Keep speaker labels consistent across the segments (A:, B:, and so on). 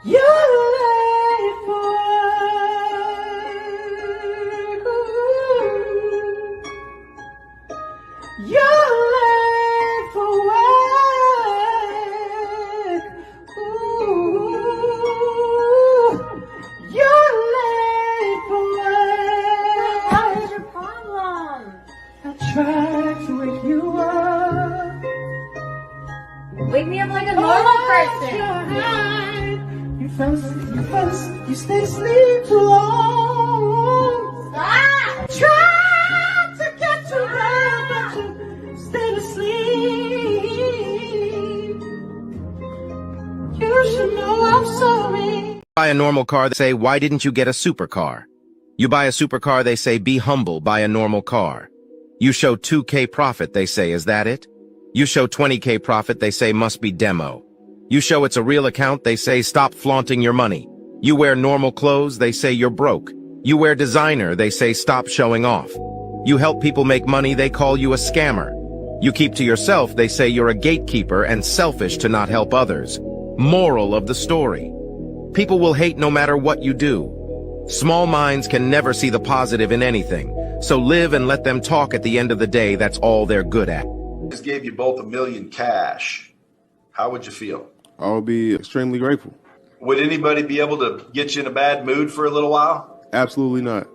A: You're late for work. You're late for work. You're late for work.
B: What is your problem?
A: I tried to wake you up.
B: Wake me up like a normal person.
A: You stay asleep too long.
B: Stop!
A: Tried to get you back, but you stayed asleep. You should know I'm sorry.
C: Buy a normal car, they say, why didn't you get a supercar? You buy a supercar, they say, be humble, buy a normal car. You show 2K profit, they say, is that it? You show 20K profit, they say, must be demo. You show it's a real account, they say, stop flaunting your money. You wear normal clothes, they say you're broke. You wear designer, they say stop showing off. You help people make money, they call you a scammer. You keep to yourself, they say you're a gatekeeper and selfish to not help others. Moral of the story. People will hate no matter what you do. Small minds can never see the positive in anything. So live and let them talk at the end of the day, that's all they're good at.
D: Just gave you both $1 million cash. How would you feel?
E: I would be extremely grateful.
D: Would anybody be able to get you in a bad mood for a little while?
E: Absolutely not.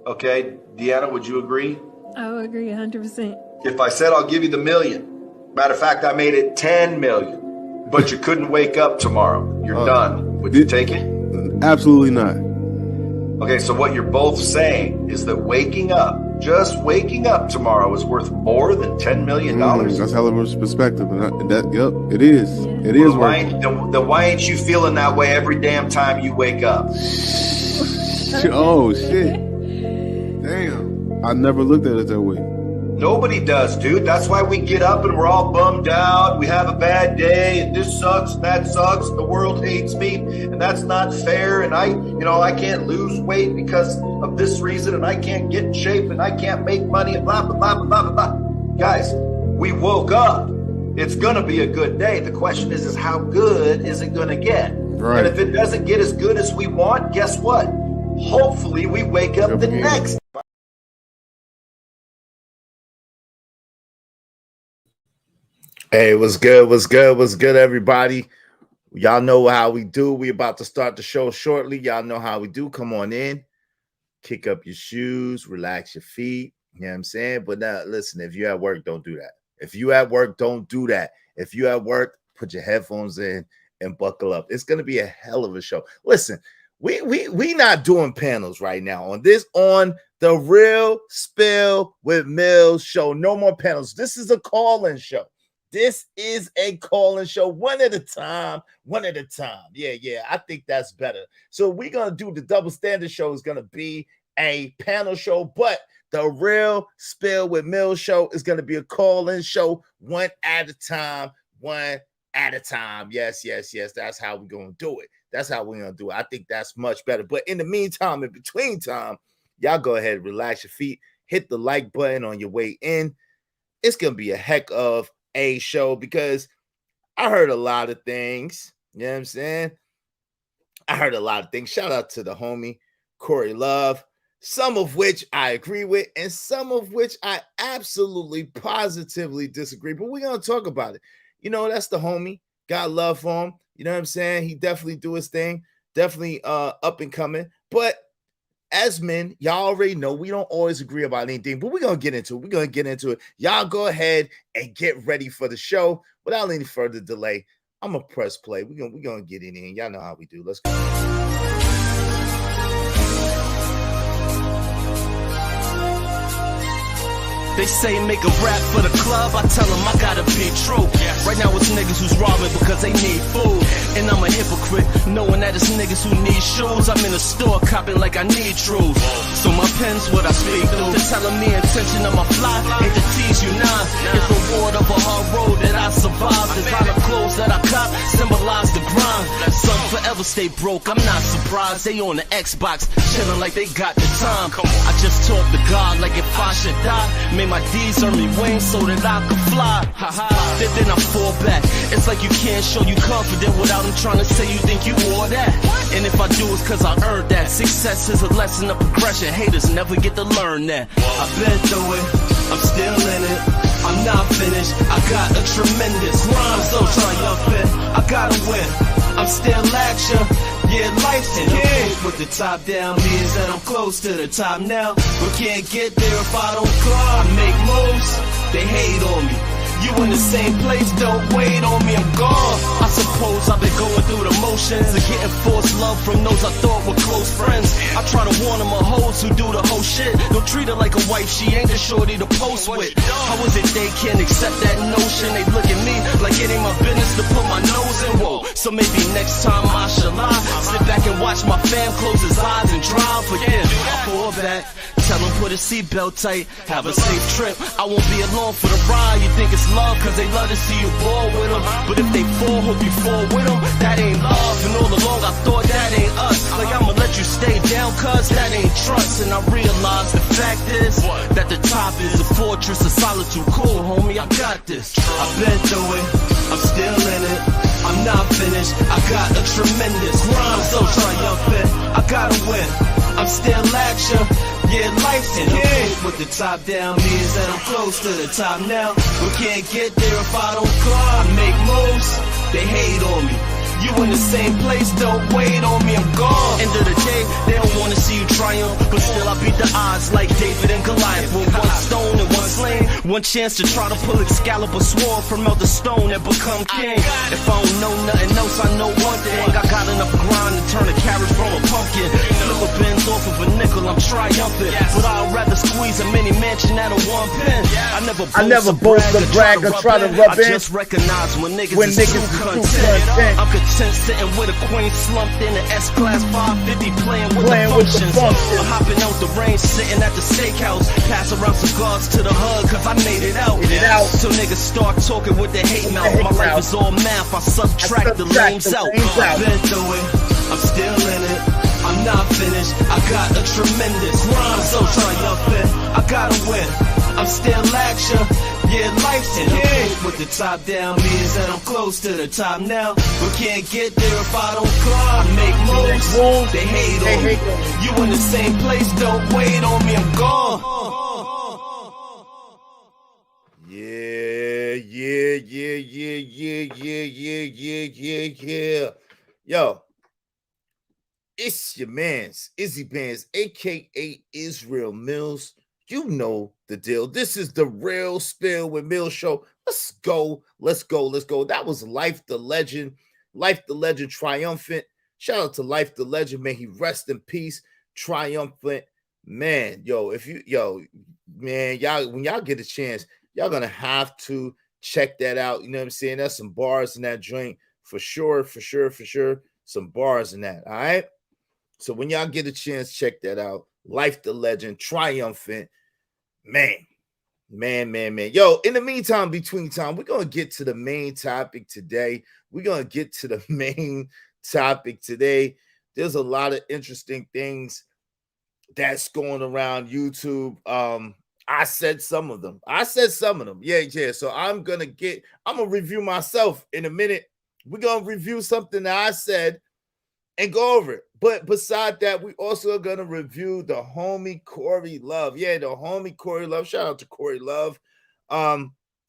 D: Okay, Deanna, would you agree?
F: I would agree 100%.
D: If I said I'll give you the $1 million, matter of fact, I made it 10 million, but you couldn't wake up tomorrow, you're done. Would you take it?
E: Absolutely not.
D: Okay, so what you're both saying is that waking up, just waking up tomorrow is worth more than $10 million?
E: That's hell of a perspective. And yep, it is. It is worth it.
D: Then why ain't you feeling that way every damn time you wake up?
E: Oh, shit. Damn. I never looked at it that way.
D: Nobody does, dude. That's why we get up and we're all bummed out. We have a bad day and this sucks and that sucks and the world hates me and that's not fair and I can't lose weight because of this reason and I can't get in shape and I can't make money and blah, blah, blah, blah, blah, blah. Guys, we woke up. It's going to be a good day. The question is how good is it going to get?
E: Right.
D: And if it doesn't get as good as we want, guess what? Hopefully we wake up the next.
G: Hey, what's good? What's good? What's good, everybody? Y'all know how we do. We about to start the show shortly. Y'all know how we do. Come on in, kick up your shoes, relax your feet. You know what I'm saying? But now, listen, if you're at work, don't do that. If you at work, don't do that. If you at work, put your headphones in and buckle up. It's gonna be a hell of a show. Listen, we not doing panels right now on the Real Spill with Mills show. No more panels. This is a call-in show. This is a call-in show, one at a time. Yeah, I think that's better. So we're going to do the Double Standard show is going to be a panel show, but the Real Spill with Mills show is going to be a call-in show, one at a time. Yes. That's how we're going to do it. I think that's much better. But in the meantime, in between time, y'all go ahead, relax your feet, hit the like button on your way in. It's going to be a heck of a show because I heard a lot of things. You know what I'm saying? I heard a lot of things. Shout out to the homie Corey Love, some of which I agree with and some of which I absolutely positively disagree. But we're going to talk about it. You know, that's the homie. Got love for him. You know what I'm saying? He definitely do his thing. Definitely up and coming. But as men, y'all already know we don't always agree about anything, but we're going to get into it. Y'all go ahead and get ready for the show. Without any further delay, I'm going to press play. We're going to get it in. Y'all know how we do. Let's go.
H: They say make a rap for the club, I tell them I gotta be true. Right now it's niggas who's robbing because they need food. And I'm a hypocrite, knowing that it's niggas who need shoes. I'm in the store copping like I need truth. So my pen's what I speak through. They're telling me intention of my fly ain't to tease you now. It's reward of a hard road that I survived. Designer clothes that I cop symbolize the grind. Some forever stay broke. I'm not surprised they on the Xbox, chilling like they got the time. I just talk to God like if I should die, may my deeds earn me wings so that I can fly. Then I fall back. It's like you can't show you confident without them trying to say you think you all that. And if I do, it's cause I earned that. Success is a lesson of progression. Haters never get to learn that. I've been through it, I'm still in it. I'm not finished, I got a tremendous rhyme so triumphant. I gotta win, I'm still action. Yeah, life's in the with the top down means that I'm close to the top now. But can't get there if I don't climb. I make moves, they hate on me. You in the same place, don't wait on me, I'm gone. I suppose I've been going through the motions of getting forced love from those I thought were close friends. I try to warn them of hoes who do the whole shit. Don't treat her like a wife, she ain't the shorty to post with. How is it they can't accept that notion? They look at me like it ain't my business to put my nose in. Whoa, so maybe next time I shall lie. Sit back and watch my fam close his eyes and drive. Forget, I fall back. Tell him put his seatbelt tight, have a safe trip. I won't be alone for the ride. You think it's love cause they love to see you ball with them. But if they fall, hope you fall with them. That ain't love, and all along I thought that ain't us. Like I'ma let you stay down cause that ain't trust. And I realize the fact is that the top is a fortress of solitude. Cool homie, I got this. I've been through it, I'm still in it. I'm not finished, I got a tremendous rhyme so triumphant. I gotta win, I'm still action. Yeah, life's in the with the top down means that I'm close to the top now. But can't get there if I don't climb. I make moves, they hate on me. You in the same place, don't wait on me, I'm gone. End of the day, they don't wanna see you triumph, but still I beat the odds like David and Goliath. With one stone and one sling, one chance to try to pull Excalibur sword from out the stone and become king. If I don't know nothing else, I know one thing. I got enough grind to turn a carrot from a pumpkin. Flip a Benz off of a nickel, I'm triumphant. But I'd rather squeeze a mini mansion out of one pen. I never boast or brag or try to rub in. I just recognize when niggas is too content. I'm content sitting with a queen slumped in an S-Class 550 playing with the functions. I'm hopping out the range, sitting at the steakhouse. Pass around cigars to the hood, cause I made it out. So niggas start talking with their hate mouth. My life is all math, I subtract the lames out. I've been through it, I'm still in it. I'm not finished, I got a tremendous rhyme so triumphant. I gotta win, I'm still action. Yeah, life's in the with the top down means that I'm close to the top now. But can't get there if I don't climb. I make moves, they hate on me. You in the same place, don't wait on me, I'm gone.
G: Yeah. Yo, it's your man's Izzy Bands, aka Israel Mills. You know the deal. This is the Real Spill with Mills show. Let's go. That was Life the Legend triumphant. Shout out to Life the Legend. May he rest in peace. Triumphant. Man, y'all, when y'all get a chance, y'all gonna have to check that out. You know what I'm saying? There's some bars in that joint for sure. Some bars in that. All right. So when y'all get a chance, check that out. Life the Legend, triumphant. Man. Yo, in the meantime, between time, we're going to get to the main topic today. There's a lot of interesting things that's going around YouTube. I said some of them. Yeah. So I'm going to review myself in a minute. We're going to review something that I said and go over it. But beside that, we also are going to review the homie Corey Love. Yeah, the homie Corey Love. Shout out to Corey Love.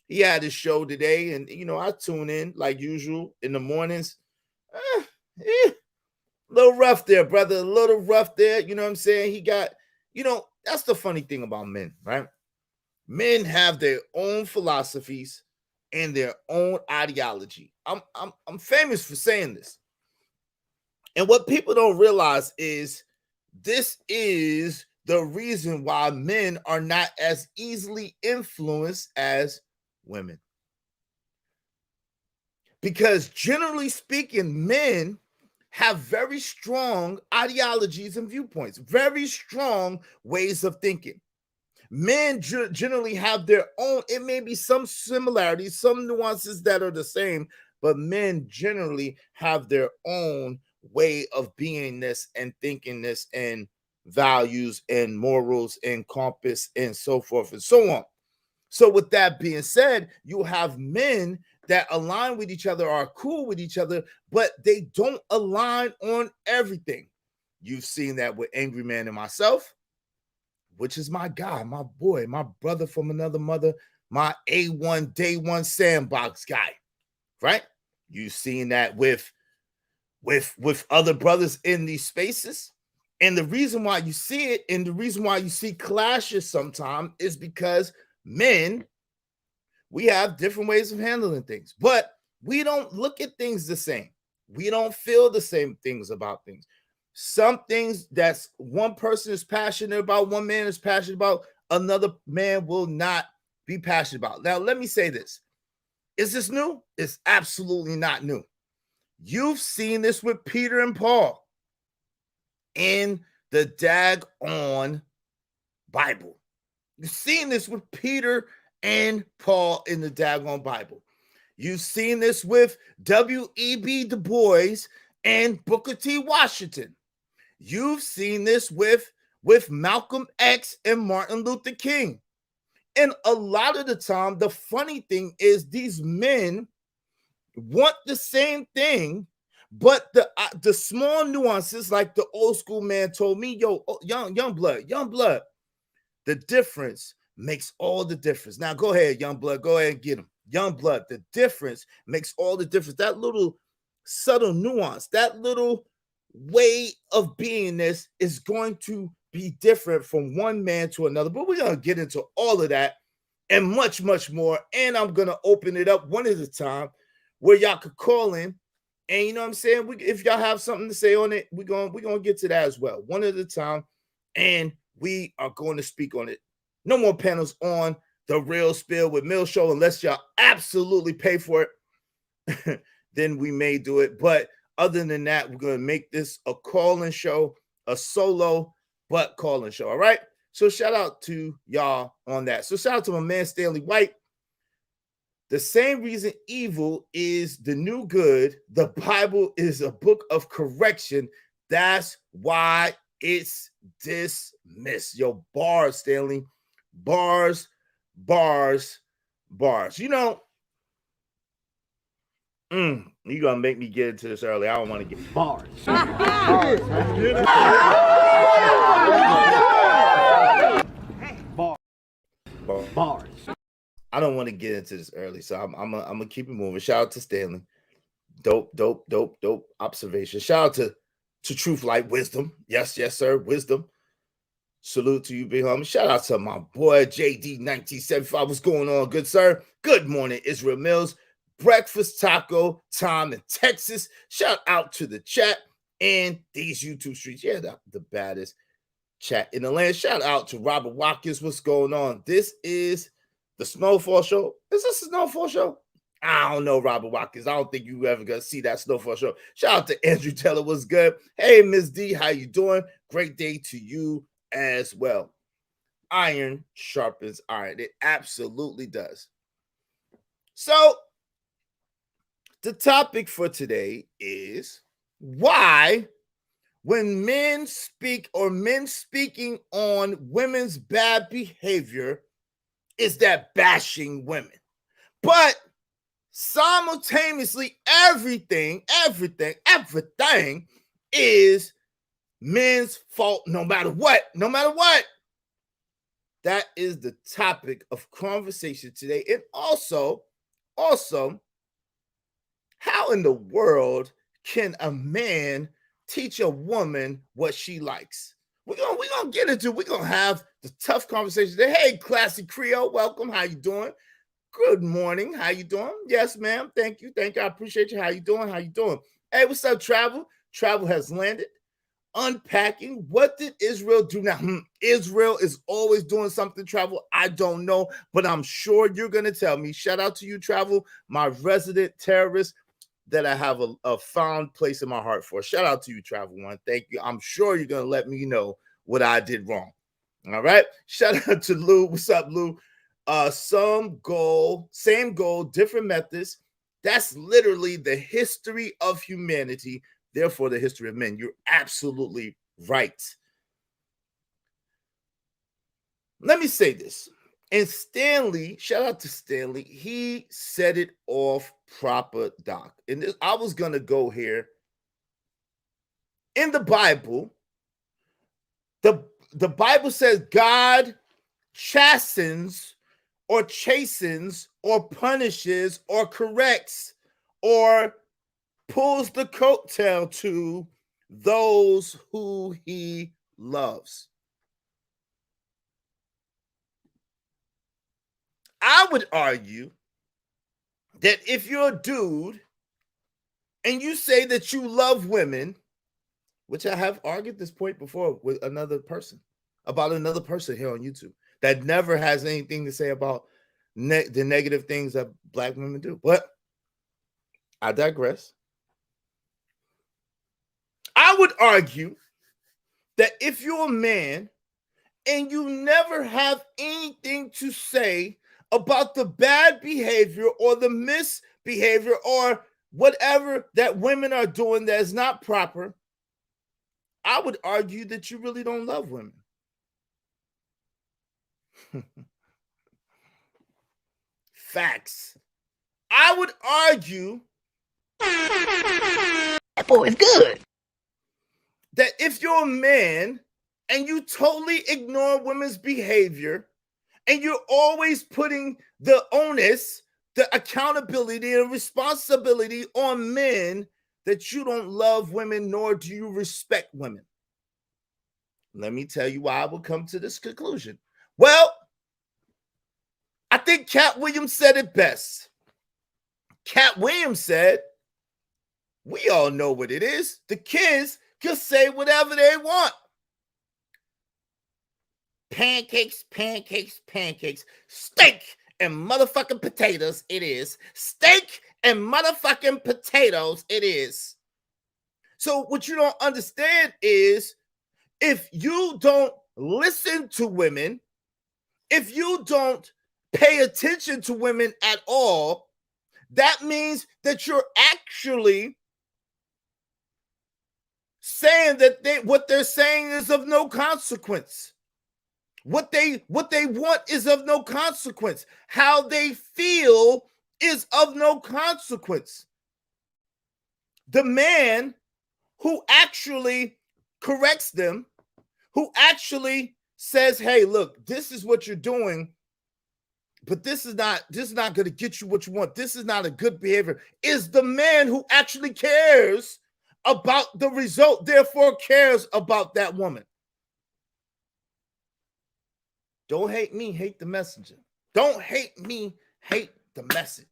G: He had his show today, and, I tune in like usual in the mornings. A little rough there, brother. A little rough there. You know what I'm saying? He got, that's the funny thing about men, right? Men have their own philosophies and their own ideology. I'm famous for saying this. And what people don't realize is this is the reason why men are not as easily influenced as women. Because generally speaking, men have very strong ideologies and viewpoints, very strong ways of thinking. Men generally have their own, it may be some similarities, some nuances that are the same, but men generally have their own way of beingness and thinkingness and values and morals and compass and so forth and so on. So with that being said, you have men that align with each other, are cool with each other, but they don't align on everything. You've seen that with Angry Man and myself, which is my guy, my boy, my brother from another mother, my A1 day one sandbox guy, right? You've seen that with other brothers in these spaces. And the reason why you see it and the reason why you see clashes sometimes is because men, we have different ways of handling things, but we don't look at things the same. We don't feel the same things about things. Some things that's one person is passionate about, one man is passionate about, another man will not be passionate about. Now, let me say this. Is this new? It's absolutely not new. You've seen this with Peter and Paul in the daggone Bible. You've seen this with Peter and Paul in the daggone Bible. You've seen this with W.E.B. Du Bois and Booker T. Washington. You've seen this with Malcolm X and Martin Luther King. And a lot of the time, the funny thing is these men want the same thing, but the small nuances, like the old school man told me, yo, young blood, the difference makes all the difference. Now go ahead, young blood, go ahead and get him. Young blood, the difference makes all the difference. That little subtle nuance, that little way of beingness is going to be different from one man to another. But we're going to get into all of that and much, much more. And I'm going to open it up one at a time where y'all could call in. And you know what I'm saying? If y'all have something to say on it, we're gonna get to that as well. One at a time. And we are going to speak on it. No more panels on the Real Spill with Mill Show unless y'all absolutely pay for it. Then we may do it. But other than that, we're going to make this a call-in show, a solo but call-in show. All right. So shout out to y'all on that. So shout out to my man Stanley White. The same reason evil is the new good, the Bible is a book of correction. That's why it's dismissed. Yo, bars, Stanley. Bars. You know, you're going to make me get into this early. I don't want to get bars. Bars. I don't want to get into this early, so I'm gonna keep it moving. Shout out to Stanley. Dope observation. Shout out to Truth Light Wisdom. Yes, sir. Wisdom. Salute to you, big homie. Shout out to my boy JD1975. What's going on, good sir? Good morning, Israel Mills. Breakfast taco time in Texas. Shout out to the chat and these YouTube streets. Yeah, the baddest chat in the land. Shout out to Robert Watkins. What's going on? This is the Snowfall Show. Is this a Snowfall Show? I don't know, Robert Watkins. I don't think you ever gonna see that Snowfall Show. Shout out to Andrew Taylor. What's good? Hey, Miss D, how you doing? Great day to you as well. Iron sharpens iron. It absolutely does. So the topic for today is why, when men speak or men speaking on women's bad behavior, is that bashing women. But simultaneously, everything is men's fault no matter what. That is the topic of conversation today. And also, how in the world can a man teach a woman what she likes? We're gonna get into it. We're gonna have the tough conversation today. Hey, Classic Creole, welcome. How you doing? Good morning. How you doing? Yes, ma'am. Thank you. I appreciate you. How you doing? Hey, what's up, Travel? Travel has landed. Unpacking. What did Israel do now? Israel is always doing something, Travel. I don't know, but I'm sure you're gonna tell me. Shout out to you, Travel, my resident terrorist that I have a fond place in my heart for. Shout out to you, Travel One. Thank you. I'm sure you're going to let me know what I did wrong. All right. Shout out to Lou. What's up, Lou? Same goal, different methods. That's literally the history of humanity. Therefore, the history of men. You're absolutely right. Let me say this. And Stanley, shout out to Stanley, he said it off proper, Doc. And this, I was going to go here. In the Bible, the Bible says God chastens or chastens or punishes or corrects or pulls the coattail to those who he loves. I would argue that if you're a dude and you say that you love women, which I have argued this point before with another person, about another person here on YouTube that never has anything to say about the negative things that black women do. But I digress. I would argue that if you're a man and you never have anything to say about the bad behavior or the misbehavior or whatever that women are doing that is not proper, I would argue that you really don't love women. Facts. I would argue
A: That boy is good.
G: that if you're a man and you totally ignore women's behavior and you're always putting the onus, the accountability and responsibility on men, that you don't love women nor do you respect women. Let me tell you why I will come to this conclusion. Well, I think Cat Williams said it best. Cat Williams said, we all know what it is. The kids can say whatever they want. Pancakes, pancakes, pancakes. Steak and motherfucking potatoes, it is. Steak and motherfucking potatoes, it is. So what you don't understand is if you don't listen to women, if you don't pay attention to women at all, that means that you're actually saying that what they're saying is of no consequence. What they want is of no consequence. How they feel is of no consequence. The man who actually corrects them, who actually says, hey, look, this is what you're doing, but this is not going to get you what you want. This is not a good behavior, is the man who actually cares about the result, therefore cares about that woman. Don't hate me, hate the messenger. Don't hate me, hate the message.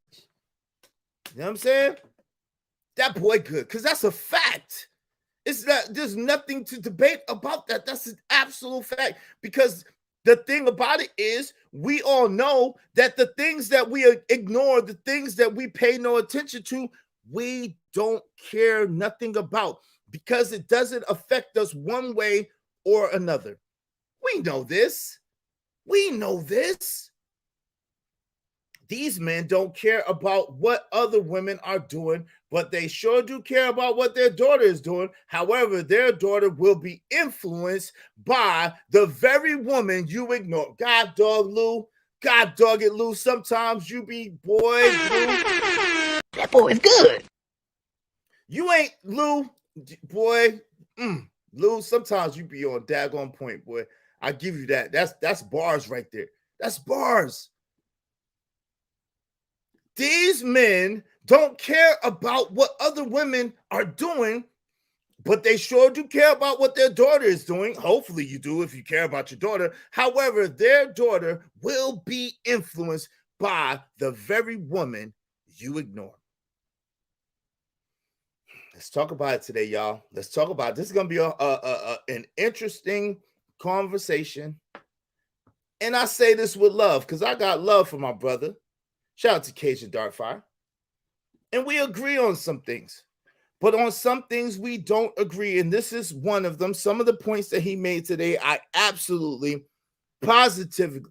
G: You know what I'm saying? That boy good, because that's a fact. It's not, there's nothing to debate about that. That's an absolute fact. Because the thing about it is, we all know that the things that we ignore, the things that we pay no attention to, we don't care nothing about because it doesn't affect us one way or another. We know this. We know this. These men don't care about what other women are doing, but they sure do care about what their daughter is doing. However, their daughter will be influenced by the very woman you ignore. God dog Lou, God dog it Lou. Sometimes you be boy Lou.
A: That boy is good.
G: You ain't Lou, boy. Lou, sometimes you be on daggone point, boy. I give you that. That's bars right there. That's bars. These men don't care about what other women are doing, but they sure do care about what their daughter is doing. Hopefully you do if you care about your daughter. However, their daughter will be influenced by the very woman you ignore. Let's talk about it today, y'all. Let's talk about it. This is going to be an interesting conversation. And I say this with love because I got love for my brother. Shout out to Cajun Darkfire. And we agree on some things. But on some things we don't agree. And this is one of them. Some of the points that he made today, I absolutely, positively,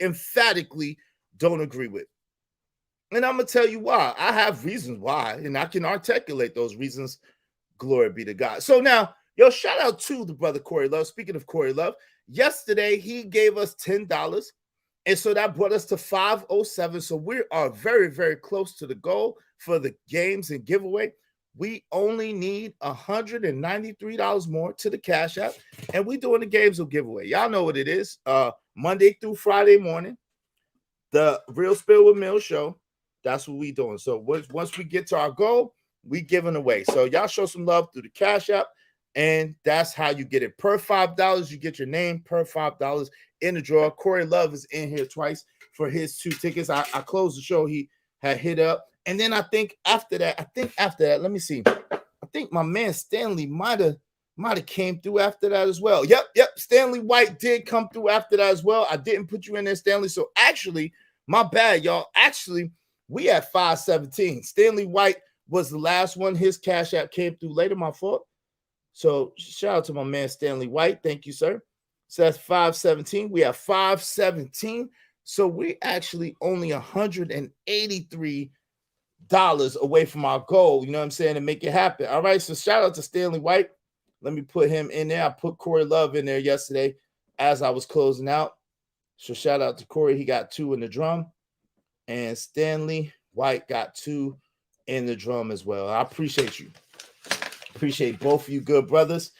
G: emphatically don't agree with. And I'm going to tell you why. I have reasons why, and I can articulate those reasons Glory be to God. So now, yo, shout out to the brother Corey Love. Speaking of Corey Love, yesterday he gave us $10. And so that brought us to 507. So we are very, very close to the goal for the games and giveaway. We only need $193 more to the Cash App, and we doing the games of giveaway. Y'all know what it is. Monday through Friday morning, the Real Spill with Mill show. That's what we doing. So once we get to our goal, we giving away. So y'all show some love through the Cash App, and that's how you get it. Per $5, you get your name. Per $5 in the draw. Corey Love is in here twice for his 2 tickets. I closed the show. He had hit up. And then I think after that, let me see. I think my man Stanley might have came through after that as well. Yep. Stanley White did come through after that as well. I didn't put you in there, Stanley. So actually, my bad, y'all. Actually, we at 517. Stanley White was the last one. His Cash App came through later, my fault. So shout out to my man Stanley White. Thank you, sir. So that's 517. We have 517. So we actually only $183 away from our goal, you know what I'm saying, to make it happen. All right, so shout out to Stanley White. Let me put him in there. I put Corey Love in there yesterday as I was closing out. So shout out to Corey. He got 2 in the drum. And Stanley White got 2 in the drum as well. I appreciate you. Appreciate both of you good brothers.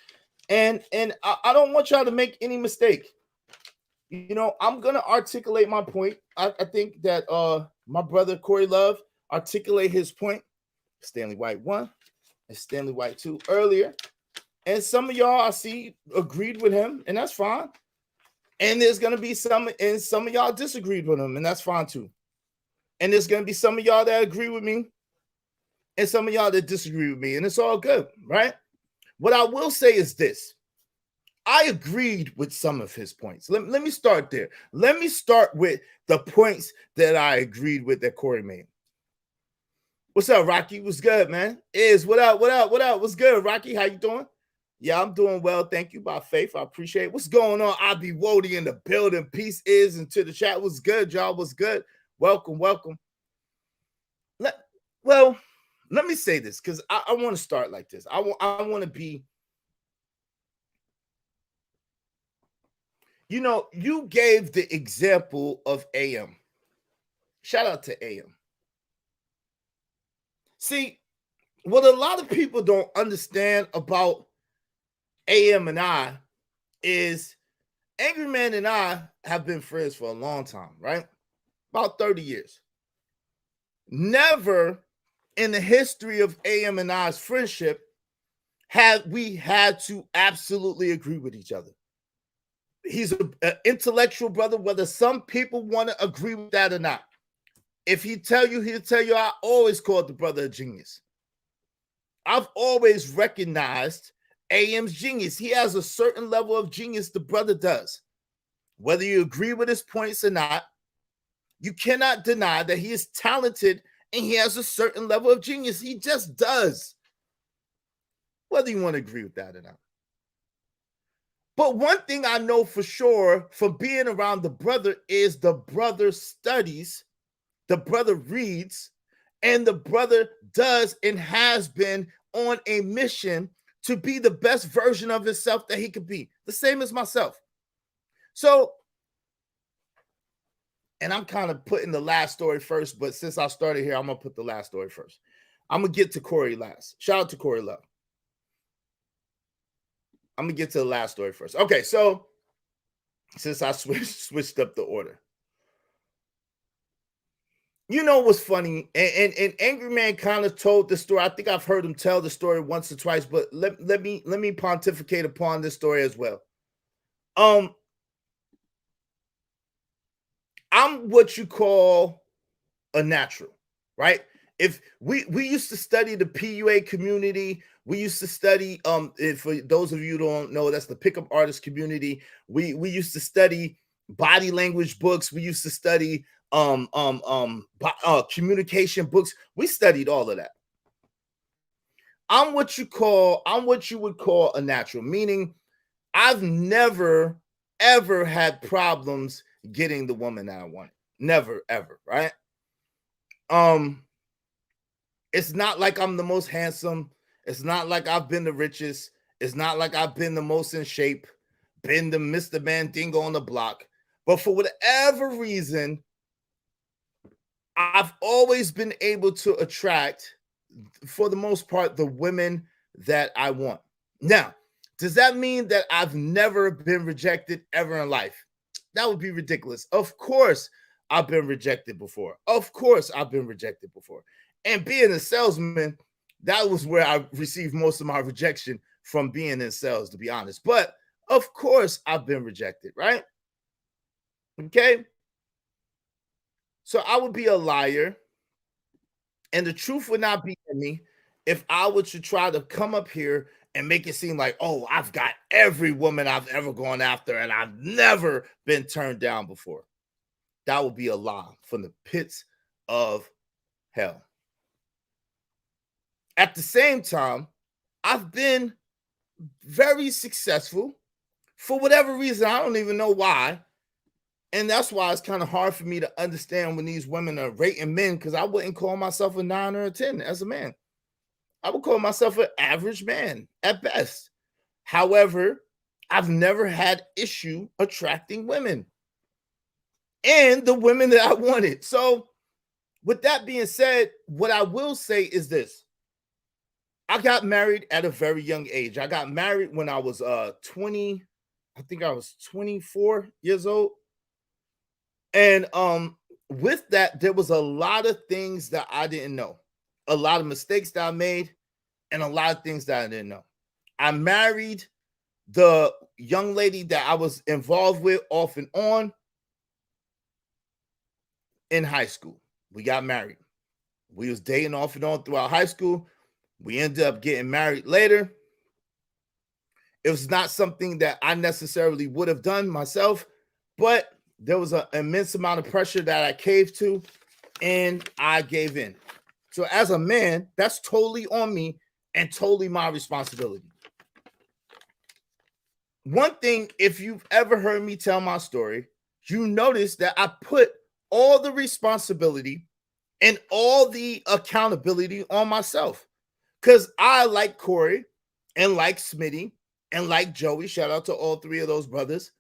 G: And I don't want y'all to make any mistake. You know, I'm going to articulate my point. I think that my brother Corey Love articulate his point. Stanley White 1 and Stanley White 2 earlier. And some of y'all I see agreed with him, and that's fine. And there's going to be some of y'all disagreed with him, and that's fine too. And there's going to be some of y'all that agree with me and some of y'all that disagree with me, and it's all good, right? What I will say is this. I agreed with some of his points. Let me start there. Let me start with the points that I agreed with that Corey made. What's up, Rocky? What's good, man? What up? What's good, Rocky? How you doing? Yeah, I'm doing well. Thank you, by faith. I appreciate it. What's going on? I be Wody in the building. Peace is into the chat. What's good, y'all? What's good? Welcome. Let me say this because I want to start like this. I want to be, you know, you gave the example of AM. Shout out to AM. See, what a lot of people don't understand about AM and I is Angry Man and I have been friends for a long time, right? About 30 years. Never in the history of AM and I's friendship have we had to absolutely agree with each other. He's an intellectual brother, whether some people want to agree with that or not. If he'll tell you, I always called the brother a genius. I've always recognized AM's genius. He has a certain level of genius the brother does. Whether you agree with his points or not, you cannot deny that he is talented and he has a certain level of genius. He just does. Whether you want to agree with that or not. But one thing I know for sure from being around the brother is the brother studies, the brother reads, and the brother does and has been on a mission to be the best version of himself that he could be. The same as myself. So, and I'm kind of putting the last story first, but since I started here, I'm going to put the last story first. I'm going to get to Corey last. Shout out to Corey Love. I'm going to get to the last story first. Okay, so since I switched up the order. You know what's funny? And Angry Man kind of told the story. I think I've heard him tell the story once or twice, but let me pontificate upon this story as well. I'm what you call a natural, right? If we used to study the PUA community, we used to study for those of you who don't know, that's the pickup artist community. We used to study body language books. We used to study communication books. We studied all of that. I'm what you would call a natural, meaning I've never ever had problems getting the woman that I wanted. Never ever, right? It's not like I'm the most handsome. It's not like I've been the richest. It's not like I've been the most in shape, been the Mr. Mandingo on the block. But for whatever reason, I've always been able to attract, for the most part, the women that I want. Now, does that mean that I've never been rejected ever in life? That would be ridiculous. Of course, I've been rejected before. Of course, I've been rejected before. And being a salesman, that was where I received most of my rejection from being in sales, to be honest. But of course, I've been rejected, right? Okay. So I would be a liar, and the truth would not be in me if I were to try to come up here and make it seem like, oh, I've got every woman I've ever gone after, and I've never been turned down before. That would be a lie from the pits of hell. At the same time, I've been very successful for whatever reason. I don't even know why. And that's why it's kind of hard for me to understand when these women are rating men, because I wouldn't call myself a 9 or a 10 as a man. I would call myself an average man at best. However, I've never had issue attracting women and the women that I wanted. So with that being said, what I will say is this. I got married at a very young age. I got married when I was 20, I think I was 24 years old. And with that, there was a lot of things that I didn't know, a lot of mistakes that I made, and a lot of things that I didn't know. I married the young lady that I was involved with off and on in high school. We got married. We was dating off and on throughout high school. We ended up getting married later. It was not something that I necessarily would have done myself, but there was an immense amount of pressure that I caved to, and I gave in. So as a man, that's totally on me and totally my responsibility. One thing, if you've ever heard me tell my story, you notice that I put all the responsibility and all the accountability on myself. Because I, like Corey and like Smitty and like Joey, shout out to all three of those brothers,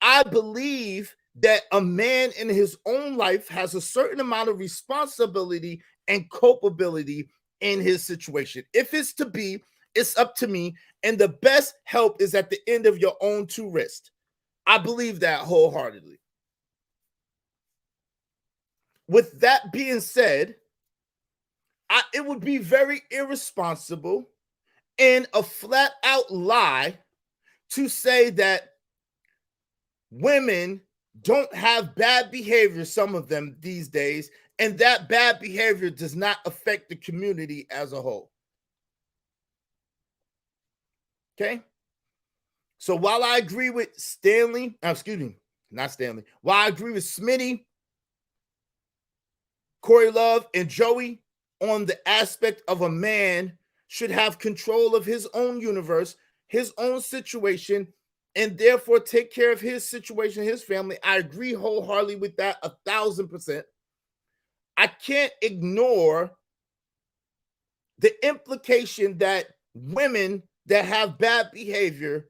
G: I believe that a man in his own life has a certain amount of responsibility and culpability in his situation. If it's to be, it's up to me. And the best help is at the end of your own two wrists. I believe that wholeheartedly. With that being said, it would be very irresponsible and a flat out lie to say that women don't have bad behavior, some of them these days, and that bad behavior does not affect the community as a whole. Okay? So while I agree with while I agree with Smitty, Corey Love, and Joey on the aspect of a man should have control of his own universe, his own situation, and therefore take care of his situation, his family. I agree wholeheartedly with that 1,000%. I can't ignore the implication that women that have bad behavior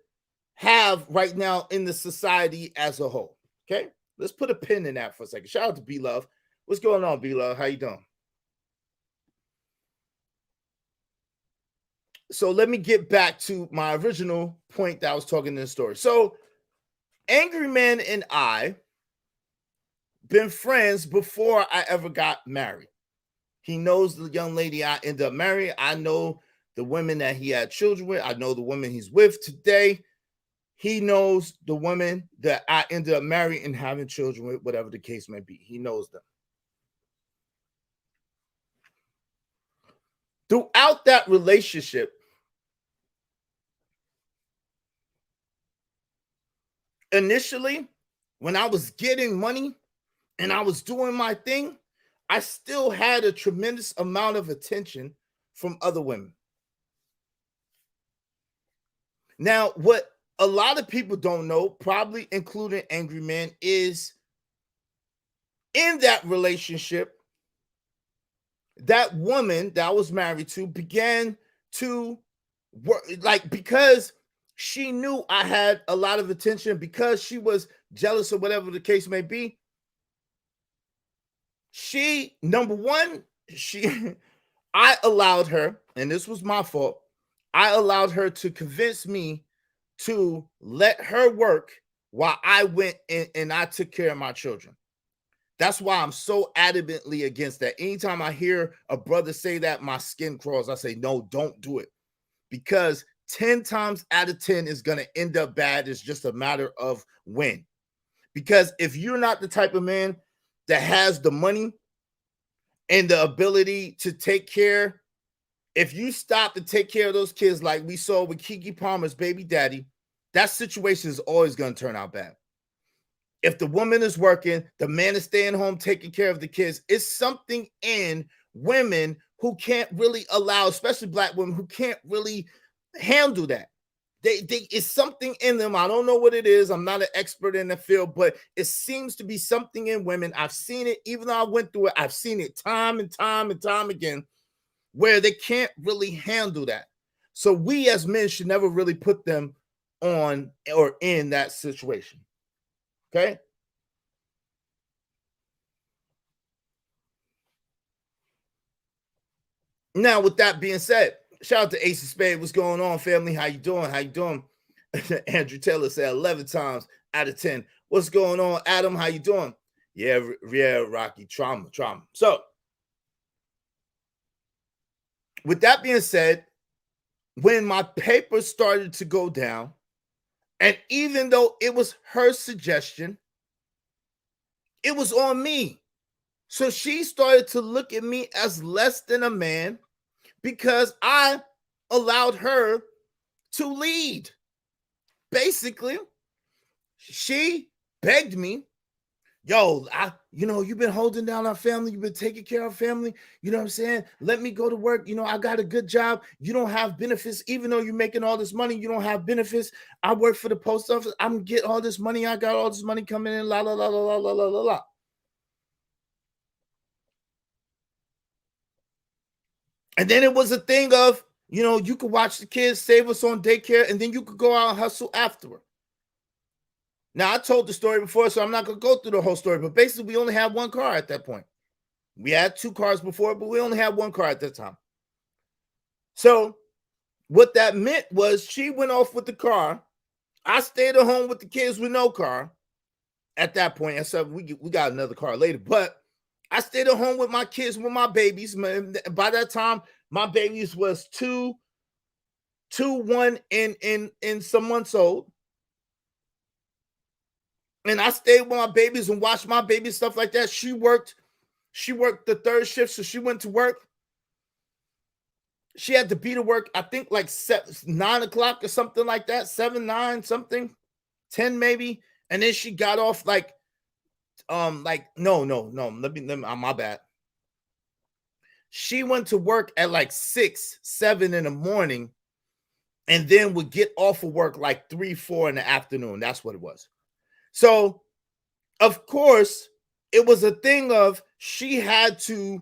G: have right now in the society as a whole. Okay, let's put a pin in that for a second. Shout out to B Love. What's going on, B Love? How you doing? So let me get back to my original point that I was talking in the story. So Angry Man and I been friends before I ever got married. He knows the young lady I ended up marrying. I know the women that he had children with. I know the women he's with today. He knows the women that I ended up marrying and having children with, whatever the case may be. He knows them. Throughout that relationship, initially, when I was getting money and I was doing my thing, I still had a tremendous amount of attention from other women. Now, what a lot of people don't know, probably including Angry Man, is in that relationship, that woman that I was married to began to work, like, because she knew I had a lot of attention, because she was jealous or whatever the case may be. She, number one, I allowed her, and this was my fault, I allowed her to convince me to let her work while I went and I took care of my children. That's why I'm so adamantly against that. Anytime I hear a brother say that, my skin crawls. I say, no, don't do it. Because 10 times out of 10 is going to end up bad. It's just a matter of when. Because if you're not the type of man that has the money and the ability to take care, if you stop to take care of those kids like we saw with Keke Palmer's baby daddy, that situation is always going to turn out bad. If the woman is working, the man is staying home taking care of the kids, it's something in women who can't really allow, especially black women, who can't really handle that. It's something in them. I don't know what it is. I'm not an expert in the field, but it seems to be something in women. I've seen it, even though I went through it, I've seen it time and time and time again, where they can't really handle that. So we as men should never really put them on or in that situation. Okay? Now, with that being said, shout out to Ace of Spade. What's going on, family? How you doing? How you doing? Andrew Taylor said 11 times out of 10. What's going on, Adam? How you doing? Yeah, Rocky. Trauma. So, with that being said, when my paper started to go down, and even though it was her suggestion, it was on me. So she started to look at me as less than a man because I allowed her to lead. Basically, she begged me, yo, you've been holding down our family. You've been taking care of our family. You know what I'm saying? Let me go to work. I got a good job. You don't have benefits. Even though you're making all this money, you don't have benefits. I work for the post office. I'm getting all this money. I got all this money coming in. La, la, la, la, la, la, la, la. And then it was a thing of, you could watch the kids, save us on daycare, and then you could go out and hustle afterward. Now, I told the story before, so I'm not going to go through the whole story, but basically we only had one car at that point. We had 2 cars before, but we only had one car at that time. So what that meant was she went off with the car. I stayed at home with the kids with no car at that point. I said, we got another car later, but I stayed at home with my kids, with my babies. By that time, my babies was 2, 1, and some months old. And I stayed with my babies and watched my babies, stuff like that. She worked the 3rd shift, so she went to work. She had to be to work, I think, like 9 o'clock or something like that, 7, 9, something, 10 maybe. And then she got off no, my bad. She went to work at like 6, 7 in the morning and then would get off of work like 3, 4 in the afternoon. That's what it was. So, of course, it was a thing of she had to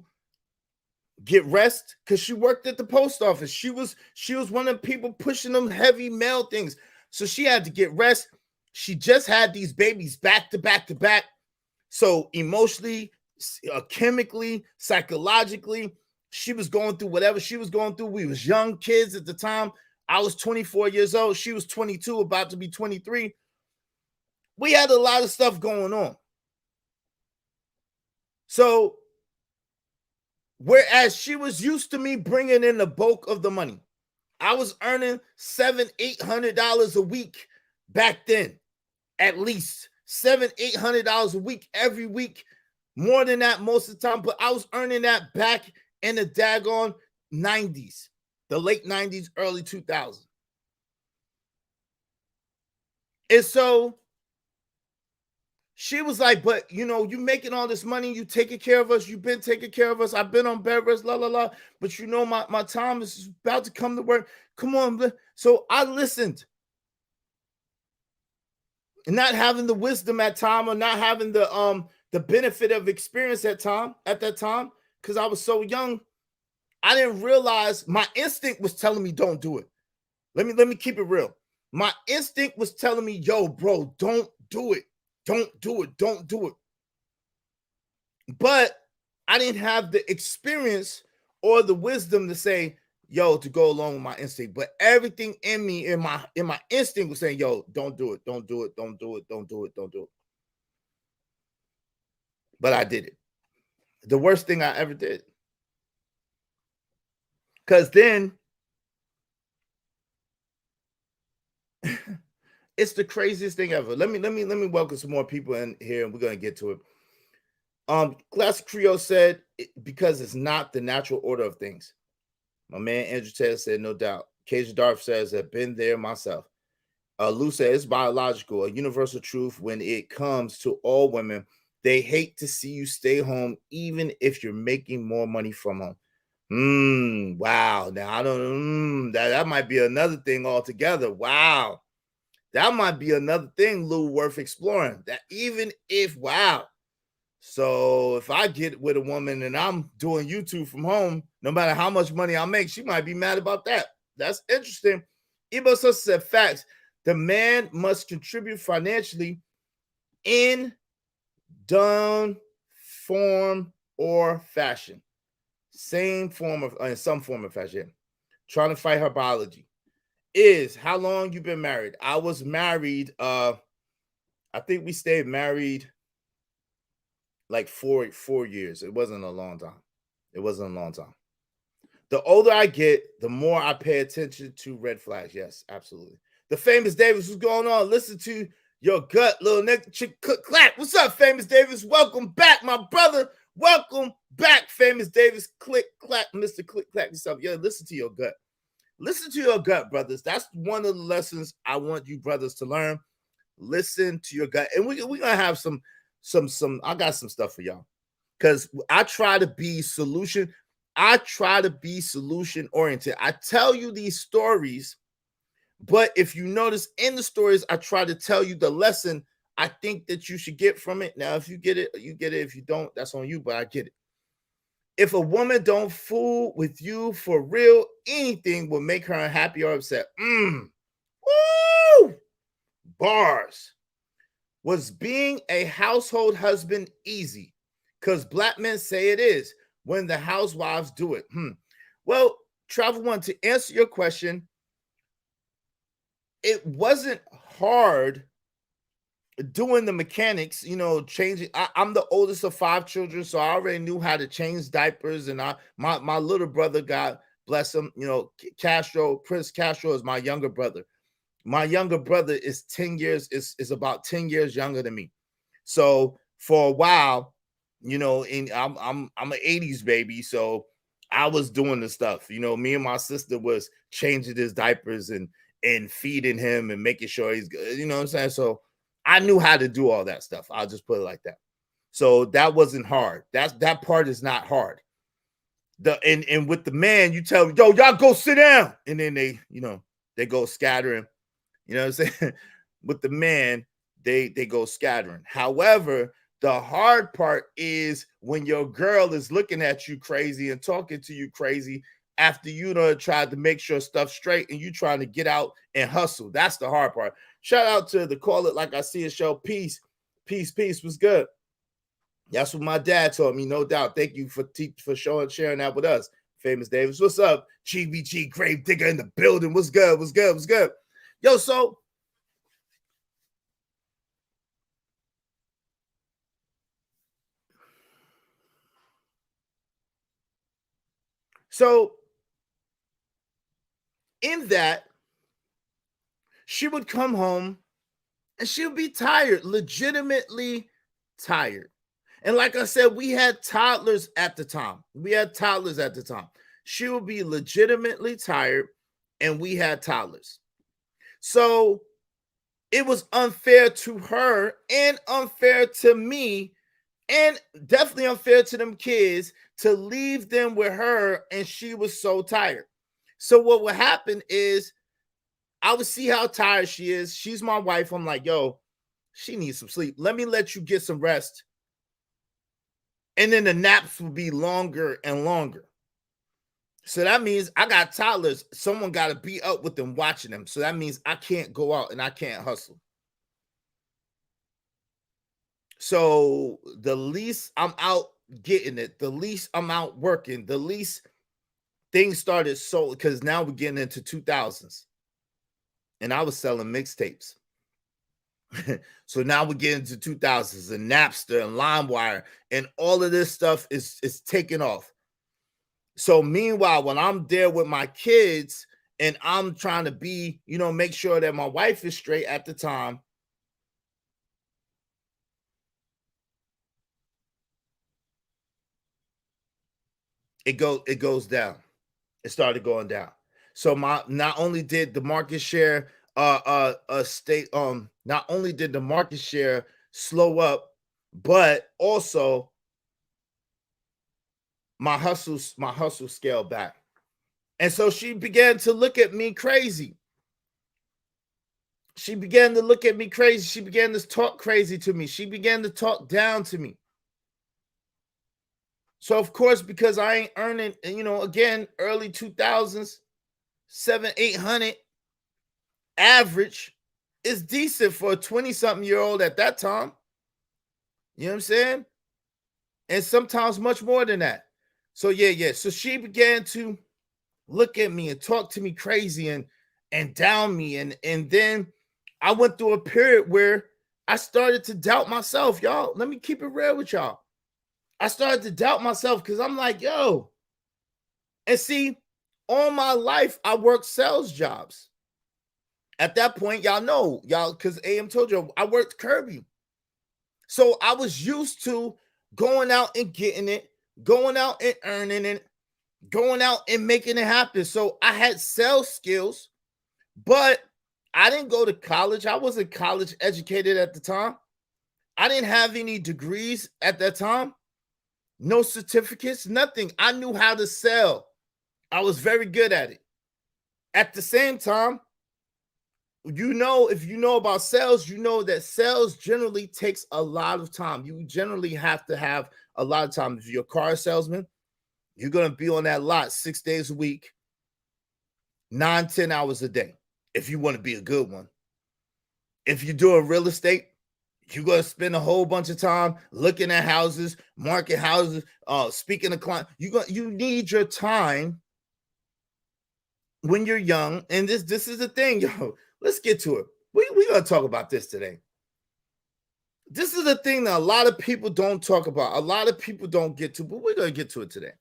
G: get rest because she worked at the post office. She was one of the people pushing them heavy mail things. So she had to get rest. She just had these babies back to back to back. So emotionally, chemically, psychologically, she was going through whatever she was going through. We was young kids at the time. I was 24 years old. She was 22, about to be 23. We had a lot of stuff going on. So, whereas she was used to me bringing in the bulk of the money, I was earning $700-800 a week back then, at least $700-800 a week every week, more than that most of the time. But I was earning that back in the daggone 90s, the late 90s, early 2000s. And so she was like, but you making all this money, you taking care of us, you've been taking care of us, I've been on bed rest, la la la. But my time is about to come to work. Come on. So I listened. Not having the wisdom at time, or not having the benefit of experience at that time, because I was so young, I didn't realize my instinct was telling me don't do it. Let me keep it real. My instinct was telling me, yo, bro, don't do it. Don't do it. Don't do it. But I didn't have the experience or the wisdom to say, yo, to go along with my instinct. But everything in me, in my instinct was saying, yo, don't do it, don't do it, don't do it, don't do it, don't do it. But I did it. The worst thing I ever did. Because then it's the craziest thing ever. Let me welcome some more people in here, and we're gonna get to it. Classic Creole said, because it's not the natural order of things. My man Andrew Taylor said, no doubt. Cajun Darth says, I've been there myself. Lou said, it's biological, a universal truth when it comes to all women. They hate to see you stay home, even if you're making more money from home. Wow. Now I don't that might be another thing altogether. Wow. That might be another thing, Lou, worth exploring. That even if, wow. So if I get with a woman and I'm doing YouTube from home, no matter how much money I make, she might be mad about that. That's interesting. Ebo said, facts. The man must contribute financially in done form or fashion. Same form of, in some form of fashion. Trying to fight her biology. Is how long you been married? I was married. I think we stayed married like four years. It wasn't a long time. It wasn't a long time. The older I get, the more I pay attention to red flags. Yes, absolutely. The Famous Davis, what's going on? Listen to your gut, little nigga. Chick clap. What's up, Famous Davis? Welcome back, my brother. Welcome back, Famous Davis. Click clap, Mr. Click clap yourself. Yeah, listen to your gut. Listen to your gut, brothers. That's one of the lessons I want you brothers to learn. Listen to your gut. And we're gonna have some. I got some stuff for y'all. Because I try to be solution oriented. I tell you these stories, but if you notice in the stories, I try to tell you the lesson I think that you should get from it. Now, if you get it, you get it. If you don't, that's on you, but I get it. If a woman don't fool with you for real, anything will make her unhappy or upset. Woo! Bars. Was being a household husband easy? Because black men say it is when the housewives do it. Well, Travel One, to answer your question, it wasn't hard doing the mechanics, changing. I'm the oldest of 5 children, so I already knew how to change diapers. And my little brother, God bless him, Prince Castro is my younger brother. My younger brother is 10 years, is about 10 years younger than me. So for a while, I'm an 80s baby, so I was doing the stuff. Me and my sister was changing his diapers and feeding him and making sure he's good. You know what I'm saying? So I knew how to do all that stuff. I'll just put it like that. So that wasn't hard. That part is not hard. And with the man, you tell me, yo, y'all go sit down. And then they go scattering. You know what I'm saying? With the man, they go scattering. However, the hard part is when your girl is looking at you crazy and talking to you crazy after you tried to make sure stuff's straight and you trying to get out and hustle. That's the hard part. Shout out to the Call It Like I See It show. Peace. Was good. That's what my dad taught me, no doubt. Thank you for sharing that with us. Famous Davis, what's up? GBG Grave Digger in the building. What's good? Yo, so in that, she would come home and she would be tired, legitimately tired. And like I said, we had toddlers at the time. She would be legitimately tired, and we had toddlers. So it was unfair to her and unfair to me, and definitely unfair to them kids to leave them with her, and she was so tired. So what would happen is I would see how tired she is. She's my wife. I'm like, yo, she needs some sleep. Let me let you get some rest. And then the naps would be longer and longer. So that means I got toddlers. Someone got to be up with them watching them. So that means I can't go out and I can't hustle. So the least I'm out getting it, the least I'm out working, the least things started. So because now we're getting into 2000s and I was selling mixtapes. So now we're getting into 2000s and Napster and LimeWire and all of this stuff is taking off. So meanwhile, when I'm there with my kids and I'm trying to be, make sure that my wife is straight at the time, it goes down. It started going down. So not only did the market share not only did the market share slow up, but also my hustle scaled back. And so she began to look at me crazy. She began to look at me crazy. She began to talk crazy to me. She began to talk down to me. So of course, because I ain't earning, again, early 2000s, 700-800 average is decent for a 20-something-year-old at that time. You know what I'm saying? And sometimes much more than that. So yeah. So she began to look at me and talk to me crazy and down me. And then I went through a period where I started to doubt myself, y'all. Let me keep it real with y'all. I started to doubt myself because I'm like, yo. And see, all my life, I worked sales jobs. At that point, y'all, because AM told you, I worked Kirby. So I was used to going out and getting it, going out and earning it, going out and making it happen. So I had sales skills, but I didn't go to college. I wasn't college educated at the time. I didn't have any degrees at that time. No certificates, nothing. I knew how to sell. I was very good at it. At the same time, if you know about sales, you know that sales generally takes a lot of time. You generally have to have a lot of time. If you're a car salesman, you're going to be on that lot 6 days a week, 9-10 hours a day, if you want to be a good one. If you're doing real estate, you're going to spend a whole bunch of time looking at houses, market houses, speaking to clients. You need your time when you're young. And this is the thing, yo. Let's get to it. We're going to talk about this today. This is the thing that a lot of people don't talk about. A lot of people don't get to, but we're going to get to it today.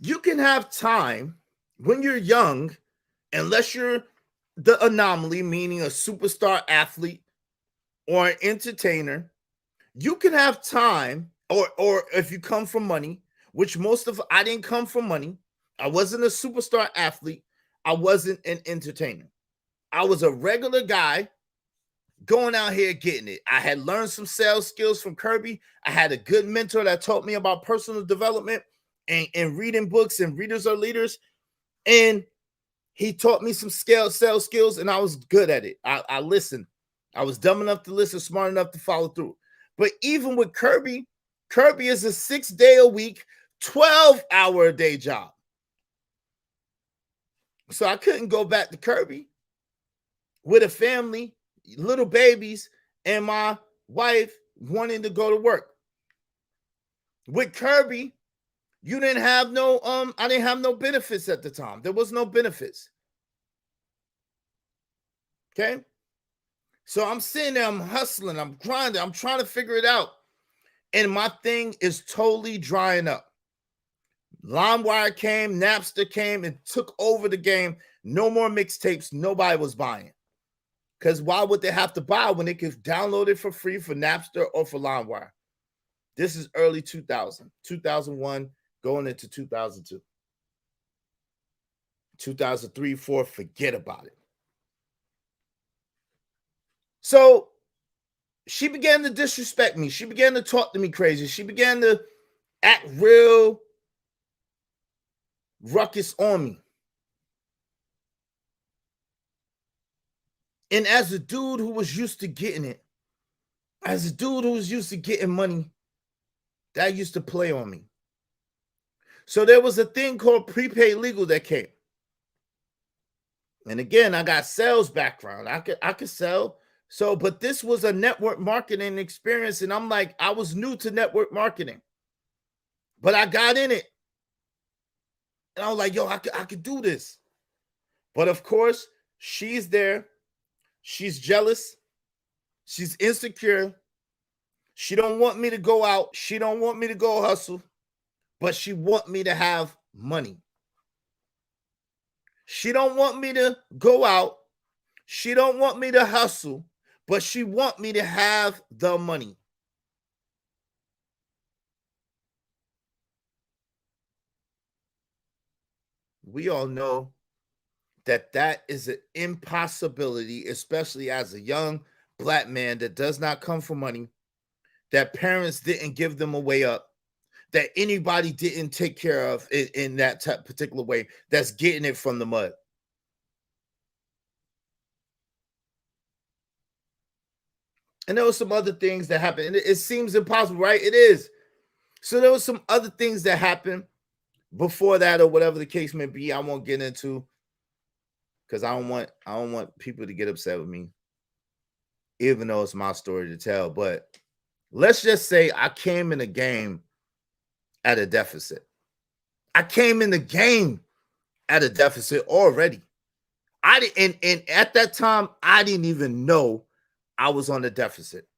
G: You can have time when you're young, unless you're the anomaly, meaning a superstar athlete or an entertainer. You can have time, or if you come from money, which I didn't come from money. I wasn't a superstar athlete. I wasn't an entertainer. I was a regular guy going out here getting it. I had learned some sales skills from Kirby. I had a good mentor that taught me about personal development and reading books, and readers are leaders. And he taught me some sales skills, and I was good at it. I listened. I was dumb enough to listen, smart enough to follow through. But even with Kirby is a 6-day-a-week, 12-hour-a-day job. So I couldn't go back to Kirby with a family, little babies, and my wife wanting to go to work. With Kirby, you didn't have no, I didn't have no benefits at the time. There was no benefits. Okay? So I'm sitting there, I'm hustling, I'm grinding, I'm trying to figure it out. And my thing is totally drying up. LimeWire came, Napster came, and took over the game. No more mixtapes. Nobody was buying. Because why would they have to buy when they could download it for free for Napster or for LimeWire? This is early 2000, 2001, going into 2002. 2003, 4, forget about it. So she began to disrespect me. She began to talk to me crazy. She began to act real ruckus on me. And as a dude who was used to getting it, as a dude who was used to getting money, that used to play on me. So there was a thing called prepaid legal that came. And again, I got sales background. I could sell. So, but this was a network marketing experience. And I'm like, I was new to network marketing, but I got in it. And I was like, yo, I could do this. But of course, she's there. She's jealous. She's insecure. She don't want me to go out. She don't want me to go hustle, but she want me to have money. She don't want me to go out. She don't want me to hustle, but she want me to have the money. We all know that that is an impossibility, especially as a young Black man that does not come from money, that parents didn't give them a way up, that anybody didn't take care of in that particular way, that's getting it from the mud. And there were some other things that happened. And it seems impossible, right? It is. So there was some other things that happened before that, or whatever the case may be. I won't get into, because I don't want people to get upset with me, even though it's my story to tell. But let's just say I came in the game at a deficit. I came in the game at a deficit already. And at that time, I didn't even know I was on a deficit.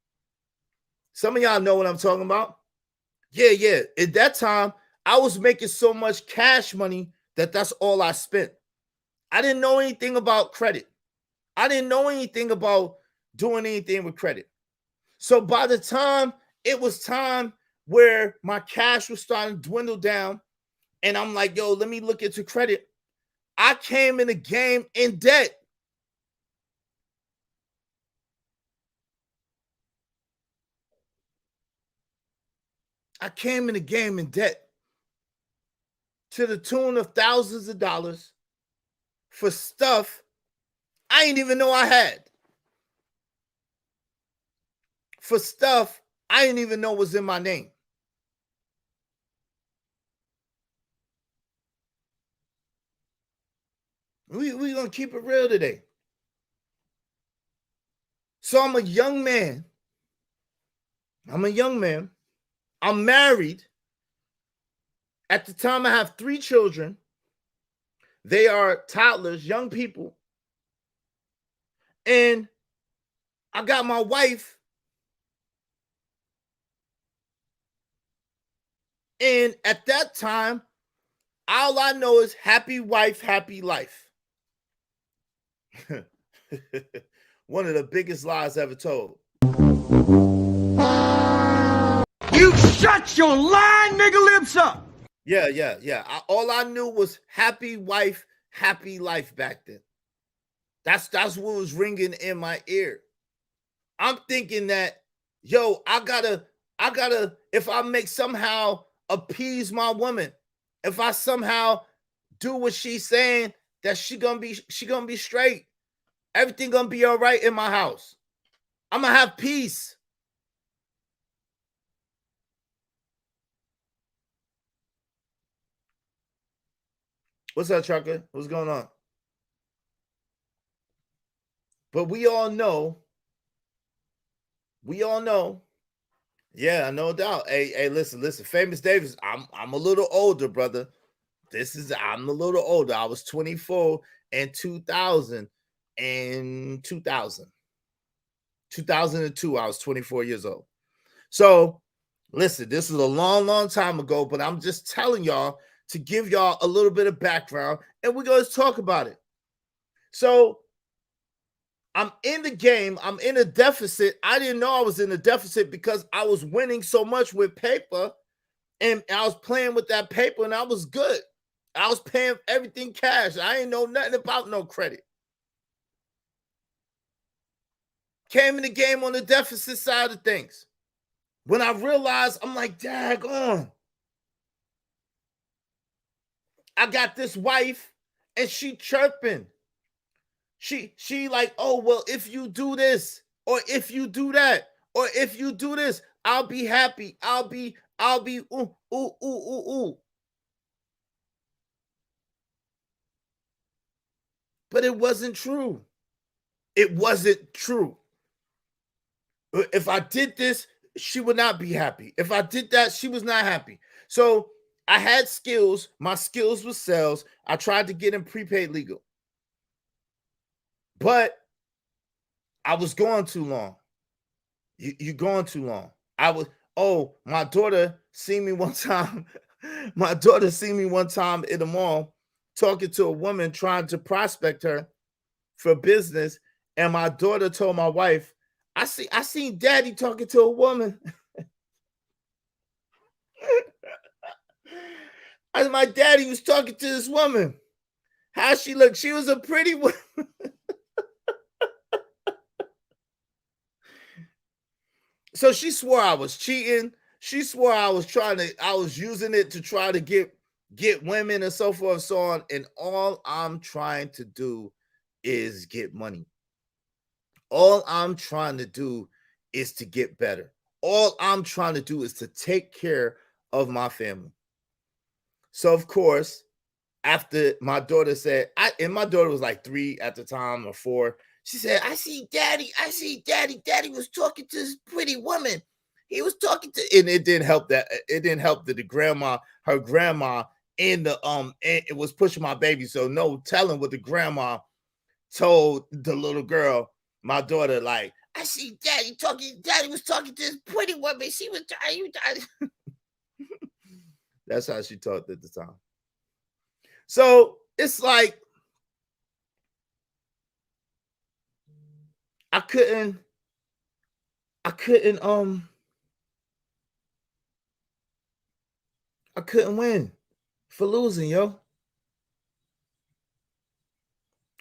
G: Some of y'all know what I'm talking about. Yeah. At that time, I was making so much cash money that that's all I spent. I didn't know anything about credit. I didn't know anything about doing anything with credit. So by the time it was time where my cash was starting to dwindle down, and I'm like, yo, let me look into credit, I came in the game in debt. I came in the game in debt to the tune of thousands of dollars for stuff I didn't even know I had. For stuff I didn't even know was in my name. We're going to keep it real today. So I'm a young man. I'm married. At the time, I have 3 children. They are toddlers, young people. And I got my wife. And at that time, all I know is happy wife, happy life. One of the biggest lies ever told.
H: You shut your lying nigga lips up.
G: Yeah. All I knew was happy wife, happy life back then. That's what was ringing in my ear. I'm thinking that, yo, I gotta, if I make somehow appease my woman, if I somehow do what she's saying, that she gonna be straight. Everything gonna be all right in my house. I'm gonna have peace. What's up, Trucker? What's going on? But we all know. Yeah, no doubt. Hey, listen. Famous Davis, I'm a little older, brother. I'm a little older. I was 24 in 2000. In 2002, I was 24 years old. So, listen, this is a long time ago, but I'm just telling y'all to give y'all a little bit of background, and we're going to talk about it. So, I'm in the game. I'm in a deficit. I didn't know I was in a deficit because I was winning so much with paper, and I was playing with that paper, and I was good. I was paying everything cash. I ain't know nothing about no credit. Came in the game on the deficit side of things. When I realized, I'm like, daggone. I got this wife, and she chirping. She like, oh, well, if you do this, or if you do that, or if you do this, I'll be happy. I'll be I'll be ooh, ooh, ooh, ooh, ooh. But it wasn't true. It wasn't true. If I did this, she would not be happy. If I did that, she was not happy. So I had skills. My skills was sales. I tried to get in prepaid legal, but I was going too long. You going too long. I was. Oh, my daughter seen me one time. My daughter seen me one time in the mall talking to a woman trying to prospect her for business, and my daughter told my wife, I seen daddy talking to a woman. My daddy was talking to this woman. How she looked? She was a pretty woman. So she swore I was cheating. She swore I was using it to try to get women and so forth and so on. And all I'm trying to do is get money. All I'm trying to do is to get better. All I'm trying to do is to take care of my family. So of course, after my daughter said, and my daughter was like 3 at the time or 4, she said, I see daddy. Daddy was talking to this pretty woman. He was talking to, and it didn't help that her grandma in the and it was pushing my baby. So no telling what the grandma told the little girl, my daughter, like, I see daddy was talking to this pretty woman. She was trying. That's how she talked at the time. So it's like I couldn't win for losing, yo.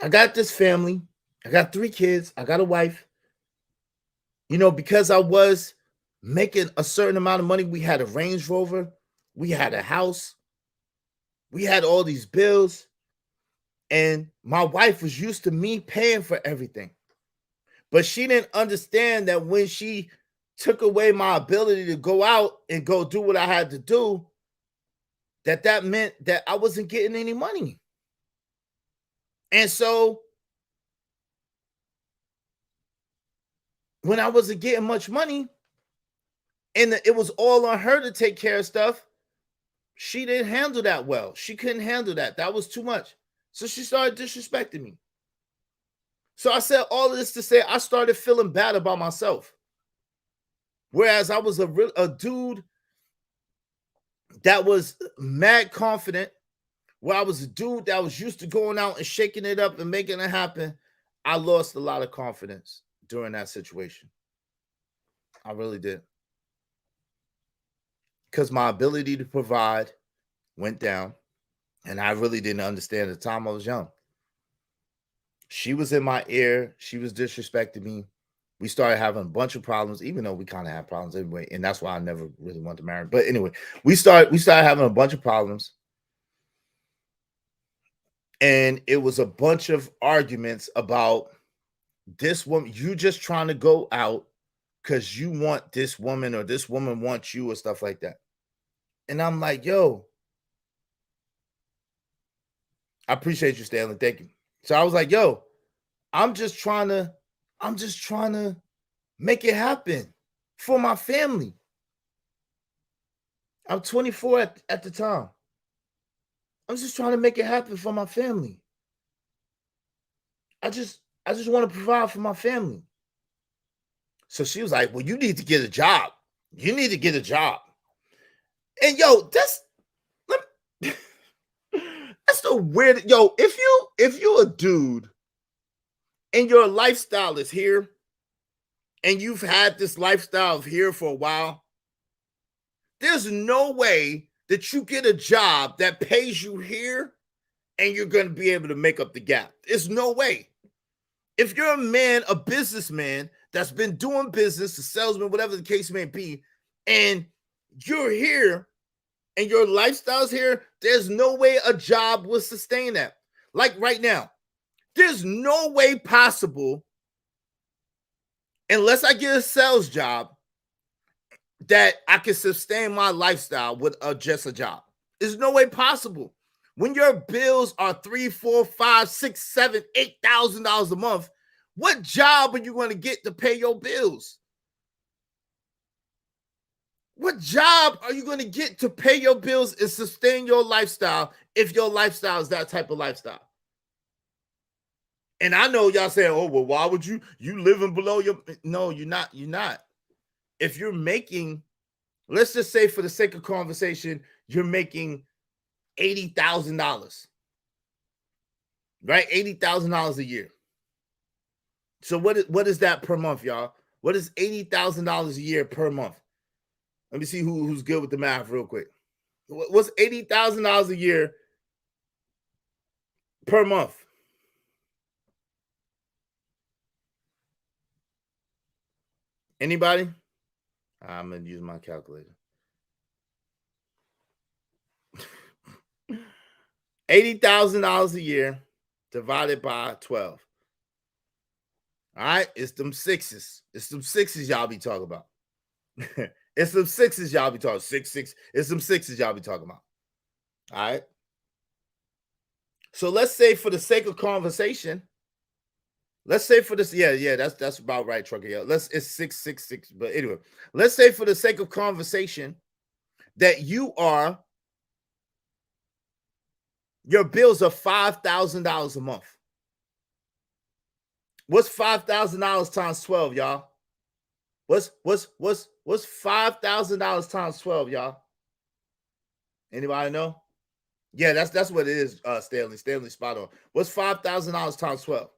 G: I got this family. I got 3 kids. I got a wife. You know, because I was making a certain amount of money, we had a Range Rover, we had a house, we had all these bills, and my wife was used to me paying for everything. But she didn't understand that when she took away my ability to go out and go do what I had to do, that meant that I wasn't getting any money. And so when I wasn't getting much money and it was all on her to take care of stuff, she didn't handle that well. She couldn't handle that. That was too much. So she started disrespecting me. So I said all of this to say I started feeling bad about myself. Whereas I was a dude that was mad confident, where I was a dude that was used to going out and shaking it up and making it happen. I lost a lot of confidence during that situation. I really did. Because my ability to provide went down, and I really didn't understand at the time I was young. She was in my ear. She was disrespecting me. We started having a bunch of problems, even though we kind of had problems anyway, and that's why I never really wanted to marry. But anyway, we started having a bunch of problems, and it was a bunch of arguments about this woman. You just trying to go out because you want this woman, or this woman wants you, or stuff like that. And I'm like, yo, I appreciate you, Stanley. Thank you. So I was like, yo, I'm just trying to make it happen for my family. I'm 24 at the time. I'm just trying to make it happen for my family. I just want to provide for my family. So she was like, well, you need to get a job. You need to get a job. And yo, that's the weird. Yo, if you're a dude and your lifestyle is here, and you've had this lifestyle of here for a while, there's no way that you get a job that pays you here and you're going to be able to make up the gap. There's no way. If you're a man, a businessman that's been doing business, a salesman, whatever the case may be, and you're here and your lifestyle's here, there's no way a job will sustain that. Like right now, there's no way possible, unless I get a sales job, that I can sustain my lifestyle with just a job. There's no way possible. When your bills are $3, $4, $5, $6, $7, $8,000 a month, what job are you going to get to pay your bills? What job are you going to get to pay your bills and sustain your lifestyle if your lifestyle is that type of lifestyle? And I know y'all saying, oh, well, why would you living below your... No, you're not. If you're making, let's just say for the sake of conversation, you're making $80,000, right? $80,000 a year. So what is that per month, y'all? What is $80,000 a year per month? Let me see who's good with the math real quick. What's $80,000 a year per month? Anybody? I'm going to use my calculator. $80,000 a year divided by 12. All right, it's them sixes. It's them sixes y'all be talking about. It's some sixes y'all be talking. 6, 6. It's some sixes y'all be talking about. All right. So let's say for the sake of conversation, let's say for this, yeah, that's about right, Trucker. Yeah, it's 6, 6, 6. But anyway, let's say for the sake of conversation that your bills are $5,000 a month. What's $5,000 times 12, y'all? What's $5,000 times 12, y'all? Anybody know? Yeah, that's what it is, Stanley. Stanley, spot on. What's $5,000 times 12?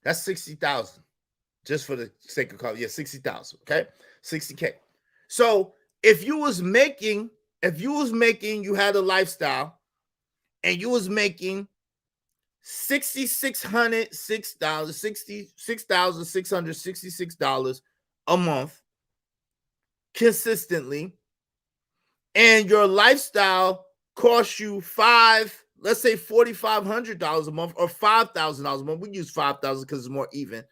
G: That's 60,000. Just for the sake of call, yeah, 60,000. Okay, 60K. So if you had a lifestyle and you was making $66,666 a month consistently, and your lifestyle costs you let's say $4,500 a month or $5,000 a month. We use 5,000 because it's more even.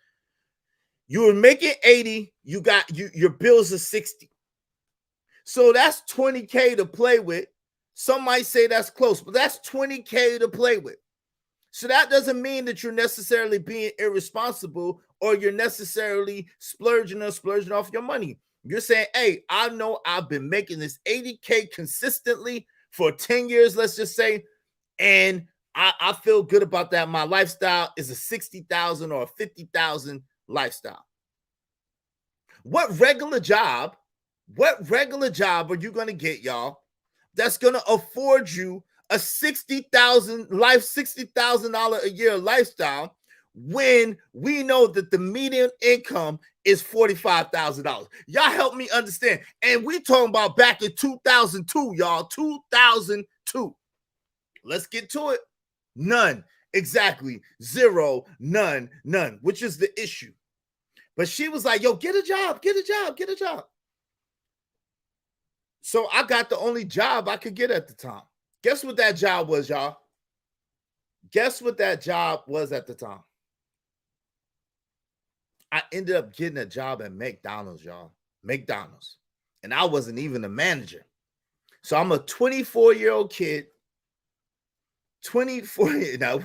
G: You were making 80, your bills are 60. So that's 20K to play with. Some might say that's close, but that's 20K to play with. So that doesn't mean that you're necessarily being irresponsible or you're necessarily splurging off your money. You're saying, hey, I know I've been making this 80K consistently for 10 years, let's just say, and I feel good about that. My lifestyle is a 60,000 or a 50,000 lifestyle. What regular job are you going to get, y'all, that's going to afford you a $60,000 a year lifestyle when we know that the median income is $45,000? Y'all help me understand. And we talking about back in 2002, y'all, 2002. Let's get to it. None. Exactly. Zero. None. Which is the issue. But she was like, yo, get a job. So I got the only job I could get at the time. Guess what that job was, y'all? Guess what that job was at the time? I ended up getting a job at McDonald's, y'all. McDonald's. And I wasn't even a manager. So I'm a 24-year-old kid. 24. Now,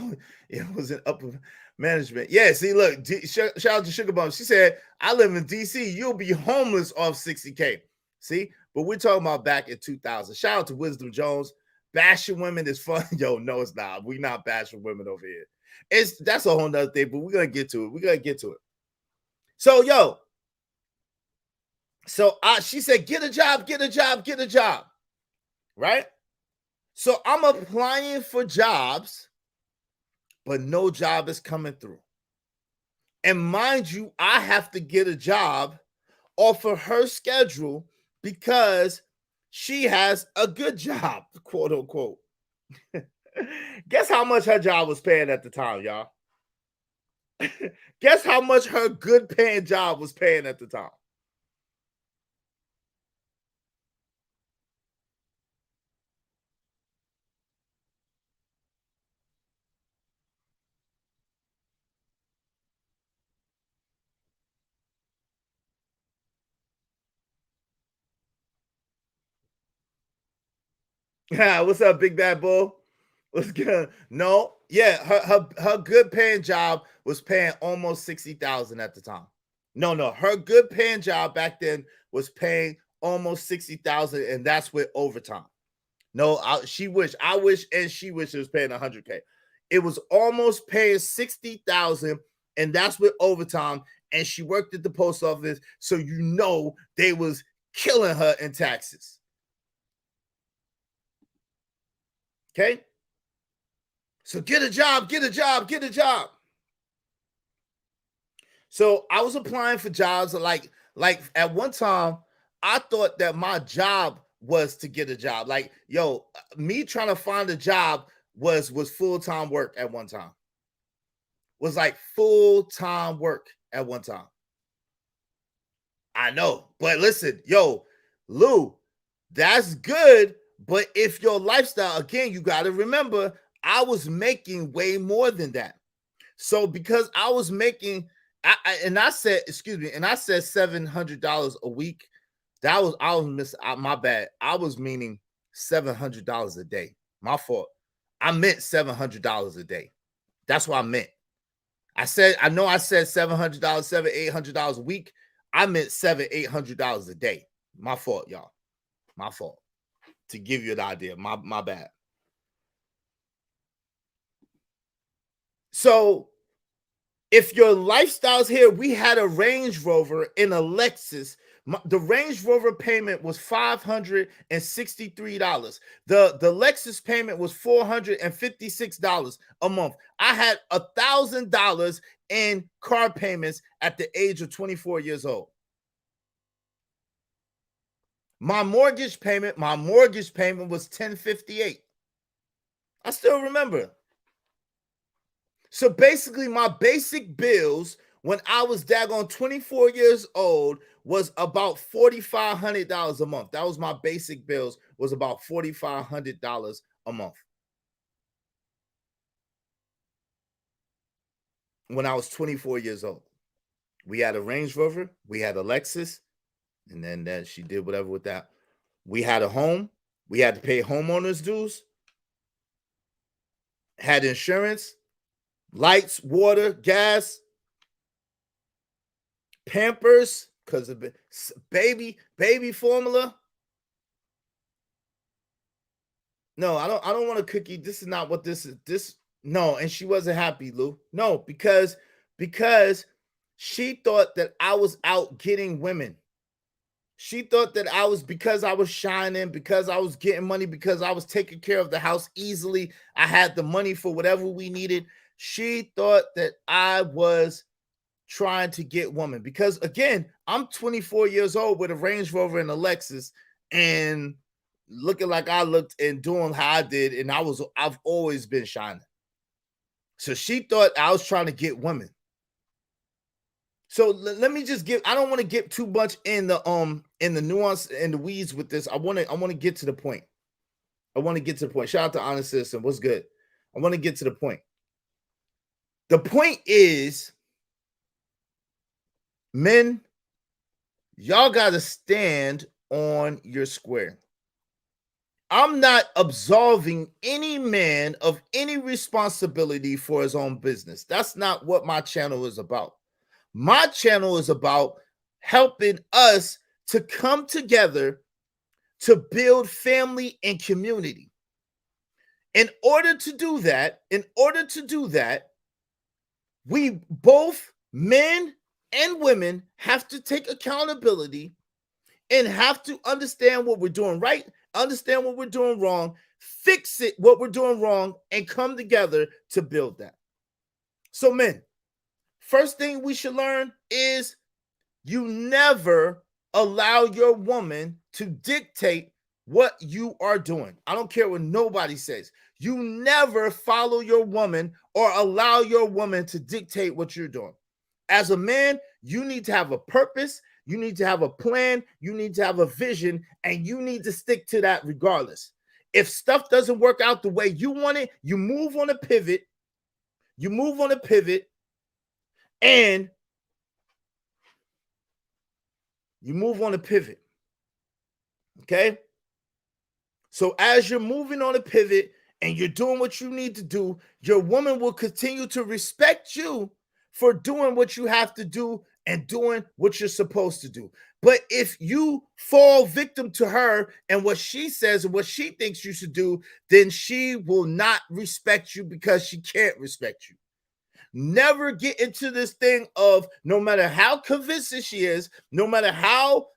G: it wasn't upper management. Yeah, see, look, shout out to Sugar Bum. She said, I live in DC. You'll be homeless off 60K. See? But we're talking about back in 2000. Shout out to Wisdom Jones. Bashing women is fun. Yo, no, it's not. We're not bashing women over here. That's a whole nother thing, but we're going to get to it. So, yo. So she said, get a job. Right? So I'm applying for jobs, but no job is coming through. And mind you, I have to get a job off of her schedule because she has a good job, quote unquote. Guess how much her job was paying at the time, y'all? Guess how much her good paying job was paying at the time? What's up, big bad bull? What's good? No, yeah, her good paying job was paying almost 60,000 at the time. No, her good paying job back then was paying almost 60,000, and that's with overtime. No, I wish, and she wished it was paying 100K. It was almost paying 60,000, and that's with overtime. And she worked at the post office, so you know they was killing her in taxes. Okay, so get a job. So I was applying for jobs. Like at one time, I thought that my job was to get a job. Like, yo, me trying to find a job was full-time work at one time. Was like full-time work at one time. I know, but listen, yo, Lou, that's good. But if your lifestyle, again, you got to remember, I was making way more than that. So because I was making, I said $700 a week. I was missing. My bad. I was meaning $700 a day. My fault. I meant $700 a day. That's what I meant. I said $700, $800 a week. I meant $800 a day. My fault, y'all. My fault. To give you an idea. My bad. So if your lifestyle's here, we had a Range Rover and a Lexus. The Range Rover payment was $563. The Lexus payment was $456 a month. I had $1,000 in car payments at the age of 24 years old. My mortgage payment was $1,058. I still remember. So basically, my basic bills when I was daggone 24 years old was about $4,500 a month. That was my basic bills, was about $4,500 a month. When I was 24 years old. We had a Range Rover, we had a Lexus, and then she did whatever with that. We had a home, we had to pay homeowners dues, had insurance, lights, water, gas, Pampers, because of baby formula. No, I don't want a cookie. This is not what this is. No, and she wasn't happy, Lou. No, because she thought that I was out getting women. She thought that because I was shining, because I was getting money, because I was taking care of the house easily. I had the money for whatever we needed. She thought that I was trying to get women, because again, I'm 24 years old with a Range Rover and a Lexus and looking like I looked and doing how I did, and I've always been shining. So she thought I was trying to get women. So let me just I don't want to get too much in the nuance and the weeds with this. I want to get to the point. Shout out to Honest Citizen. What's good? I want to get to the point. The point is, men, y'all got to stand on your square. I'm not absolving any man of any responsibility for his own business. That's not what my channel is about. My channel is about helping us to come together to build family and community. In order to do that, we both, men and women, have to take accountability and have to understand what we're doing right, understand what we're doing wrong, fix it, what we're doing wrong, and come together to build that. So, men, first thing we should learn is you never allow your woman to dictate what you are doing. I don't care what nobody says. You never follow your woman or allow your woman to dictate what you're doing. As a man, you need to have a purpose. You need to have a plan. You need to have a vision, and you need to stick to that regardless. If stuff doesn't work out the way you want it, you move on a pivot. And you move on a pivot. Okay? So as you're moving on a pivot and you're doing what you need to do, your woman will continue to respect you for doing what you have to do and doing what you're supposed to do. But if you fall victim to her and what she says and what she thinks you should do, then she will not respect you because she can't respect you. Never get into this thing of, no matter how convincing she is, no matter how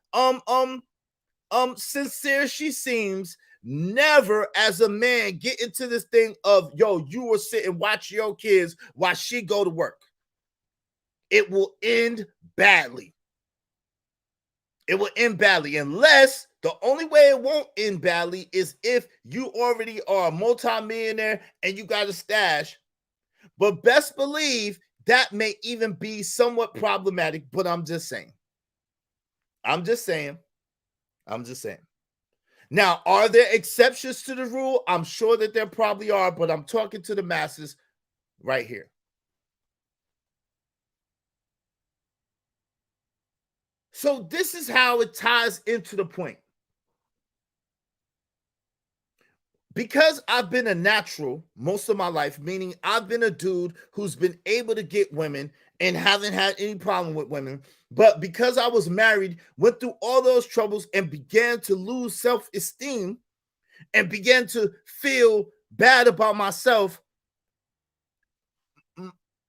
G: sincere she seems, never as a man get into this thing of, yo, you will sit and watch your kids while she go to work. It will end badly. It will end badly, unless the only way it won't end badly is if you already are a multimillionaire and you got a stash. But best believe that may even be somewhat problematic, but I'm just saying. I'm just saying. Now, are there exceptions to the rule? I'm sure that there probably are, but I'm talking to the masses right here. So this is how it ties into the point. Because I've been a natural most of my life, meaning I've been a dude who's been able to get women and haven't had any problem with women. But because I was married, went through all those troubles and began to lose self-esteem and began to feel bad about myself,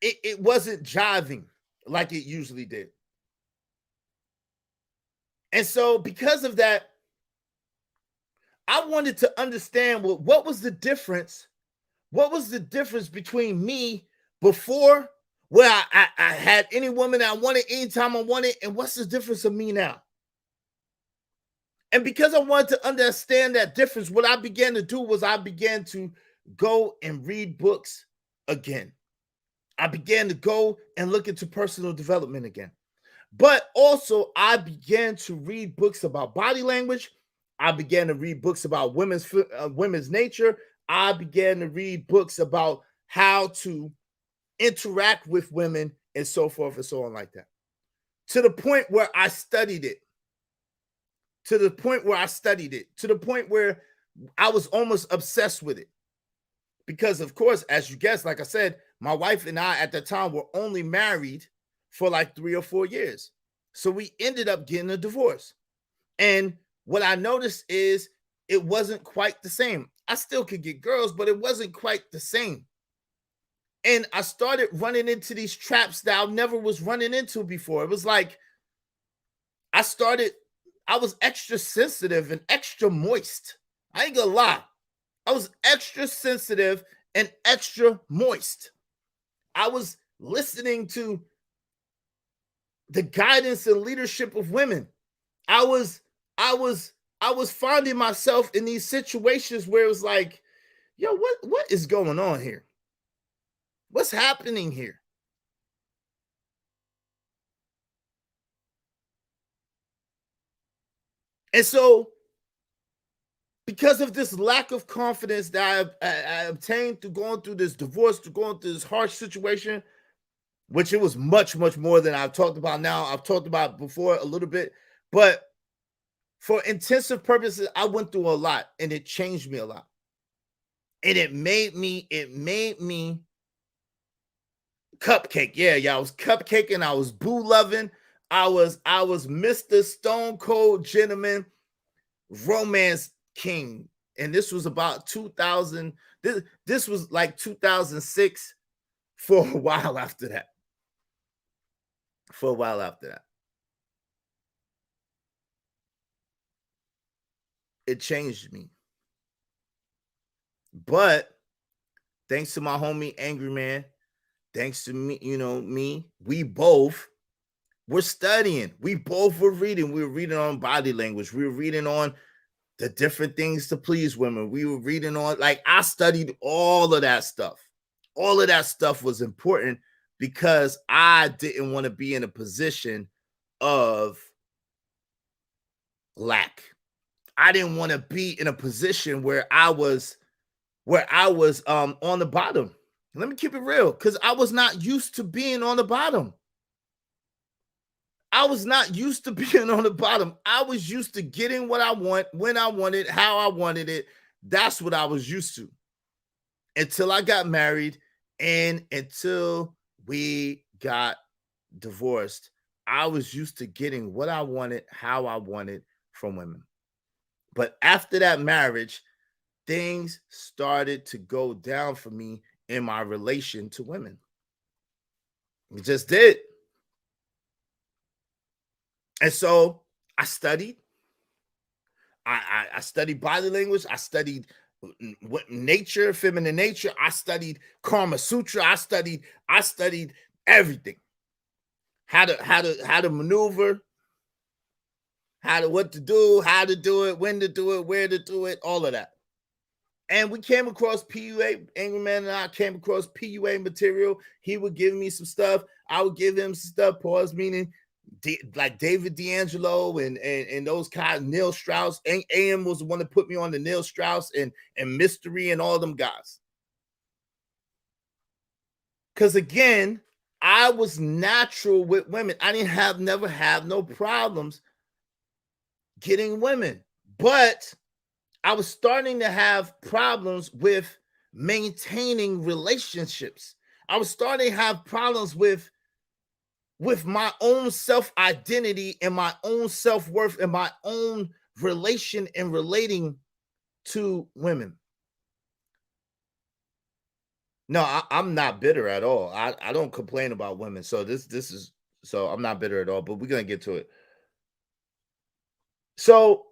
G: it wasn't jiving like it usually did. And so because of that, I wanted to understand what was the difference? What was the difference between me before, where I had any woman I wanted anytime I wanted, and what's the difference of me now? And because I wanted to understand that difference, what I began to do was I began to go and read books again. I began to go and look into personal development again. But also, I began to read books about body language. I began to read books about women's nature. I began to read books about how to interact with women and so forth and so on like that. To the point where I studied it. To the point where I was almost obsessed with it. Because, of course, as you guessed, like I said, my wife and I at the time were only married for like 3 or 4 years. So we ended up getting a divorce. And what I noticed is it wasn't quite the same. I still could get girls, but it wasn't quite the same. And I started running into these traps that I never was running into before. It was like I was extra sensitive and extra moist. I ain't gonna lie. I was extra sensitive and extra moist. I was listening to the guidance and leadership of women. I was finding myself in these situations where it was like, yo, what is going on here? What's happening here? And so, because of this lack of confidence that I obtained through going through this divorce, through going through this harsh situation, which it was much, much more than I've talked about now. I've talked about before a little bit, but for intensive purposes, I went through a lot and it changed me a lot. And it made me cupcake. Yeah, I was cupcaking. I was boo loving. I was Mr. Stone Cold Gentleman, Romance King. And this was about 2000. This was like 2006 for a while after that. It changed me. But thanks to my homie Angry Man, thanks to me, we both were studying. We both were reading. We were reading on body language. We were reading on the different things to please women. We were reading on, like, I studied all of that stuff. All of that stuff was important because I didn't want to be in a position of lack. I didn't want to be in a position where I was on the bottom. Let me keep it real, because I was not used to being on the bottom. I was not used to being on the bottom. I was used to getting what I want, when I wanted, how I wanted it. That's what I was used to until I got married and until we got divorced. I was used to getting what I wanted, how I wanted from women. But after that marriage, things started to go down for me in my relation to women. It just did. And so I studied. I studied body language. I studied what nature, feminine nature. I studied Karma Sutra. I studied everything. How to maneuver, what to do, how to do it, when to do it, where to do it, all of that. And we came across PUA. Angry Man and I came across PUA material. He would give me some stuff. I would give him some stuff. Pause, meaning like David D'Angelo and those guys, Neil Strauss. AM was the one that put me on the Neil Strauss and Mystery and all them guys. Because again, I was natural with women. I didn't never have no problems getting women, but I was starting to have problems with maintaining relationships. I was starting to have problems with my own self-identity and my own self-worth and my own relation and relating to women. No, I'm not bitter at all. I don't complain about women. So so I'm not bitter at all, but we're going to get to it. So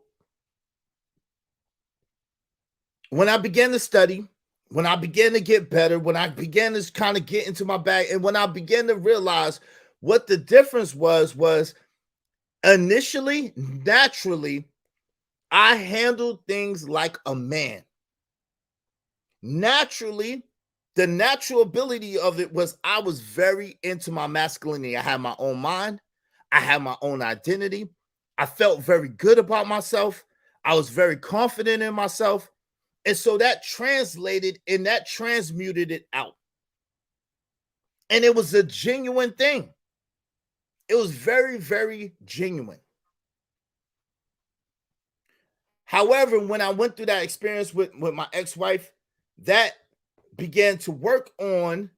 G: when I began to study, when I began to get better, when I began to kind of get into my bag, and when I began to realize what the difference was initially, naturally, I handled things like a man. Naturally, the natural ability of it was I was very into my masculinity. I had my own mind. I had my own identity. I felt very good about myself. I was very confident in myself. And so that translated and that transmuted it out. And it was a genuine thing. It was very, very genuine. However, when I went through that experience with my ex-wife, that began to work on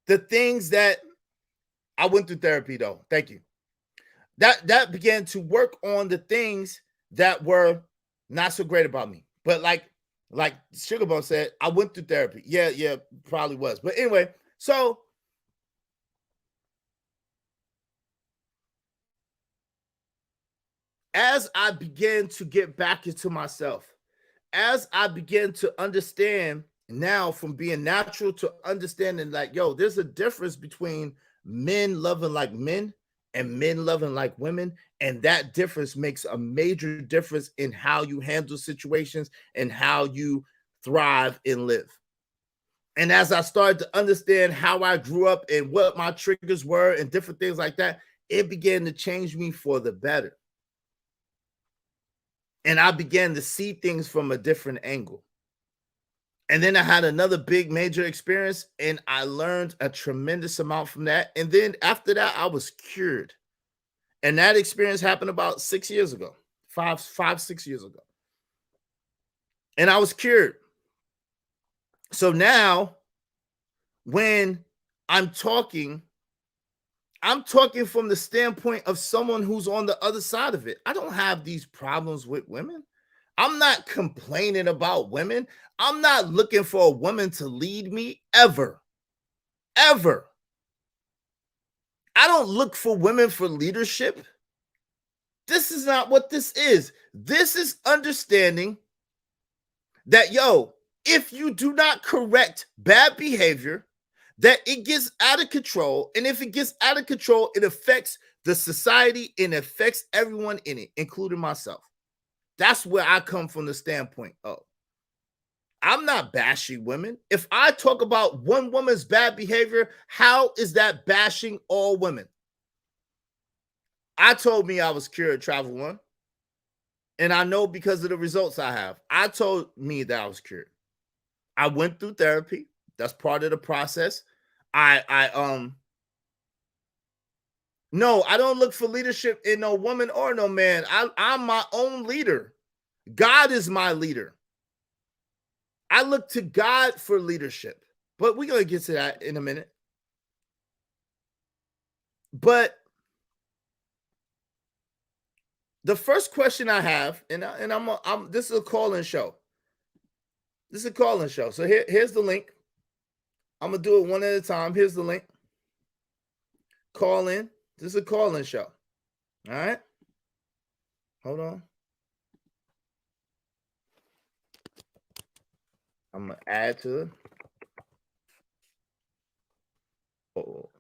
G: the things that I went through therapy, though. Thank you. That began to work on the things that were not so great about me. But like Sugar Bone said, I went through therapy. Yeah, probably was. But anyway, so as I began to get back into myself, as I began to understand now from being natural to understanding like, yo, there's a difference between men loving like men and men loving like women. And that difference makes a major difference in how you handle situations and how you thrive and live. And as I started to understand how I grew up and what my triggers were and different things like that, it began to change me for the better. And I began to see things from a different angle. And then I had another big major experience and I learned a tremendous amount from that. And then after that, I was cured. And that experience happened about 6 years ago, 6 years ago. And I was cured. So now when I'm talking from the standpoint of someone who's on the other side of it. I don't have these problems with women. I'm not complaining about women. I'm not looking for a woman to lead me ever. Ever. I don't look for women for leadership. This is not what this is. This is understanding that, yo, if you do not correct bad behavior, that it gets out of control. And if it gets out of control, it affects the society and affects everyone in it, including myself. That's where I come from the standpoint of. I'm not bashing women. If I talk about one woman's bad behavior, how is that bashing all women? I told me I was cured at Travel One. And I know because of the results I have. I told me that I was cured. I went through therapy. That's part of the process. I No, I don't look for leadership in no woman or no man. I'm my own leader. God is my leader. I look to God for leadership. But we're going to get to that in a minute. But the first question I have, and I'm this is a call-in show. This is a call-in show. So here's the link. I'm gonna do it one at a time. Here's the link. Call in. This is a call-in show. All right. Hold on. I'm gonna add to it. Oh.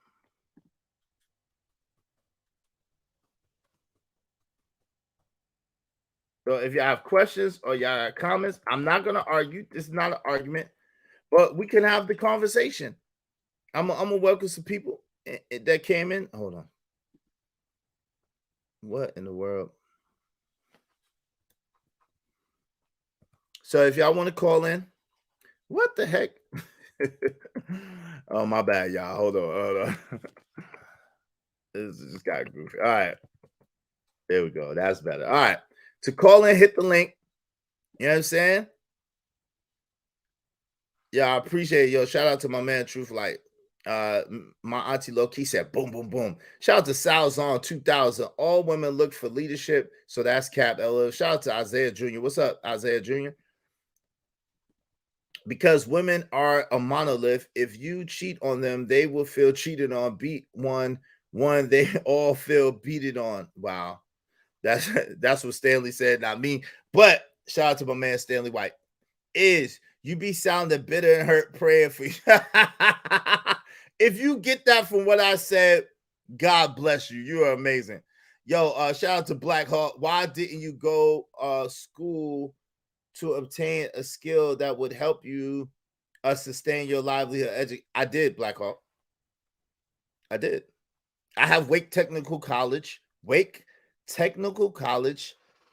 G: So if you have questions or y'all have comments, I'm not gonna argue. This is not an argument, but we can have the conversation. I'm gonna welcome some people that came in. Hold on. What in the world? So if y'all want to call in, what the heck? Oh, my bad, y'all. Hold on. This just got goofy. All right. There we go. That's better. All right. To call in, hit the link. You know what I'm saying? Yeah, I appreciate it. Yo, shout out to my man, Truth Light. My auntie Loki said, boom, boom, boom. Shout out to Salzon 2000. All women look for leadership. So that's Cap LL. Shout out to Isaiah Jr. What's up, Isaiah Jr.? Because women are a monolith. If you cheat on them, they will feel cheated on. Beat one, they all feel beated on. Wow. That's what Stanley said, not me. But shout out to my man Stanley White. You be sounding bitter and hurt praying for you. If you get that from what I said, God bless you. You are amazing. Yo, shout out to Black Hawk. Why didn't you go school to obtain a skill that would help you sustain your livelihood? I did, Black Hawk. I did. I have Wake Technical College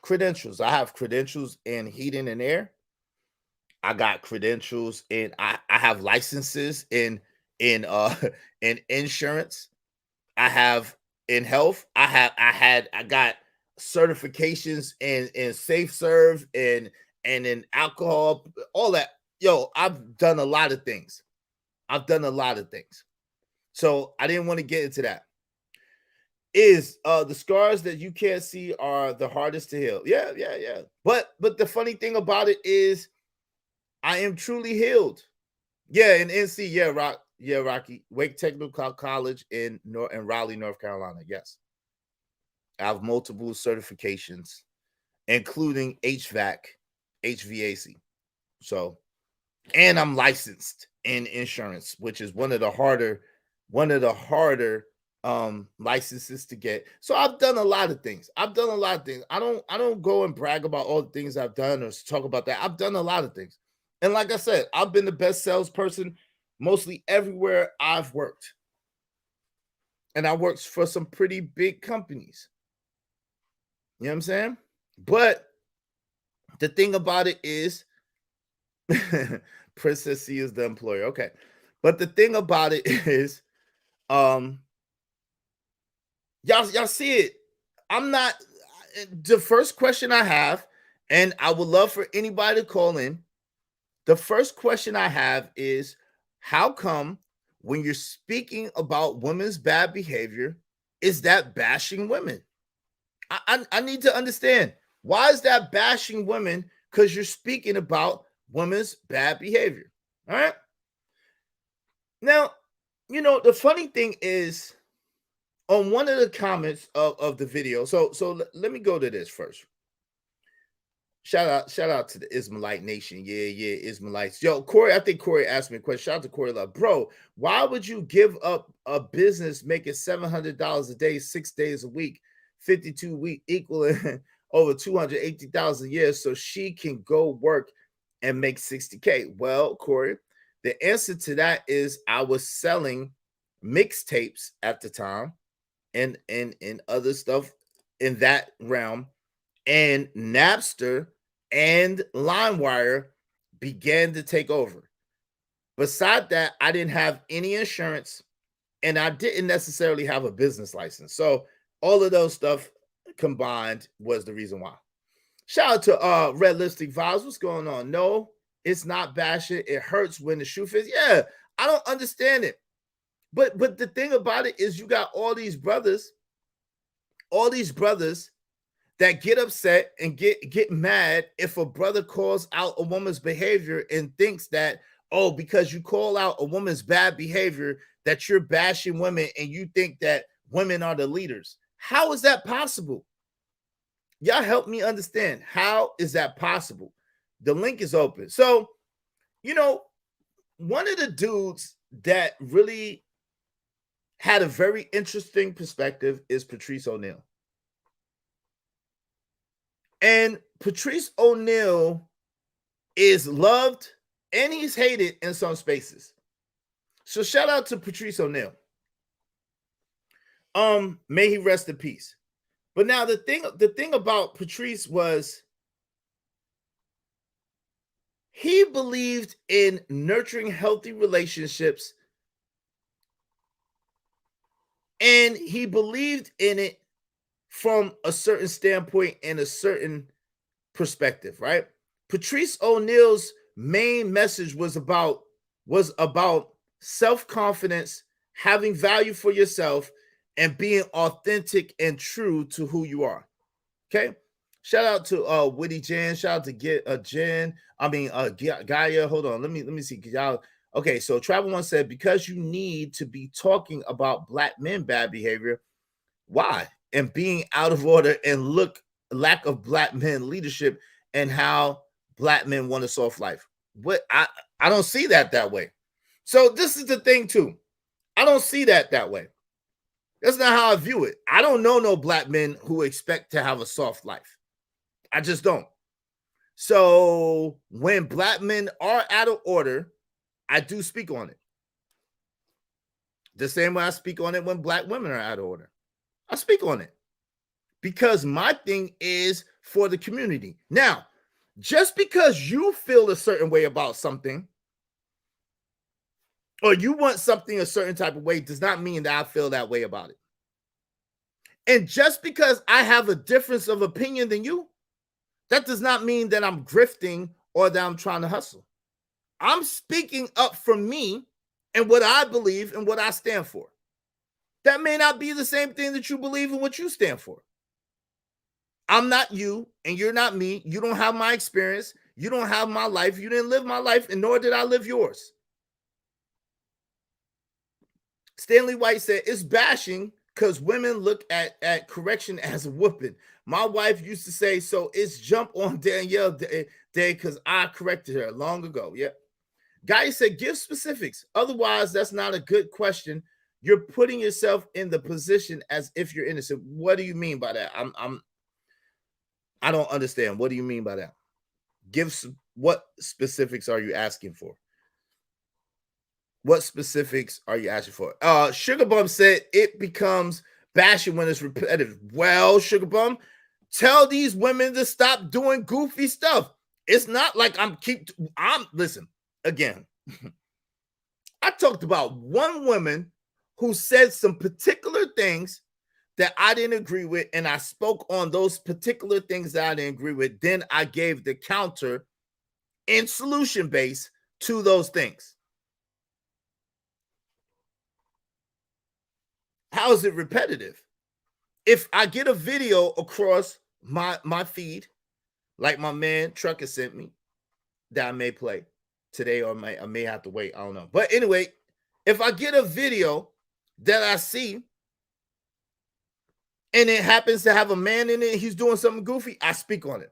G: credentials. I have credentials in heating and air. I got credentials in I have licenses in in insurance. I have in health. I got certifications in safe serve and in alcohol, all that. Yo, I've done a lot of things. So I didn't want to get into that. The scars that you can't see are the hardest to heal. Yeah. But the funny thing about it is I am truly healed. Yeah, in NC, Rocky. Wake Technical College in Raleigh, North Carolina. Yes. I have multiple certifications, including HVAC. So, and I'm licensed in insurance, which is one of the harder licenses to get. So I've done a lot of things. I don't go and brag about all the things I've done or talk about that. I've done a lot of things. And like I said, I've been the best salesperson mostly everywhere I've worked. And I worked for some pretty big companies. You know what I'm saying? But the thing about it is, Princess C is the employer. Okay. But the thing about it is, y'all see it. I'm not, the first question I have, and I would love for anybody to call in. The first question I have is, how come when you're speaking about women's bad behavior, is that bashing women? I need to understand. Why is that bashing women? Because you're speaking about women's bad behavior. All right. Now, the funny thing is, on one of the comments of the video, so let me go to this first. Shout out to the Ismailite Nation. Yeah, Ismailites. Yo, Corey, I think Corey asked me a question. Shout out to Corey Love. Bro, why would you give up a business making $700 a day, 6 days a week, 52 week, equaling over 280,000 a year, so she can go work and make 60K? Well, Corey, the answer to that is I was selling mixtapes at the time and other stuff in that realm. And Napster and LimeWire began to take over. Beside that, I didn't have any insurance. and I didn't necessarily have a business license. So all of those stuff combined was the reason why. Shout out to Red Lipstick Vibes. What's going on? No, it's not bashing. It hurts when the shoe fits. Yeah, I don't understand it. But the thing about it is you got all these brothers that get upset and get mad if a brother calls out a woman's behavior and thinks that, oh, because you call out a woman's bad behavior, that you're bashing women and you think that women are the leaders. How is that possible? Y'all help me understand. How is that possible? The link is open. So, you know, one of the dudes that really had a very interesting perspective is Patrice O'Neal. And Patrice O'Neal is loved and he's hated in some spaces. So shout out to Patrice O'Neal. May he rest in peace. But now the thing about Patrice was he believed in nurturing healthy relationships, and he believed in it from a certain standpoint and a certain perspective, right? Patrice O'Neal's main message was about self-confidence, having value for yourself, and being authentic and true to who you are. Okay. Shout out to Witty Jan. Shout out to Gaia. Hold on. Let me see. Y'all. Okay, so Travel One said, because you need to be talking about black men bad behavior. Why? And being out of order and lack of black men leadership and how black men want a soft life. What I don't see that way. So this is the thing too. I don't see that way. That's not how I view it. I don't know no black men who expect to have a soft life. I just don't. So when black men are out of order, I do speak on it. The same way I speak on it when black women are out of order. I speak on it because my thing is for the community. Now, just because you feel a certain way about something or you want something a certain type of way does not mean that I feel that way about it. And just because I have a difference of opinion than you, that does not mean that I'm grifting or that I'm trying to hustle. I'm speaking up for me and what I believe and what I stand for. That may not be the same thing that you believe and what you stand for. I'm not you and you're not me. You don't have my experience. You don't have my life. You didn't live my life, and nor did I live yours. Stanley White said, it's bashing because women look at correction as a whooping. My wife used to say, so it's jump on Danielle Day because I corrected her long ago. Yep. Guy said, give specifics. Otherwise, that's not a good question. You're putting yourself in the position as if you're innocent. What do you mean by that? I don't understand. What do you mean by that? What specifics are you asking for? What specifics are you asking for? Sugar Bum said it becomes bashing when it's repetitive. Well, Sugar Bum, tell these women to stop doing goofy stuff. It's not like listen, again, I talked about one woman who said some particular things that I didn't agree with, and I spoke on those particular things that I didn't agree with. Then I gave the counter in solution base to those things. How is it repetitive? If I get a video across my feed, like my man Trucker sent me, that I may play today, or I may have to wait. I don't know. But anyway, if I get a video that I see and it happens to have a man in it, he's doing something goofy, I speak on it.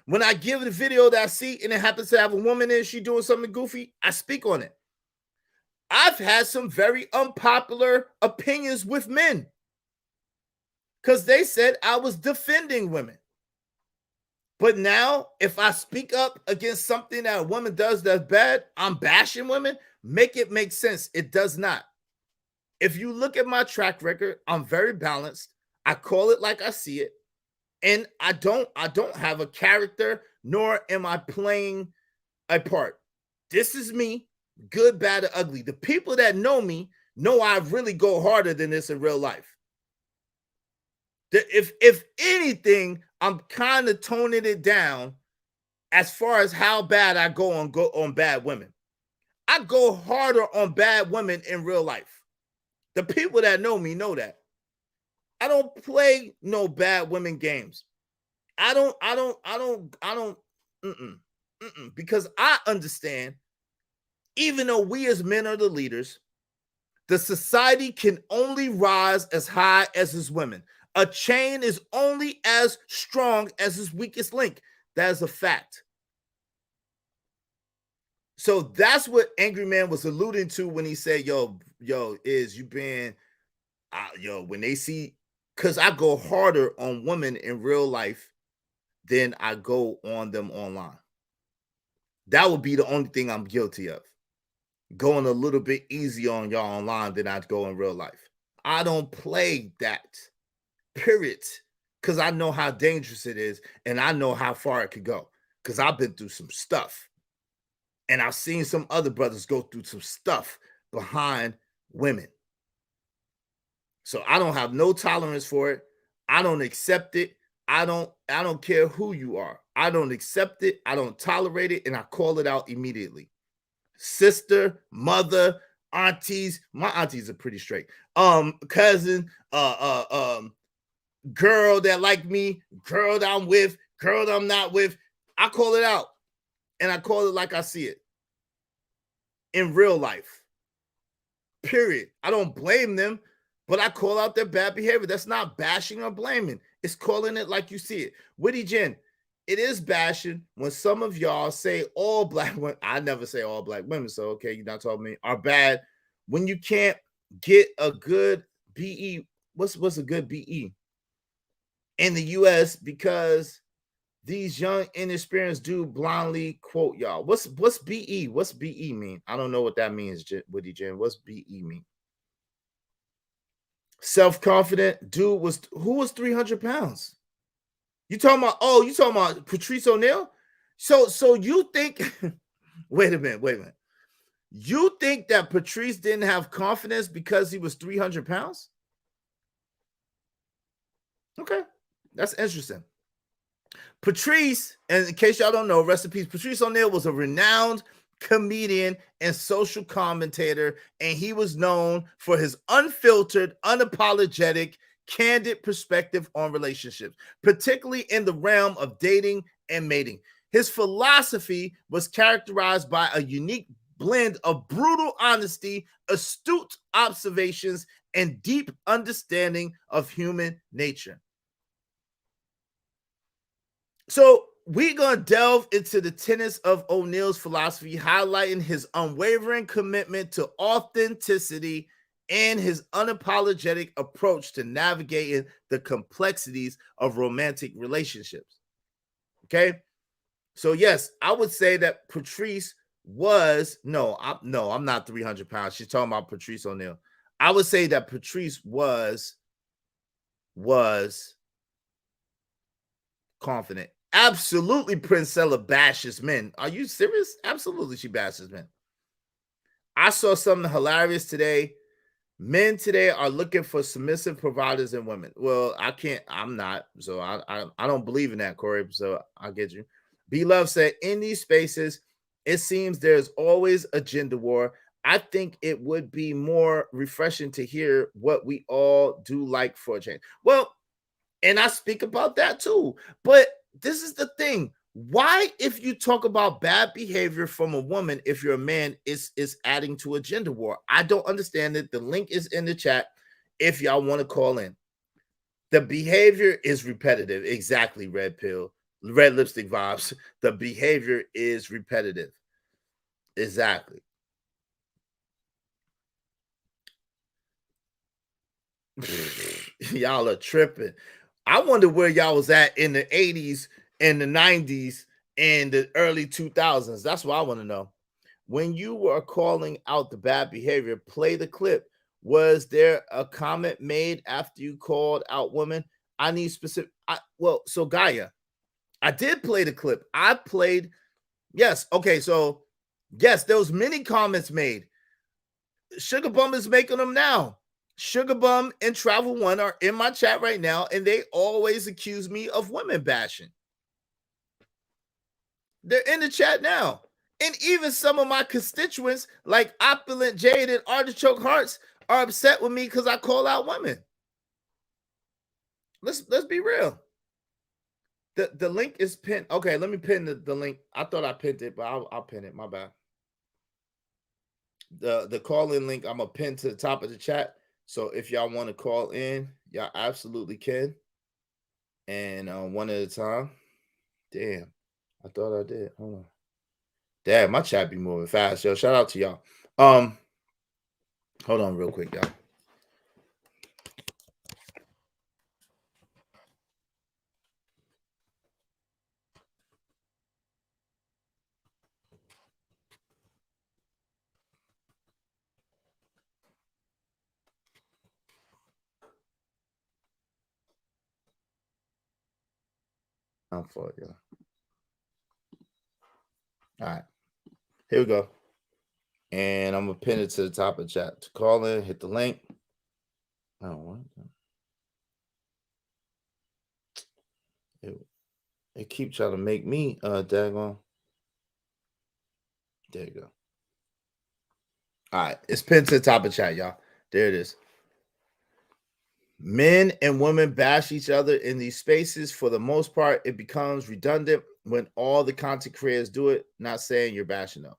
G: When I give the video that I see and it happens to have a woman in it, she doing something goofy, I speak on it. I've had some very unpopular opinions with men because they said I was defending women. But now, if I speak up against something that a woman does that's bad, I'm bashing women. Make it make sense. It does not. If you look at my track record, I'm very balanced. I call it like I see it. And I don't have a character, nor am I playing a part. This is me, good, bad, or ugly. The people that know me No, I really go harder than this in real life. If anything, I'm kind of toning it down as far as how bad I go on bad women. I go harder on bad women in real life. The people that know me know that. I don't play no bad women games. I don't, because I understand, even though we as men are the leaders, the society can only rise as high as its women. A chain is only as strong as its weakest link. That is a fact. So that's what Angry Man was alluding to when he said, yo, is you been, when they see, because I go harder on women in real life than I go on them online. That would be the only thing I'm guilty of. Going a little bit easy on y'all online than I'd go in real life. I don't play that, period, because I know how dangerous it is and I know how far it could go because I've been through some stuff and I've seen some other brothers go through some stuff behind women. So I don't have no tolerance for it. I don't accept it. I don't care who you are. I don't accept it. I don't tolerate it. And I call it out immediately. Sister, mother, aunties. My aunties are pretty straight. Cousin, girl that like me, girl that I'm with, girl that I'm not with. I call it out. And I call it like I see it. In real life. Period. I don't blame them, but I call out their bad behavior. That's not bashing or blaming. It's calling it like you see it. Witty Jen, it is bashing when some of y'all say all black women, I never say all black women, so okay, you're not talking to me, are bad. When you can't get a good BE, what's a good BE in the US because these young, inexperienced dude blindly quote y'all. What's BE? What's BE mean? I don't know what that means, Witty Jen. What's BE mean? Self-confident dude who was 300 pounds? You talking about Patrice O'Neal? So you think wait a minute. You think that Patrice didn't have confidence because he was 300 pounds? Okay, that's interesting. Patrice, and in case y'all don't know, rest in peace, Patrice O'Neal was a renowned comedian and social commentator, and he was known for his unfiltered, unapologetic, candid perspective on relationships, particularly in the realm of dating and mating. His philosophy was characterized by a unique blend of brutal honesty, astute observations, and deep understanding of human nature. So we're going to delve into the tenets of O'Neal's philosophy, highlighting his unwavering commitment to authenticity and his unapologetic approach to navigating the complexities of romantic relationships. Okay? So yes, I would say that Patrice was, I'm not 300 pounds. She's talking about Patrice O'Neal. I would say that Patrice was confident. Absolutely, Princella bashes men. Are you serious? Absolutely, she bashes men. I saw something hilarious today. Men today are looking for submissive providers in women. Well, I'm not. So I don't believe in that, Corey. So I get you. B Love said, in these spaces, it seems there's always a gender war. I think it would be more refreshing to hear what we all do like for a change. Well, and I speak about that too. But this is the thing. Why, if you talk about bad behavior from a woman, if you're a man, is adding to a gender war? I don't understand it. The link is in the chat if y'all want to call in. The behavior is repetitive. Exactly, red pill, red lipstick vibes. The behavior is repetitive. Exactly. Y'all are tripping. I wonder where y'all was at in the 80s and the 90s and the early 2000s. That's what I want to know. When you were calling out the bad behavior, play the clip. Was there a comment made after you called out women? I need specific. So Gaia, I did play the clip. I played. Yes. Okay. So yes, there was many comments made. Sugar Bum is making them now. Sugar Bum and Travel One are in my chat right now, and they always accuse me of women bashing. They're in the chat now. And even some of my constituents, like Opulent Jade and Artichoke Hearts, are upset with me because I call out women. Let's be real. The link is pinned. Okay, let me pin the link. I thought I pinned it, but I'll pin it. My bad. The call-in link I'm gonna pin to the top of the chat. So if y'all want to call in, y'all absolutely can. And one at a time. Damn, I thought I did. Hold on. Damn, my chat be moving fast, yo. Shout out to y'all. Hold on real quick, y'all. I'm for it, y'all. All right, here we go. And I'm gonna pin it to the top of the chat. To call in, hit the link. Oh, what? It keep trying to make me daggone. There you go. All right, it's pinned to the top of the chat, y'all. There it is. Men and women bash each other in these spaces. For the most part, it becomes redundant when all the content creators do it. Not saying you're bashing them.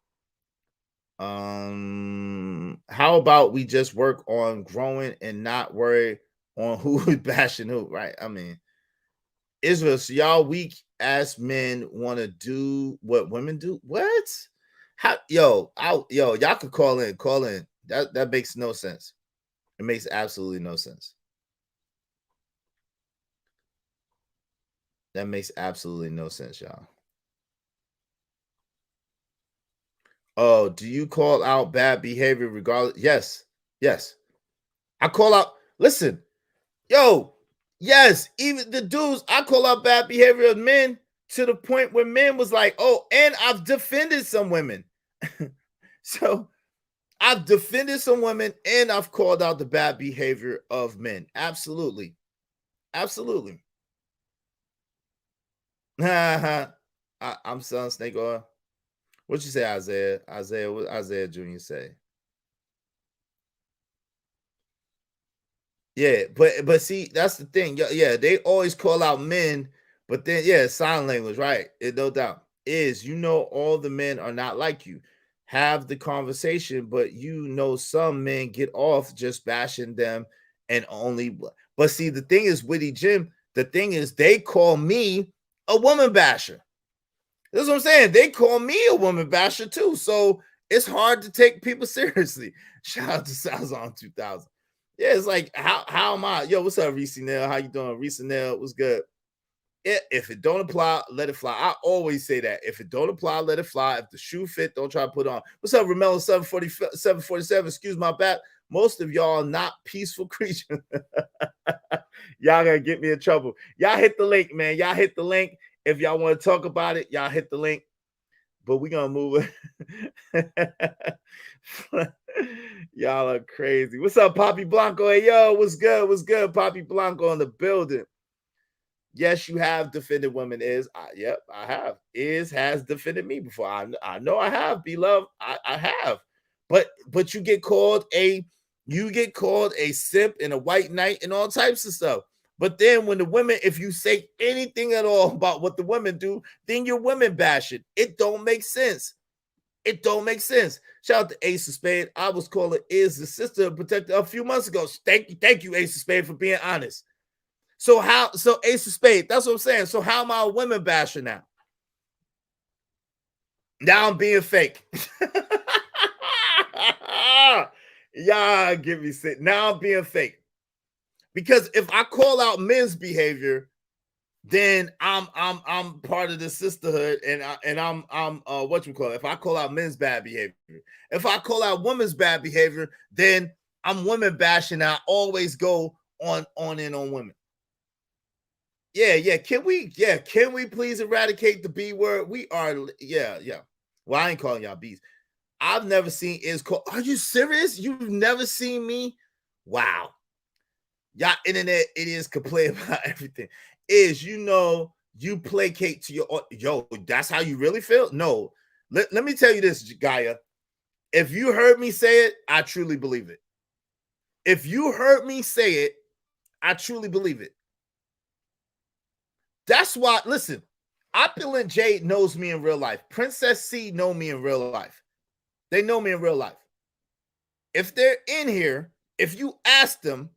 G: How about we just work on growing and not worry on who is bashing who, right? I mean, Israel, so y'all weak ass men want to do what women do. What? How y'all could call in. That makes no sense. It makes absolutely no sense. That makes absolutely no sense, y'all. Oh, do you call out bad behavior regardless? Yes. I call out, listen, yes, even the dudes, I call out bad behavior of men to the point where men was like, oh, and I've defended some women. So I've defended some women and I've called out the bad behavior of men. Absolutely. I'm selling snake oil. What you say, Isaiah? What Isaiah Jr. say? Yeah, but see, that's the thing. Yeah, they always call out men, but then sign language, right? No doubt is all the men are not like you. Have the conversation, but some men get off just bashing them and only. But see, the thing is, Witty Jim. The thing is, they call me a woman basher. That's what I'm saying. They call me a woman basher too. So it's hard to take people seriously. Shout out to Salzon 2000. Yeah, it's like, how am I? Yo, what's up, Reese Nell? How you doing? Reese Nell, what's good? If it don't apply, let it fly. I always say that. If it don't apply, let it fly. If the shoe fit, don't try to put on. What's up, Romello 747? Excuse my back. Most of y'all are not peaceful creatures. Y'all gonna get me in trouble. Y'all hit the link, man. Y'all hit the link. If y'all want to talk about it, y'all hit the link. But we're gonna move it. Y'all are crazy. What's up, Poppy Blanco? Hey, yo, what's good? What's good? Poppy Blanco in the building. Yes, you have defended women. Yep, I have. Has defended me before. I know I have, beloved. I have. But you get called a simp and a white knight and all types of stuff. But then when the women, if you say anything at all about what the women do, then you're women bashing. It don't make sense. It don't make sense. Shout out to Ace of Spade. I was calling the sister protector a few months ago. Thank you, Ace of Spade, for being honest. So Ace of Spade, that's what I'm saying. So how am I a women basher now? Now I'm being fake. Y'all give me sick. Now I'm being fake. Because if I call out men's behavior, then I'm part of the sisterhood, and I'm what you call it. If I call out men's bad behavior, if I call out women's bad behavior, then I'm women bashing. I always go on and on women. Yeah. Can we please eradicate the B word? We are, yeah. Well, I ain't calling y'all bees. I've never seen is called. Are you serious? You've never seen me? Wow. Y'all internet idiots complain about everything. Is you placate to your yo, that's how you really feel? No. Let me tell you this, Gaia. If you heard me say it, I truly believe it. If you heard me say it, I truly believe it. That's why, listen, Opulent Jade knows me in real life. Princess C know me in real life. They know me in real life. If they're in here, if you ask them,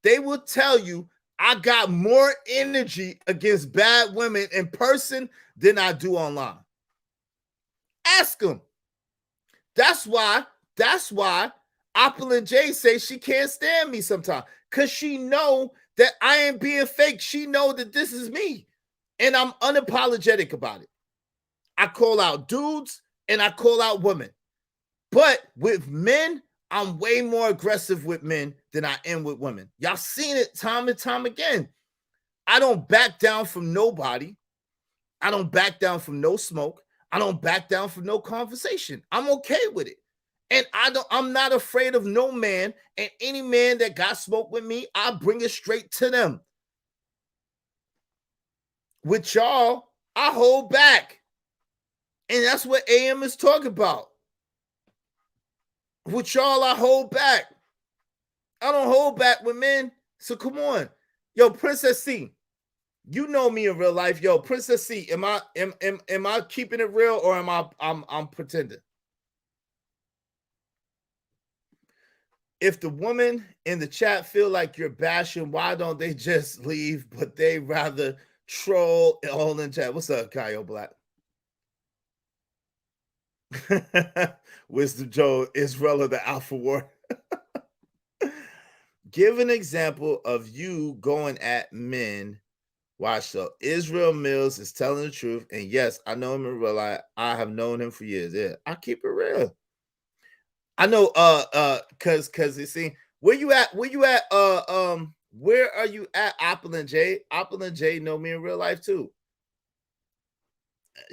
G: they will tell you I got more energy against bad women in person than I do online. Ask them. That's why Opulent J says she can't stand me sometimes, because she know that I ain't being fake. She know that this is me, and I'm unapologetic about it. I call out dudes and I call out women, but with men, I'm way more aggressive with men than I am with women. Y'all seen it time and time again. I don't back down from nobody. I don't back down from no smoke. I don't back down from no conversation. I'm okay with it. And I'm not afraid of no man. And any man that got smoke with me, I bring it straight to them. With y'all, I hold back. And that's what AM is talking about. With y'all, I hold back. I don't hold back with men. So come on. Yo, Princess C, you know me in real life. Yo, Princess C, am I keeping it real, or am I'm pretending? If the woman in the chat feel like you're bashing, why don't they just leave? But they rather troll all in chat. What's up, Kyle Black? Wisdom Joe, Israel of the Alpha War. Give an example of you going at men. Watch, so Israel Mills is telling the truth, and yes, I know him in real life. I have known him for years. Yeah, I keep it real. I know, cause you see, where you at? Where are you at, Opulent J? Opulent J know me in real life too.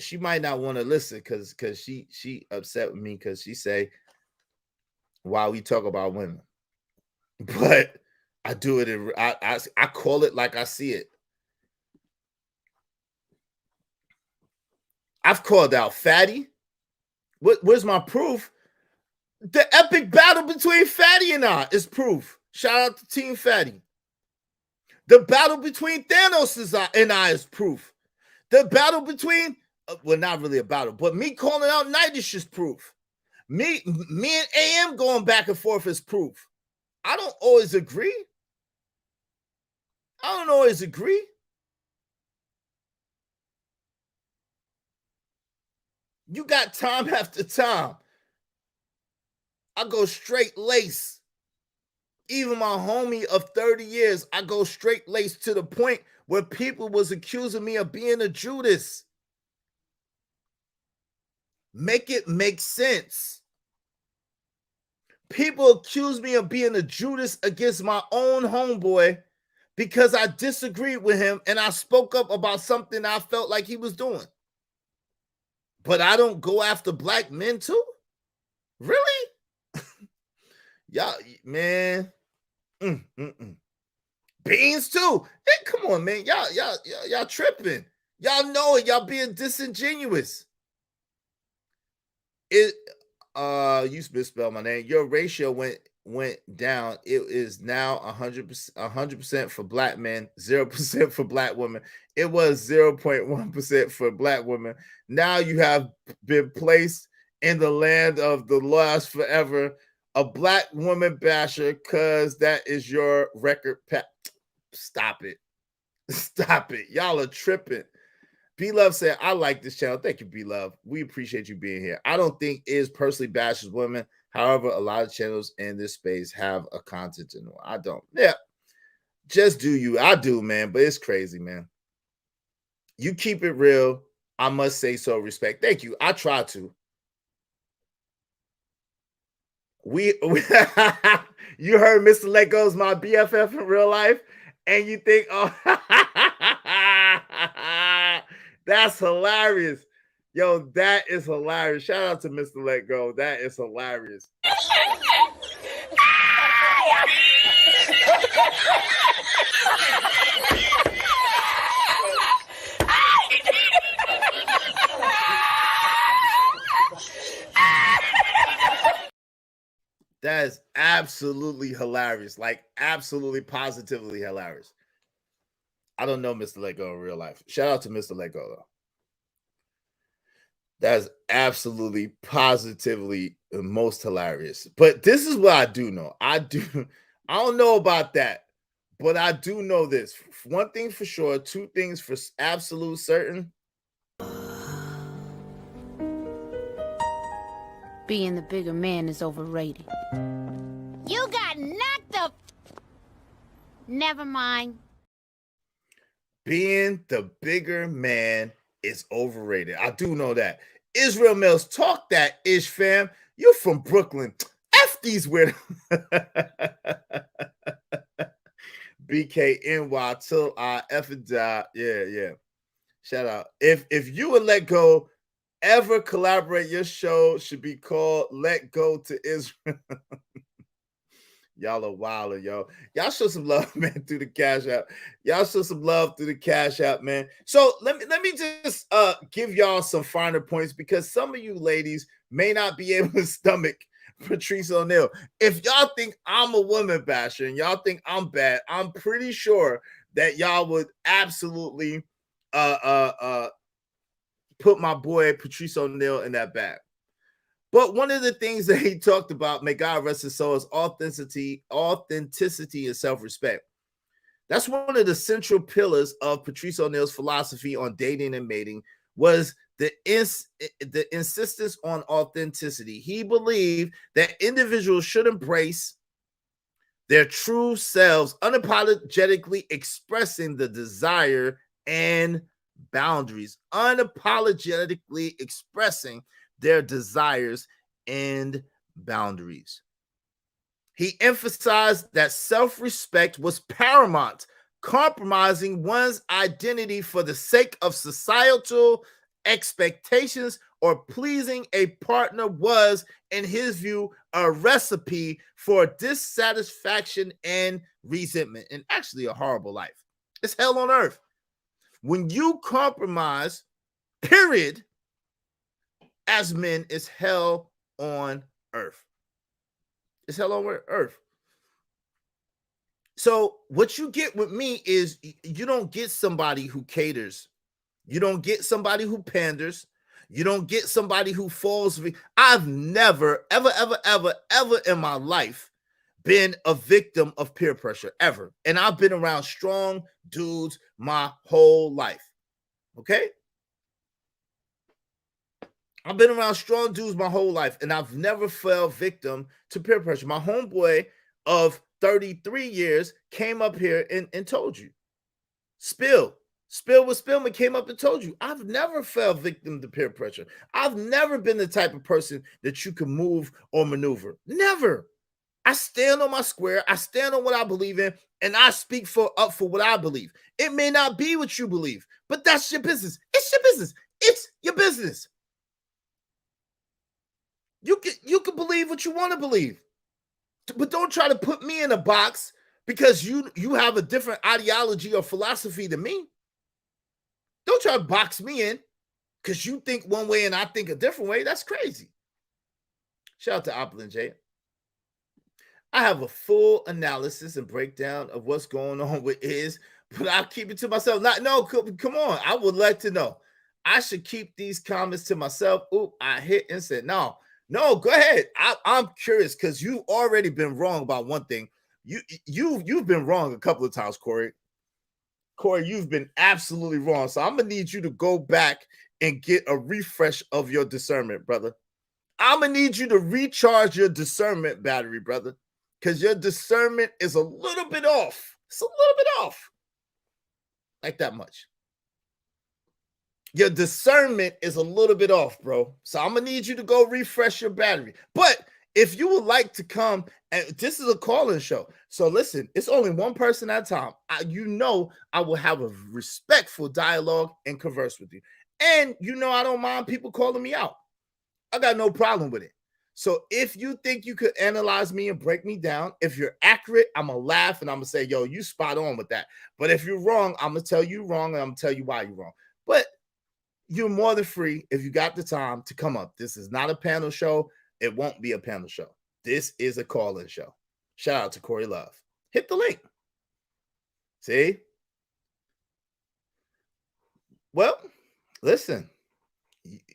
G: She might not want to listen because she upset with me because she say, "Why we talk about women?" But I do it. I call it like I see it. I've called out Fatty. Where's my proof? The epic battle between Fatty and I is proof. Shout out to Team Fatty. The battle between Thanos and I is proof. The battle between, well, not really a battle, but me calling out Nightish is proof. Me and AM going back and forth is proof. I don't always agree. You got time after time. I go straight lace. Even my homie of 30 years, I go straight lace to the point where people was accusing me of being a Judas. Make it make sense. People accuse me of being a Judas against my own homeboy because I disagreed with him and I spoke up about something I felt like he was doing. But I don't go after black men too? Really? Y'all, man. Beans too. Hey, come on, man. Y'all tripping. Y'all know it. Y'all being disingenuous. You misspelled my name. Your ratio went down. It is now 100% for black men, 0% for black women. It was 0.1% for black women. Now you have been placed in the land of the lost forever, a black woman basher, because that is your record. Stop it. Stop it. Y'all are tripping. B-Love said, I like this channel. Thank you, B-Love. We appreciate you being here. I don't think Is personally bashes women. However, a lot of channels in this space have a content in them. I don't. Yeah. Just do you. I do, man. But it's crazy, man. You keep it real. I must say so. Respect. Thank you. I try to. We you heard Mr. Lego's my BFF in real life, and you think, oh, that's hilarious. Yo, that is hilarious. Shout out to Mr. Let Go. That is hilarious. That is absolutely hilarious. Like, absolutely, positively hilarious. I don't know Mr. Let Go in real life. Shout out to Mr. Let Go, though. That's absolutely, positively the most hilarious. But this is what I do know. I don't know about that, but I do know this. One thing for sure, two things for absolute certain.
I: Being the bigger man is overrated. You got knocked up. Never mind.
G: Being the bigger man is overrated. I do know that. Israel Mills, talk that ish, fam. You're from Brooklyn. F these weird. BKNY till I F and die. Yeah. Shout out. If you and Let Go ever collaborate, your show should be called Let Go to Israel. Y'all are wild, yo. Y'all show some love, man, through the Cash App. Y'all show some love through the Cash App, man. So let me just give y'all some finer points, because some of you ladies may not be able to stomach Patrice O'Neal. If y'all think I'm a woman basher and y'all think I'm bad, I'm pretty sure that y'all would absolutely put my boy Patrice O'Neal in that bag. But one of the things that he talked about, may God rest his soul, is authenticity and self-respect. That's one of the central pillars of Patrice O'Neal's philosophy on dating and mating, was the insistence on authenticity. He believed that individuals should embrace their true selves, unapologetically expressing the desire and boundaries, unapologetically expressing their desires and boundaries. He emphasized that self-respect was paramount. Compromising one's identity for the sake of societal expectations or pleasing a partner was, in his view, a recipe for dissatisfaction and resentment, and actually a horrible life. It's hell on earth. When you compromise, period, as men, it's hell on earth. It's hell on earth. So what you get with me is you don't get somebody who caters. You don't get somebody who panders. You don't get somebody who falls. I've never, ever in my life been a victim of peer pressure, ever. And I've been around strong dudes my whole life. Okay? I've been around strong dudes my whole life, and I've never fell victim to peer pressure. My homeboy of 33 years came up here and told you. Spill with Spillman came up and told you. I've never fell victim to peer pressure. I've never been the type of person that you can move or maneuver. Never. I stand on my square. I stand on what I believe in, and I speak up for what I believe. It may not be what you believe, but that's your business. It's your business. It's your business. You can believe what you want to believe, but don't try to put me in a box because you have a different ideology or philosophy than me. Don't try to box me in because you think one way and I think a different way. That's crazy. Shout out to Opulent J. I have a full analysis and breakdown of what's going on with Iz, but I'll keep it to myself. Come on. I would like to know. I should keep these comments to myself. Oop, I hit and said, no, go ahead. I'm curious because you've already been wrong about one thing. You've been wrong a couple of times, Corey. Corey, you've been absolutely wrong. So I'm going to need you to go back and get a refresh of your discernment, brother. I'm going to need you to recharge your discernment battery, brother, because your discernment is a little bit off. It's a little bit off. Like that much. Your discernment is a little bit off, bro. So I'm going to need you to go refresh your battery. But if you would like to come, and this is a call-in show. So listen, it's only one person at a time. I will have a respectful dialogue and converse with you. And I don't mind people calling me out. I got no problem with it. So if you think you could analyze me and break me down, if you're accurate, I'm going to laugh and I'm going to say, yo, you spot on with that. But if you're wrong, I'm going to tell you wrong and I'm going to tell you why you're wrong. But you're more than free, if you got the time, to come up. This is not a panel show. It won't be a panel show. This is a call-in show. Shout out to Corey Love. Hit the link. See? Well, listen.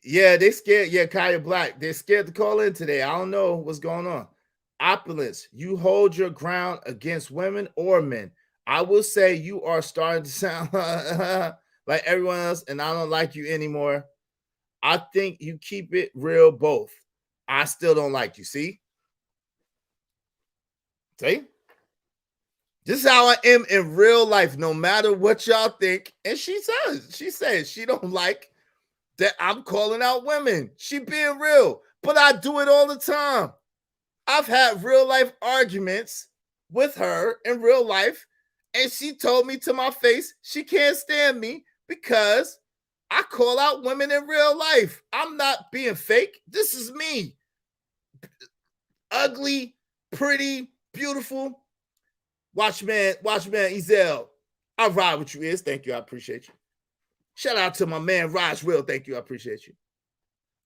G: Yeah, they scared. Yeah, Kaya Black. They're scared to call in today. I don't know what's going on. Opulence. You hold your ground against women or men. I will say you are starting to sound like everyone else, and I don't like you anymore. I think you keep it real both. I still don't like you. See? This is how I am in real life, no matter what y'all think. And she says she don't like that I'm calling out women. She being real, but I do it all the time. I've had real life arguments with her in real life, and she told me to my face she can't stand me because I call out women in real life. I'm not being fake. This is me. Ugly, pretty, beautiful. Watchman Ezel. I ride with you, Is. Thank you. I appreciate you. Shout out to my man, Raj Will. Thank you. I appreciate you.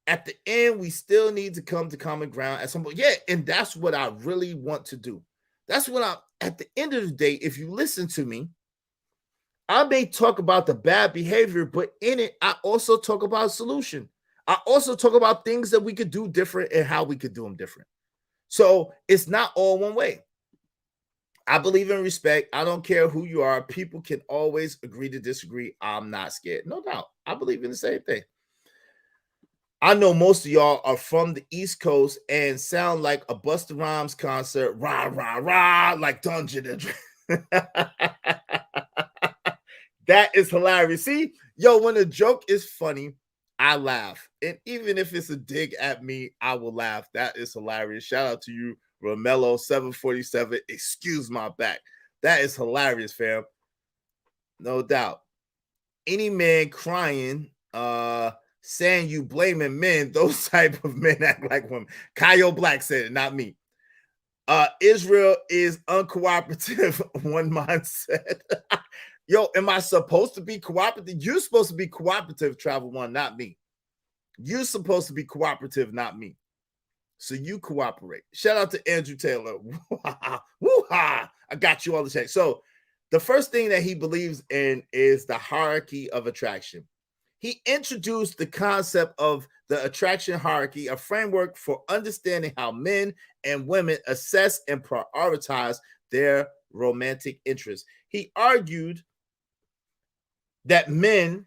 G: At the end, we still need to come to common ground at some point. Yeah, and that's what I really want to do. That's what at the end of the day, if you listen to me, I may talk about the bad behavior, but in it, I also talk about a solution. I also talk about things that we could do different and how we could do them different. So it's not all one way. I believe in respect. I don't care who you are. People can always agree to disagree. I'm not scared. No doubt. I believe in the same thing. I know most of y'all are from the East Coast and sound like a Busta Rhymes concert. Rah, rah, rah, like Dungeon and That is hilarious. See, yo, when a joke is funny, I laugh. And even if it's a dig at me, I will laugh. That is hilarious. Shout out to you, Romello 747. Excuse my back. That is hilarious, fam. No doubt. Any man crying, saying you blaming men, those type of men act like women. Kyle Black said it, not me. Israel is uncooperative. One mindset. Yo, am I supposed to be cooperative? You're supposed to be cooperative, Travel One, not me. You're supposed to be cooperative, not me. So you cooperate. Shout out to Andrew Taylor. Woo-ha! I got you all the check. So the first thing that he believes in is the hierarchy of attraction. He introduced the concept of the attraction hierarchy, a framework for understanding how men and women assess and prioritize their romantic interests. He argued that men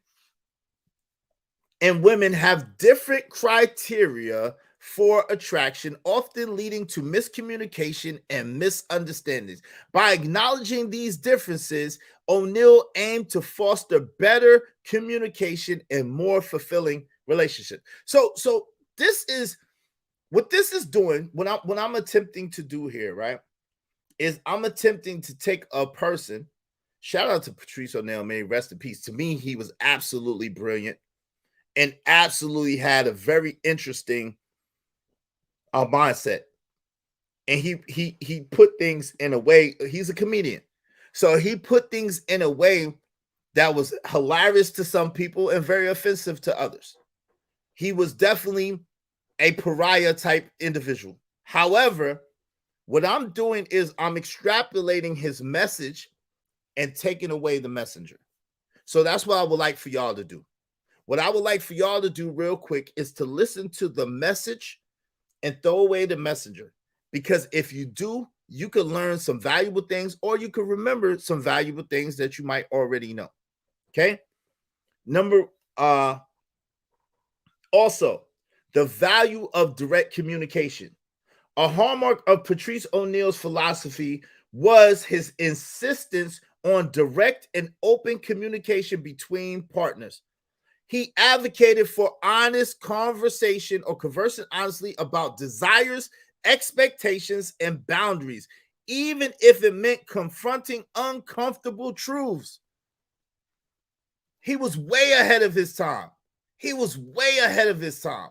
G: and women have different criteria for attraction, often leading to miscommunication and misunderstandings. By acknowledging these differences, O'Neal aimed to foster better communication and more fulfilling relationships. So this is what this is doing. What I'm attempting to do here, right, is I'm attempting to take a person. Shout out to Patrice O'Neal, may rest in peace. To me, he was absolutely brilliant and absolutely had a very interesting mindset. And he put things in a way, he's a comedian. So he put things in a way that was hilarious to some people and very offensive to others. He was definitely a pariah type individual. However, what I'm doing is I'm extrapolating his message and taking away the messenger. So that's what I would like for y'all to do. What I would like for y'all to do real quick is to listen to the message and throw away the messenger. Because if you do, you could learn some valuable things, or you could remember some valuable things that you might already know. Okay. Also, the value of direct communication. A hallmark of Patrice O'Neal's philosophy was his insistence on direct and open communication between partners. He advocated for honest conversation or conversing honestly about desires, expectations and boundaries, even if it meant confronting uncomfortable truths. He was way ahead of his time. He was way ahead of his time.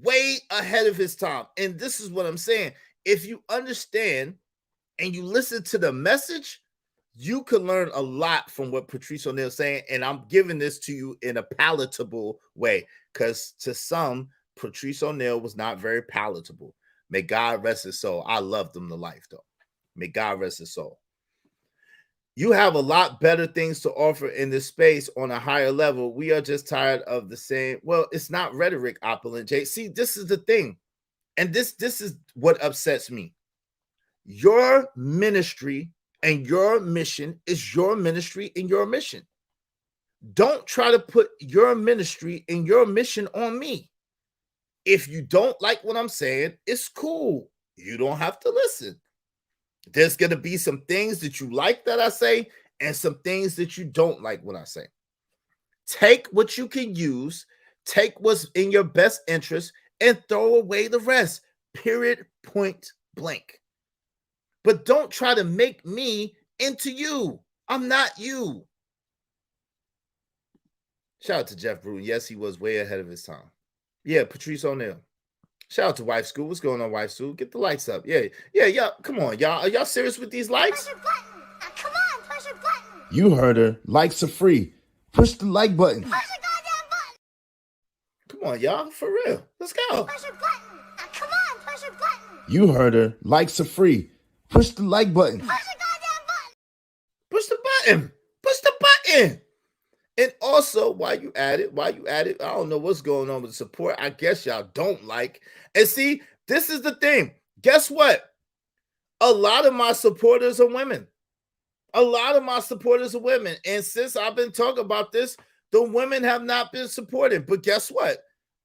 G: Way ahead of his time. And this is what I'm saying. If you understand and you listen to the message, you can learn a lot from what Patrice O'Neal is saying. And I'm giving this to you in a palatable way, because to some, Patrice O'Neal was not very palatable. May God rest his soul. I loved him to life, though. May God rest his soul. You have a lot better things to offer in this space on a higher level. We are just tired of the same. Well, it's not rhetoric, Opulent J. See, this is the thing. And this is what upsets me. Your ministry and your mission is your ministry and your mission. Don't try to put your ministry and your mission on me. If you don't like what I'm saying, it's cool. You don't have to listen. There's going to be some things that you like that I say and some things that you don't like when I say. Take what you can use, take what's in your best interest, and throw away the rest. Period, point blank. But don't try to make me into you. I'm not you. Shout out to Jeff Bruton. Yes, he was way ahead of his time. Yeah, Patrice O'Neal. Shout out to Wife School. What's going on, Wife School? Get the lights up. Yeah. Come on, y'all. Are y'all serious with these likes?
A: Push a button. Come on, push a button.
G: You heard her. Likes are free. Push the like button.
A: Push a goddamn button.
G: Come on, y'all. For real. Let's go.
A: Push a button. Come on, push a button.
G: You heard her. Likes are free. Push the like button.
A: Push a goddamn button.
G: Push the button. Push the button. And also, while you at it, I don't know what's going on with the support. I guess y'all don't like. And see, this is the thing. Guess what? A lot of my supporters are women. And since I've been talking about this, the women have not been supported. But guess what?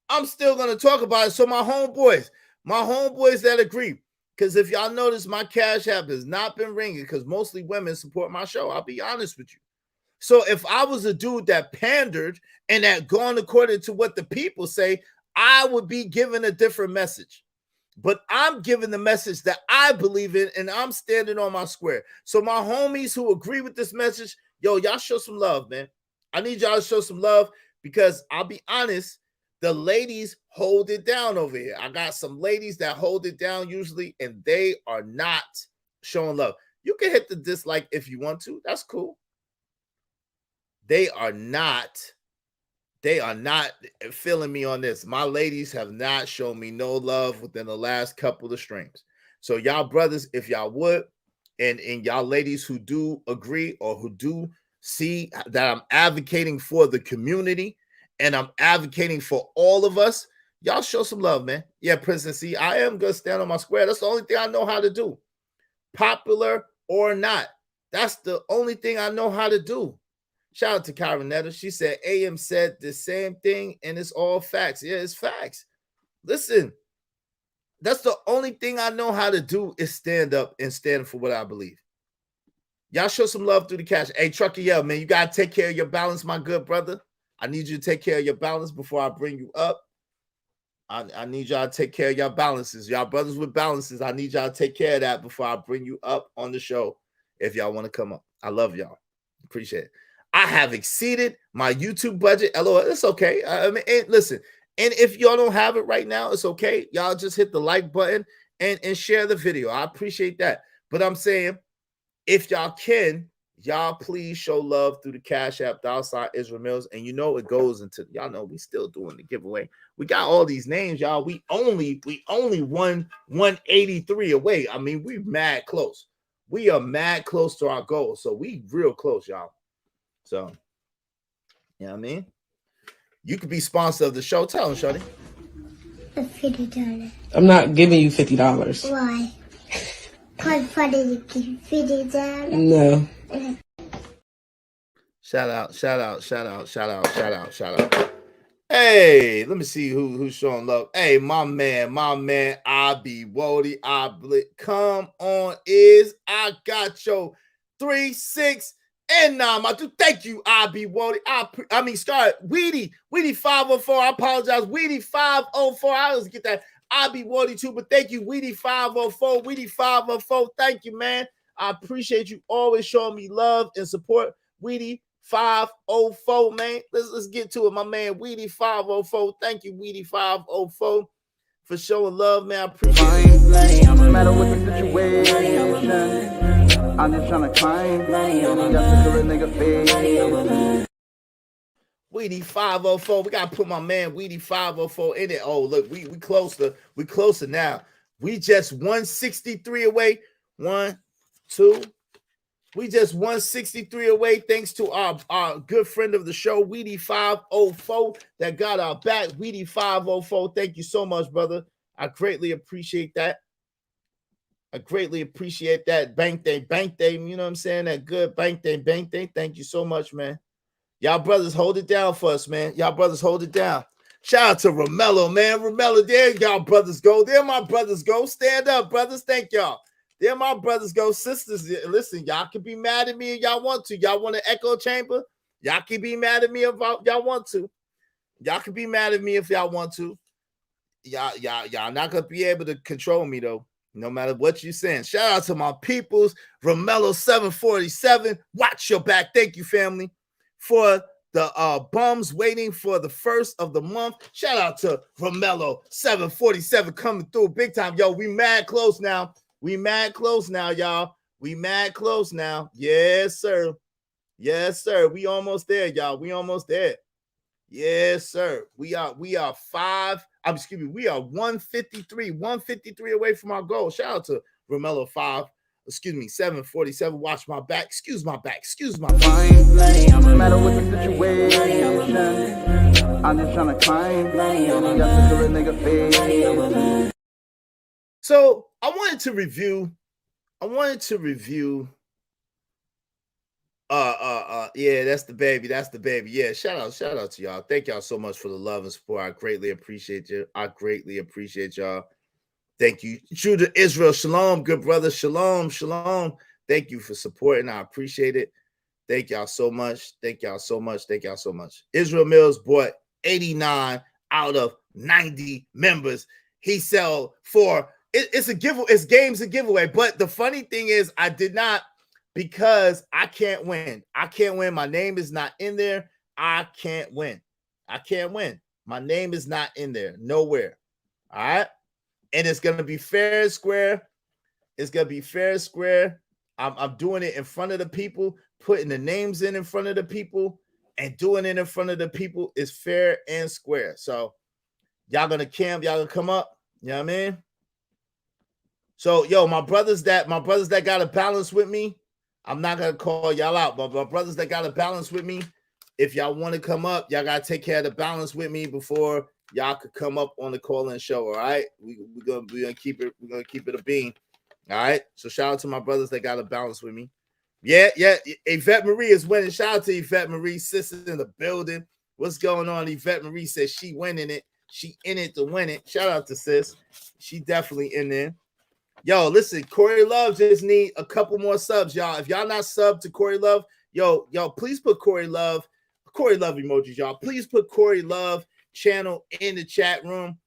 G: I'm still going to talk about it. So my homeboys that agree, because if y'all notice, my Cash App has not been ringing because mostly women support my show. I'll be honest with you. So if I was a dude that pandered and that gone according to what the people say, I would be giving a different message. But I'm giving the message that I believe in, and I'm standing on my square. So my homies who agree with this message, yo, y'all show some love, man. I need y'all to show some love, because I'll be honest, the ladies hold it down over here. I got some ladies that hold it down usually, and they are not showing love. You can hit the dislike if you want to. That's cool. They are not feeling me on this. My ladies have not shown me no love within the last couple of streams. So y'all brothers, if y'all would, and y'all ladies who do agree or who do see that I'm advocating for the community and I'm advocating for all of us, y'all show some love, man. Yeah, President C, I am going to stand on my square. That's the only thing I know how to do. Popular or not. That's the only thing I know how to do. Shout out to Karinetta. She said, AM said the same thing, and it's all facts. Yeah, it's facts. Listen, that's the only thing I know how to do is stand up and stand for what I believe. Y'all show some love through the cash. Hey, Trucker, yeah, man, you got to take care of your balance, my good brother. I need you to take care of your balance before I bring you up. I need y'all to take care of your balances. Y'all brothers with balances, I need y'all to take care of that before I bring you up on the show if y'all want to come up. I love y'all. Appreciate it. I have exceeded my YouTube budget. LOL, it's okay. I mean, and listen, and if y'all don't have it right now, it's okay. Y'all just hit the like button and share the video. I appreciate that. But I'm saying, if y'all can, y'all please show love through the Cash App, $ Israel Mills. And you know it goes into, y'all know we still doing the giveaway. We got all these names, y'all. We only won 183 away. I mean, we mad close. We are mad close to our goal. So we real close, y'all. So, you know what I mean? You could be sponsor of the show. Tell them, Shorty.
A: $50.
J: I'm not giving you $50.
A: Why? Because $50.
J: No.
G: Shout out. Hey, let me see who's showing love. Hey, my man, I be Wody, come on, I got your 3, 6, and 9. I do thank you, I be Wody. Start Weedy 504. I apologize, Weedy 504. I always get that. I be Wardy too, but thank you, Weedy 504. Weedy 504. Thank you, man. I appreciate you always showing me love and support. Weedy 504, man. Let's get to it, my man. Weedy 504. Thank you, Weedy 504, for showing love, man. I appreciate it.
K: No matter what the situation, I'm just trying to climb. Just to a nigga face.
G: Weedy 504. We gotta put my man Weedy 504 in it. Oh, look, we closer now. We just 163 away. 1, 2. We just 163 away. Thanks to our good friend of the show, Weedy 504, that got our back. Weedy 504. Thank you so much, brother. I greatly appreciate that. I greatly appreciate that. Bank day. You know what I'm saying? That good bank day. Thank you so much, man. Y'all brothers hold it down for us, man. Y'all brothers hold it down. Shout out to Romello, man. Romello, there y'all brothers go. There my brothers go. Stand up, brothers. Thank y'all. There my brothers go. Sisters, listen, y'all can be mad at me if y'all want to. Y'all want an echo chamber? Y'all can be mad at me if y'all want to. Y'all can be mad at me if y'all want to. Y'all not going to be able to control me, though, no matter what you're saying. Shout out to my peoples. Romello 747. Watch your back. Thank you, family. For the bums waiting for the first of the month. Shout out to Romello 747 coming through big time. Yo, we mad close now. We mad close now, y'all. We mad close now. Yes, sir. Yes, sir. We almost there, y'all. We almost there. Yes, sir. We are 153 away from our goal. Shout out to Romello 747. Watch my back. Excuse my back.
K: No matter what the situation, I'm just trying to climb. Just to a nigga face.
G: So I wanted to review. Yeah, that's the baby. Yeah, shout out to y'all. Thank y'all so much for the love and support. I greatly appreciate you. I greatly appreciate y'all. Thank you. True to Israel. Shalom, good brother. Shalom. Thank you for supporting. I appreciate it. Thank y'all so much. Israel Mills bought 89 out of 90 members. He sell for it's a giveaway. It's games a giveaway. But the funny thing is, I did not, because I can't win. My name is not in there. I can't win. My name is not in there. Nowhere. All right. And it's gonna be fair and square. I'm doing it in front of the people, putting the names in front of the people, and doing it in front of the people is fair and square. So y'all gonna camp, y'all gonna come up. You know what I mean? So yo, my brothers that got a balance with me, I'm not gonna call y'all out, but my brothers that got a balance with me, if y'all want to come up, y'all gotta take care of the balance with me before y'all could come up on the call-in show. All right, we're gonna keep it a bean. All right. So shout out to my brothers that got a balance with me. Yeah. Yvette Marie is winning. Shout out to Yvette Marie, sister in the building. What's going on? Yvette Marie says she winning it. She in it to win it. Shout out to sis. She definitely in there. Yo, listen, Corey Love just need a couple more subs, y'all. If y'all not subbed to Corey Love, yo, please put Corey Love emojis, y'all. Please put Corey Love channel in the chat room.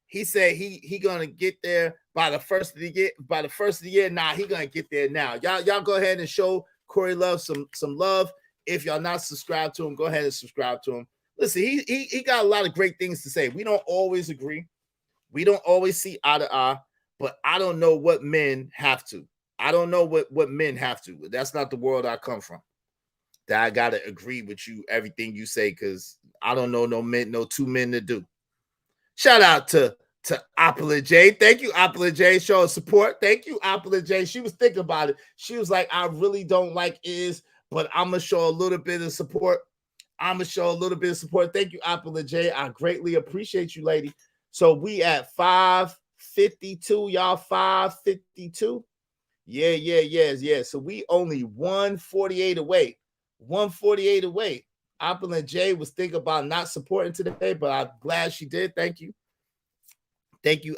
G: He said he gonna get there by the first of the year. Nah, he gonna get there now. Y'all go ahead and show Corey Love some love. If y'all not subscribed to him, go ahead and subscribe to him. Listen, he got a lot of great things to say. We don't always agree. We don't always see eye to eye. But I don't know what men have to. That's not the world I come from. That I gotta agree with you, everything you say, because I don't know no two men to do. Shout out to Apple J. Thank you, Apple J, showing support. Thank you, Apple J. She was thinking about it. She was like, I really don't like Iz, but I'm gonna show a little bit of support. Thank you, Apple J. I greatly appreciate you, lady. So we at 552, y'all. 552. Yeah. So we only 148 away. Apple and Jay was thinking about not supporting today, but I'm glad she did. Thank you,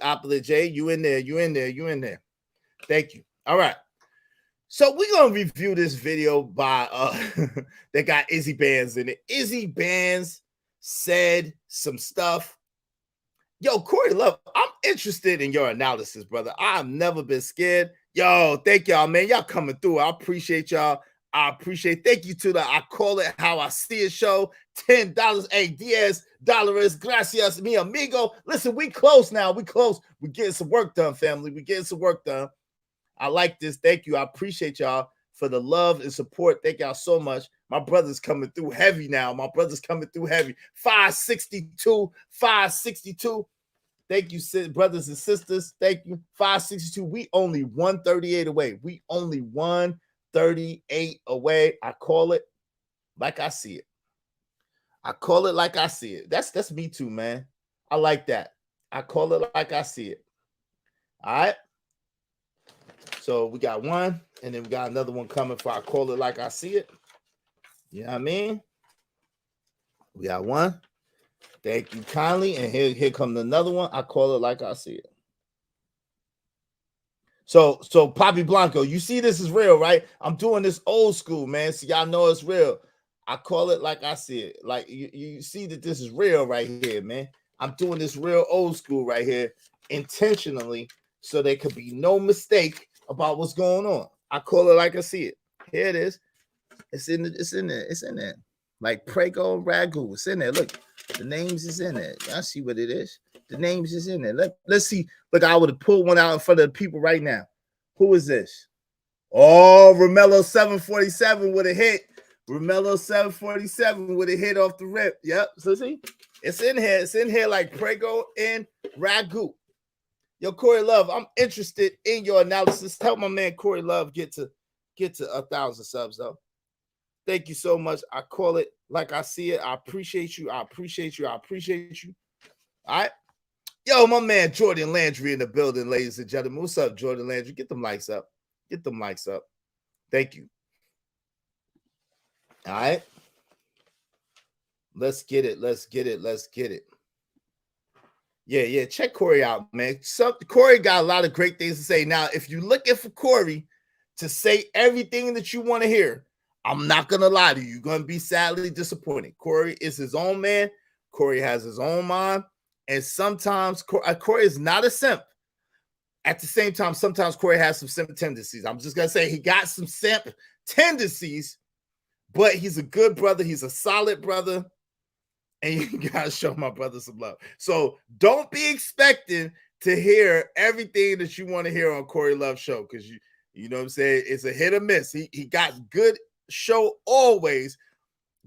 G: Apple and Jay. You in there. Thank you. All right. So we're gonna review this video by that got Izzy Bands in it. Izzy Bands said some stuff. Yo, Corey Love, interested in your analysis, brother. I've never been scared. Yo, thank y'all, man. Y'all coming through. I appreciate y'all. Thank you to the I Call It How I See It show. $10. Hey, Diaz, Dollars, gracias, mi amigo. Listen, we close now. We close. We're getting some work done, family. We're getting some work done. I like this. Thank you. I appreciate y'all for the love and support. Thank y'all so much. My brother's coming through heavy now. My brother's coming through heavy. 562. Thank you, brothers and sisters. Thank you. 562. We only 138 away. We only 138 away. I call it like I see it. I call it like I see it. That's me too, man. I like that. I call it like I see it. All right. So we got one, and then we got another one coming for I Call It Like I See It. You know what I mean? We got one. Thank you kindly. And here comes another one. I Call It Like I See It. So Poppy Blanco, you see this is real, right? I'm doing this old school, man. So y'all know it's real. I call it like I see it. Like you see that this is real right here, man. I'm doing this real old school right here intentionally so there could be no mistake about what's going on. I call it like I see it. Here it is. It's in there. Like Prego and Ragu. It's in there. Look, the names is in there. Y'all see what it is? The names is in there. Let's see. Look, I would have pulled one out in front of the people right now. Who is this? Oh, Romello 747 would have hit. Romello 747 would have hit off the rip. Yep. So see, it's in here. It's in here like Prego and Ragu. Yo, Corey Love, I'm interested in your analysis. Help my man Corey Love get to 1,000 subs, though. Thank you so much. I call it like I see it. I appreciate you. All right. Yo, my man Jordan Landry in the building, ladies and gentlemen. What's up, Jordan Landry? Get them likes up. Thank you. All right. Let's get it. Yeah. Check Corey out, man. Corey got a lot of great things to say. Now, if you're looking for Corey to say everything that you want to hear, I'm not going to lie to you. You're going to be sadly disappointed. Corey is his own man. Corey has his own mind. And sometimes Corey is not a simp. At the same time, sometimes Corey has some simp tendencies. I'm just going to say he got some simp tendencies, but he's a good brother. He's a solid brother. And you got to show my brother some love. So don't be expecting to hear everything that you want to hear on Corey Love's show, because you know what I'm saying? It's a hit or miss. He got good show always,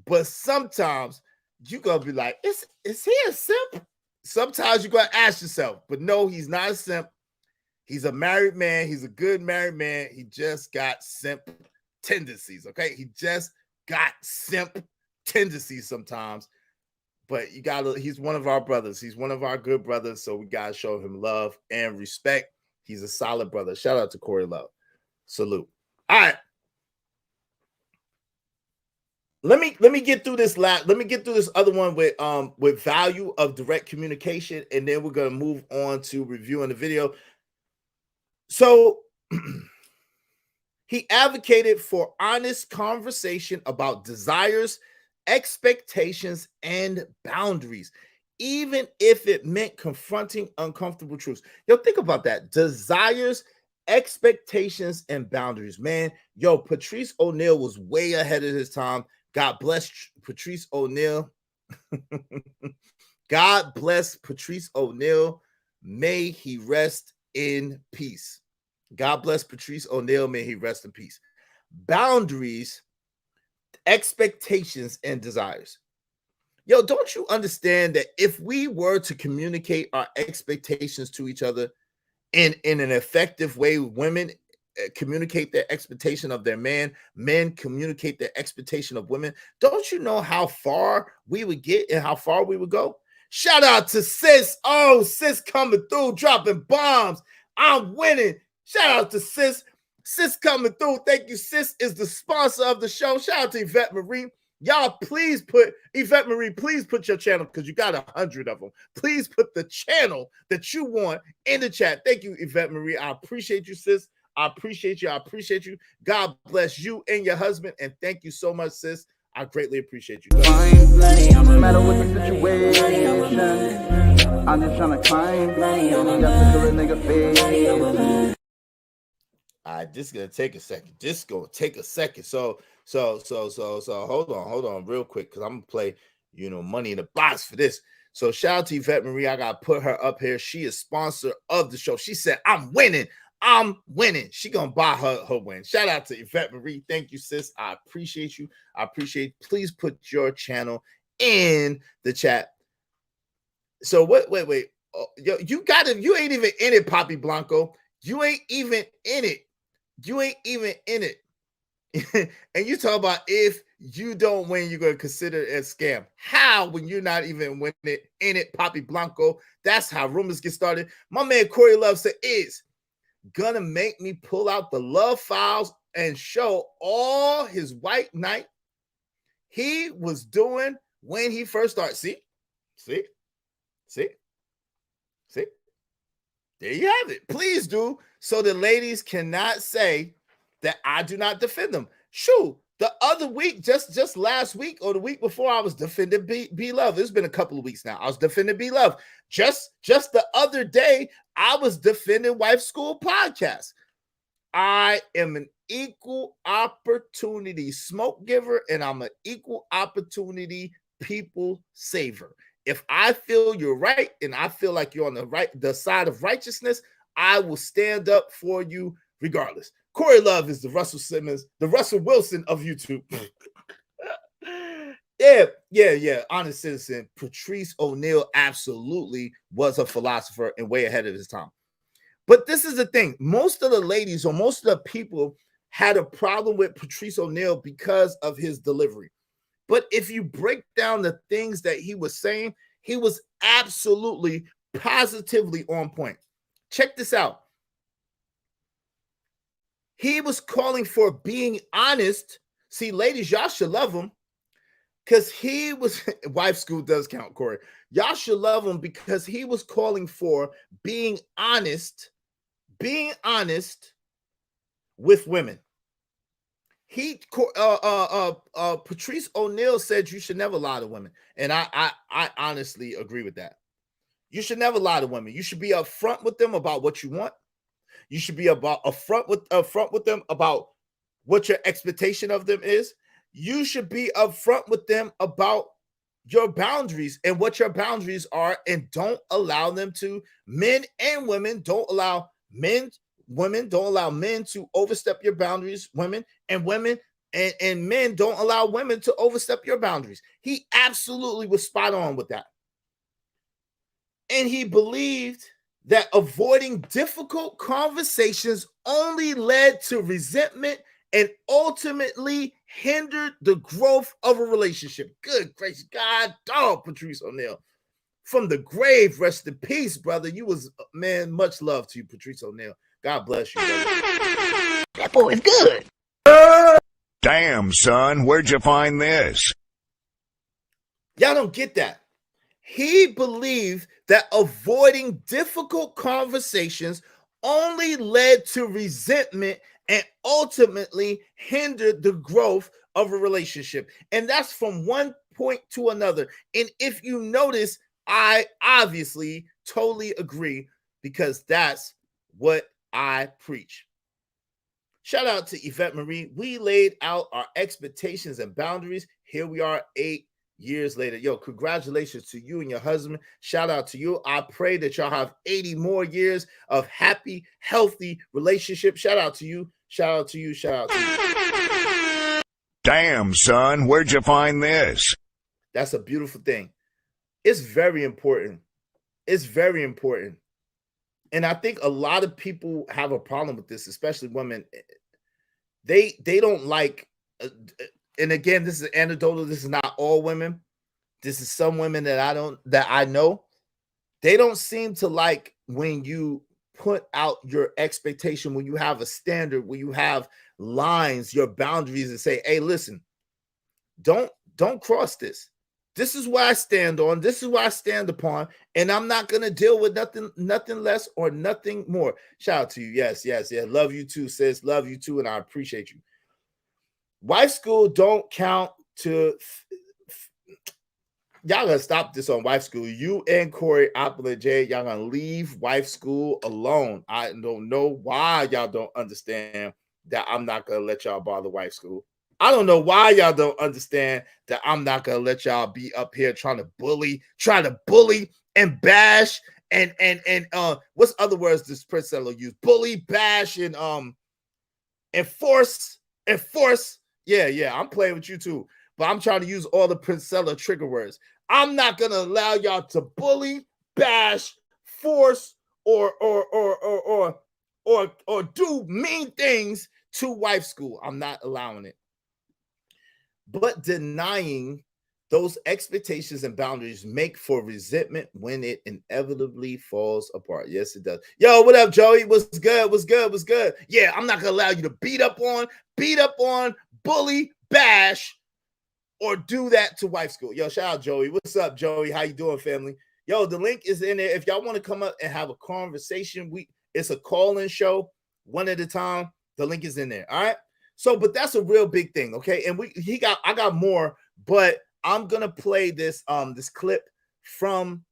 G: but sometimes you're going to be like, is he a simp? Sometimes you're going to ask yourself, but no, he's not a simp. He's a married man. He's a good married man. He just got simp tendencies, okay? He just got simp tendencies sometimes. But he's one of our brothers. He's one of our good brothers, so we got to show him love and respect. He's a solid brother. Shout out to Corey Love. Salute. All right. Let me get through this let me get through this other one with value of direct communication, and then we're going to move on to reviewing the video. So he advocated for honest conversation about desires, expectations, and boundaries, even if it meant confronting uncomfortable truths. Yo, think about that. Desires, expectations, and boundaries. Man, yo, Patrice O'Neal was way ahead of his time. God bless Patrice O'Neal. God bless Patrice O'Neal. May he rest in peace. God bless Patrice O'Neal. May he rest in peace. Boundaries, expectations, and desires. Yo, don't you understand that if we were to communicate our expectations to each other in an effective way, women communicate their expectation of their men communicate their expectation of women, don't you know how far we would get and how far we would go? Shout out to Sis. Oh, Sis coming through, dropping bombs. I'm winning. Shout out to Sis. Sis coming through. Thank you. Sis is the sponsor of the show. Shout out to Yvette Marie. Y'all, please put Yvette Marie, please put your channel, because you got 100 of them. Please put the channel that you want in the chat. Thank you, Yvette Marie. I appreciate you, sis. I appreciate you. God bless you and your husband. And thank you so much, sis. I greatly appreciate you.
K: No matter what the situation, I'm just trying to climb. Money on my mind. Got the nigga face.
G: All right, this is gonna take a second. So hold on real quick, because I'm gonna play, Money in the Box for this. So shout out to Yvette Marie. I gotta put her up here. She is sponsor of the show. She said, I'm winning. She gonna buy her win. Shout out to Yvette Marie. Thank you, sis. I appreciate you. Please put your channel in the chat. So wait. Oh, you ain't even in it, Poppy Blanco. You ain't even in it. And you talk about if you don't win, you're going to consider it a scam. How, when you're not even winning in it, Poppy Blanco? That's how rumors get started. My man Corey Love said, is gonna make me pull out the love files and show all his white knight he was doing when he first started. See? There you have it. Please do, so the ladies cannot say that I do not defend them. Shoot, the other week, just last week or the week before, I was defending B Love. It's been a couple of weeks now. I was defending B Love. Just the other day, I was defending Wife School Podcast. I am an equal opportunity smoke giver, and I'm an equal opportunity people saver. If I feel you're right and I feel like you're on the side of righteousness, I will stand up for you regardless. Corey Love is the Russell Wilson of YouTube. Yeah. Honest citizen. Patrice O'Neal absolutely was a philosopher and way ahead of his time. But this is the thing. Most of the ladies or most of the people had a problem with Patrice O'Neal because of his delivery. But if you break down the things that he was saying, he was absolutely, positively on point. Check this out. He was calling for being honest. See, ladies, y'all should love him because he was, Wife School does count, Corey. Y'all should love him because he was calling for being honest with women. Patrice O'Neal said you should never lie to women. And I honestly agree with that. You should never lie to women. You should be upfront with them about what you want. You should be upfront with them about what your expectation of them is. You should be upfront with them about your boundaries and what your boundaries are, and don't allow them to, men and women, don't allow men to overstep your boundaries, women and men don't allow women to overstep your boundaries. He absolutely was spot on with that. And he believed that avoiding difficult conversations only led to resentment and ultimately hindered the growth of a relationship. Good gracious, God, dog, Patrice O'Neal. From the grave, rest in peace, brother. You was, man, much love to you, Patrice O'Neal. God bless you, brother.
L: That boy is good. Damn, son, where'd you find this?
G: Y'all don't get that. He believed that avoiding difficult conversations only led to resentment and ultimately hindered the growth of a relationship. And that's from one point to another. And if you notice, I obviously totally agree, because that's what I preach. Shout out to Yvette Marie. We laid out our expectations and boundaries. Here we are 8 years later. Yo, congratulations to you and your husband. Shout out to you. I pray that y'all have 80 more years of happy, healthy relationship. Shout out to you. Shout out to you. Shout out to you.
L: Damn, son, where'd you find this?
G: That's a beautiful thing. It's very important. It's very important. And I think a lot of people have a problem with this, especially women. They don't like, and again, this is anecdotal. This is not all women. This is some women that I know. They don't seem to like when you put out your expectation, when you have a standard, when you have lines, your boundaries, and say, hey, listen, don't cross this. This is what I stand on. This is what I stand upon. And I'm not going to deal with nothing less or nothing more. Shout out to you. Yes. Love you too, sis. Love you too. And I appreciate you. Wife School don't count to y'all gonna stop this on wife school. You and Corey, Apple, and Jade, y'all gonna leave wife school alone. I don't know why y'all don't understand that I'm not gonna let y'all bother wife school. I don't know why y'all don't understand that I'm not gonna let y'all be up here trying to bully and bash and what's other words this Priscilla use? Bully, bash, and force. Yeah, I'm playing with you too, but I'm trying to use all the Priscilla trigger words. I'm not gonna allow y'all to bully, bash, force, or do mean things to wife school. I'm not allowing it. But denying those expectations and boundaries make for resentment when it inevitably falls apart. Yes, it does. Yo, what up, Joey? What's good? What's good? Yeah, I'm not gonna allow you to beat up on, bully, bash, or do that to wife school. Yo, shout out Joey. What's up, Joey? How you doing, family? Yo, the link is in there. If y'all want to come up and have a conversation, it's a call-in show, one at a time. The link is in there. All right. So, but that's a real big thing, okay? And I got more, but I'm gonna play this this clip from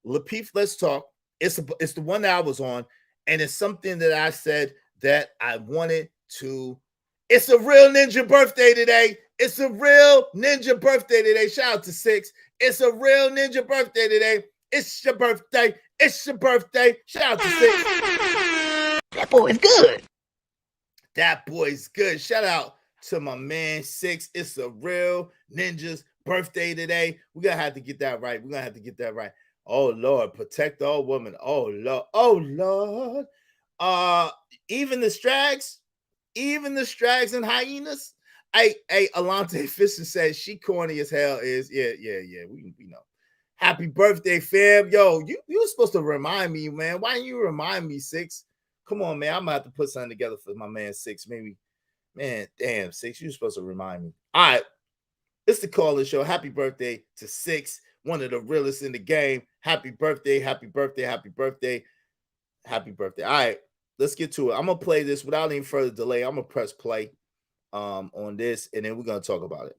G: Lapeef Let's Talk. It's the one that I was on, and it's something that I said that I wanted to. It's a real ninja birthday today. It's a real ninja birthday today. Shout out to Six. It's a real ninja birthday today. It's your birthday. It's your birthday. Shout out to Six.
A: That boy is good.
G: That boy's good. Shout out to my man Six. It's a real ninja's birthday today. We're gonna have to get that right. Oh Lord, protect all women. Oh Lord. Even the strags and hyenas. Hey, Alante Fisher says she corny as hell is. Yeah. We know. Happy birthday, fam. Yo, you were supposed to remind me, man. Why didn't you remind me, Six? Come on, man. I'm gonna have to put something together for my man Six. Maybe, man, damn, Six. You were supposed to remind me. All right. It's the call-in show. Happy birthday to Six, one of the realest in the game. Happy birthday. All right, let's get to it. I'm gonna play this without any further delay. I'm gonna press play on this, and then we're gonna talk about it.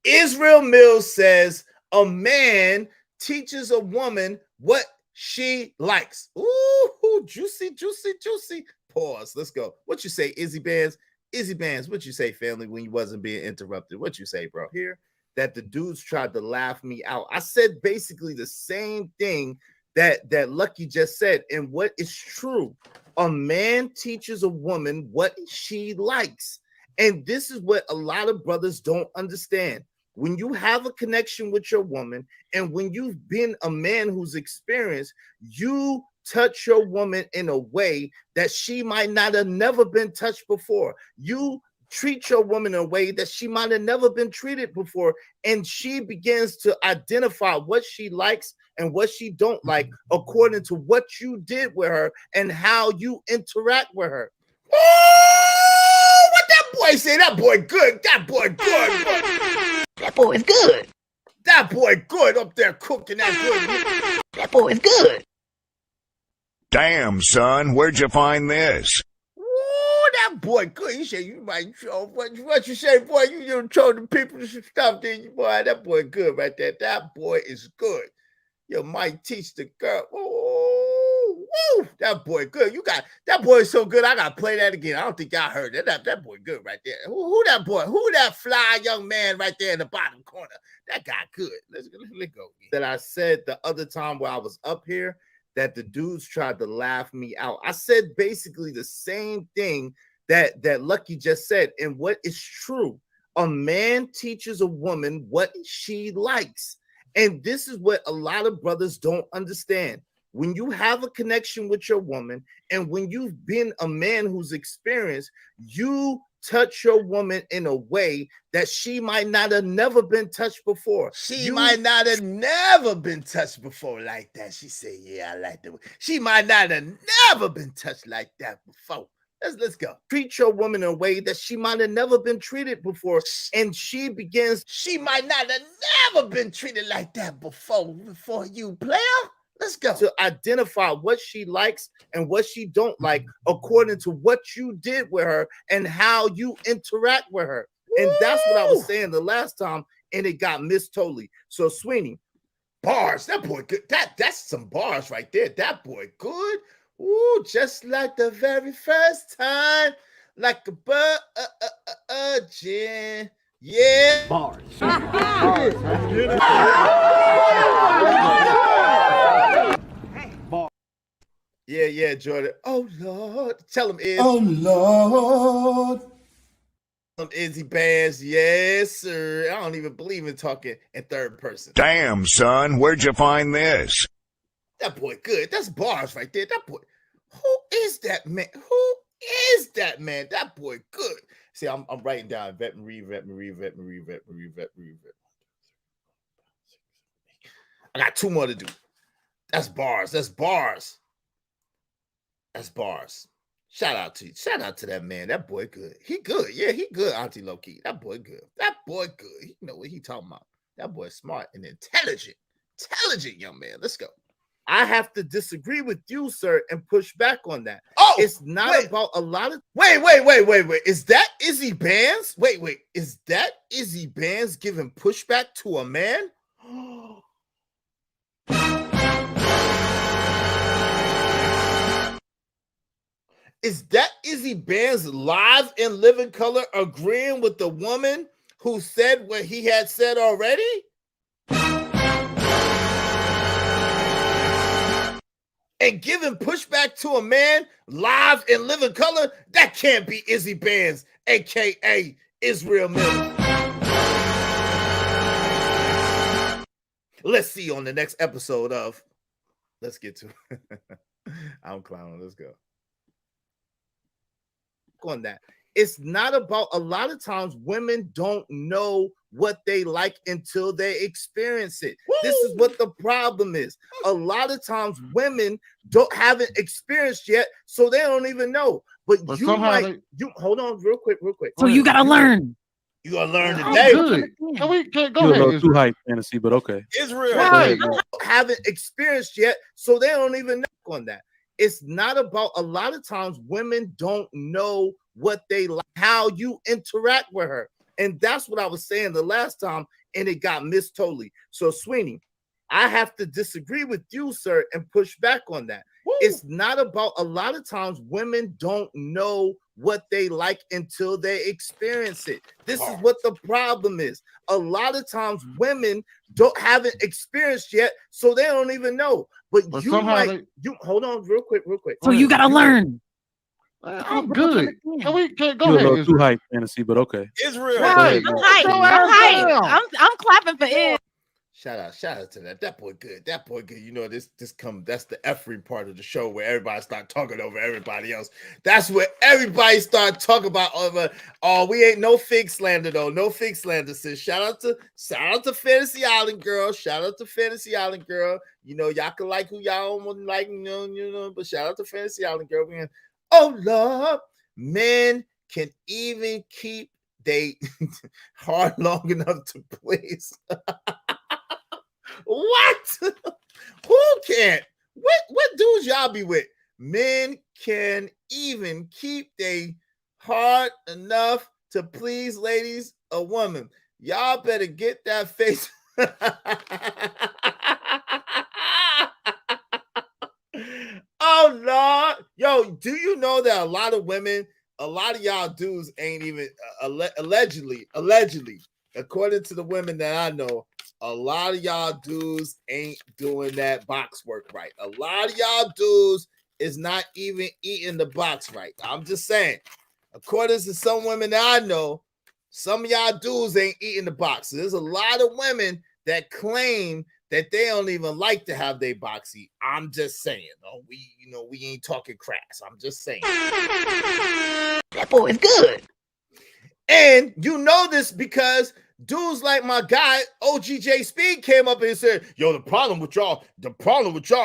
G: Israel Mills says a man teaches a woman what she likes. Ooh, juicy. Pause. Let's go. What you say, Izzy Bands? What you say, family, when you wasn't being interrupted? What you say, bro? Here, that the dudes tried to laugh me out. I said basically the same thing that Lucky just said, and what is true. A man teaches a woman what she likes. And this is what a lot of brothers don't understand. When you have a connection with your woman, and when you've been a man who's experienced, you touch your woman in a way that she might not have never been touched before. You treat your woman in a way that she might have never been treated before, and she begins to identify what she likes and what she don't like according to what you did with her and how you interact with her. Oh, what that boy say? That boy good. That boy is good. That boy good up there cooking that good.
A: That boy is good.
L: Damn, son, where'd you find this?
G: Ooh, that boy good. You say you might show what you say, boy. You told the people some stuff, didn't you, boy? That boy good right there. That boy is good. You might teach the girl. Ooh, woo, that boy good. That boy is so good. I gotta play that again. I don't think y'all heard that. That boy good right there. Who that boy? Who that fly young man right there in the bottom corner? That guy good. Let's go. That I said the other time where I was up here, that the dudes tried to laugh me out. I said basically the same thing that Lucky just said. And what is true, a man teaches a woman what she likes. And this is what a lot of brothers don't understand. When you have a connection with your woman, and when you've been a man who's experienced, you touch your woman in a way that she might not have never been touched before. She might not have never been touched before like that. She said, yeah, I like that. She might not have never been touched like that before. Let's go. Treat your woman in a way that she might have never been treated before. And she might not have never been treated like that before you, player. Let's go. To identify what she likes and what she don't like according to what you did with her and how you interact with her. And that's what I was saying the last time and it got missed totally. So Sweeney, bars, that boy good. That's some bars right there. That boy good. Ooh, just like the very first time, like a virgin. Yeah.
M: Bars.
G: Yeah, Jordan. Oh Lord, tell him Iz.
N: Oh Lord.
G: Some Izzy Bands, yes sir. I don't even believe in talking in third person.
L: Damn, son, where'd you find this?
G: That boy good. That's bars right there. That boy. Who is that man? Who is that man? That boy good. See, I'm writing down vet Marie. I got 2 more to do. That's bars. That's bars. That's bars. Shout out to that man. That boy good. He good. Yeah, he good, Auntie Loki. That boy good. That boy good. He know what he talking about. That boy smart and intelligent. Intelligent young man. Let's go. I have to disagree with you, sir, and push back on that. Oh, it's not about a lot of. Wait. Is that Izzy Bands? Wait. Is that Izzy Bands giving pushback to a man? Is that Izzy Bands live in living color agreeing with the woman who said what he had said already? And giving pushback to a man live in living color? That can't be Izzy Bands, aka Israel Miller. Let's see on the next episode of. Let's get to it. I'm clowning. Let's go. On that. It's not about a lot of times women don't know what they like until they experience it. Woo! This is what the problem is. A lot of times women haven't experienced yet, so they don't even know. But you might hold on real quick.
M: So you gotta learn.
G: You gotta learn today.
M: Go ahead.
O: Too hype fantasy, but okay.
G: Israel right. Haven't experienced yet, so they don't even know on that. It's not about a lot of times women don't know what they like, how you interact with her. And that's what I was saying the last time, and it got missed totally. So, Sweeney, I have to disagree with you, sir, and push back on that. Woo! It's not about a lot of times women don't know what they like until they experience it. This is what the problem is. A lot of times women haven't experienced yet, so they don't even know. But you hold on real quick.
M: So you gotta learn.
O: I'm good. Go ahead. Too hype fantasy, but okay.
G: Israel.
M: Right. I'm clapping for it.
G: Shout out to that. That boy good. You know, that's the effing part of the show where everybody start talking over everybody else. That's where everybody start talking about over. Oh, we ain't no fig slander though. No fig slander, sis. Shout out to Fantasy Island girl. You know, y'all can like who y'all want to like, you know, but shout out to Fantasy Island girl. Man. Oh Lord, men can even keep they hard long enough to please. What? Who can't? What dudes y'all be with? Men can even keep they hard enough to please ladies, a woman. Y'all better get that face. Oh Lord. Yo, do you know that a lot of women, a lot of y'all dudes ain't even allegedly, according to the women that I know, a lot of y'all dudes ain't doing that box work right. A lot of y'all dudes is not even eating the box right. I'm just saying, according to some women that I know, some of y'all dudes ain't eating the box. So there's a lot of women that claim that they don't even like to have their box eat. I'm just saying. We ain't talking crass. I'm just saying.
N: That boy is good.
G: And you know this because dudes like my guy, OGJ Speed, came up and said, yo, the problem with y'all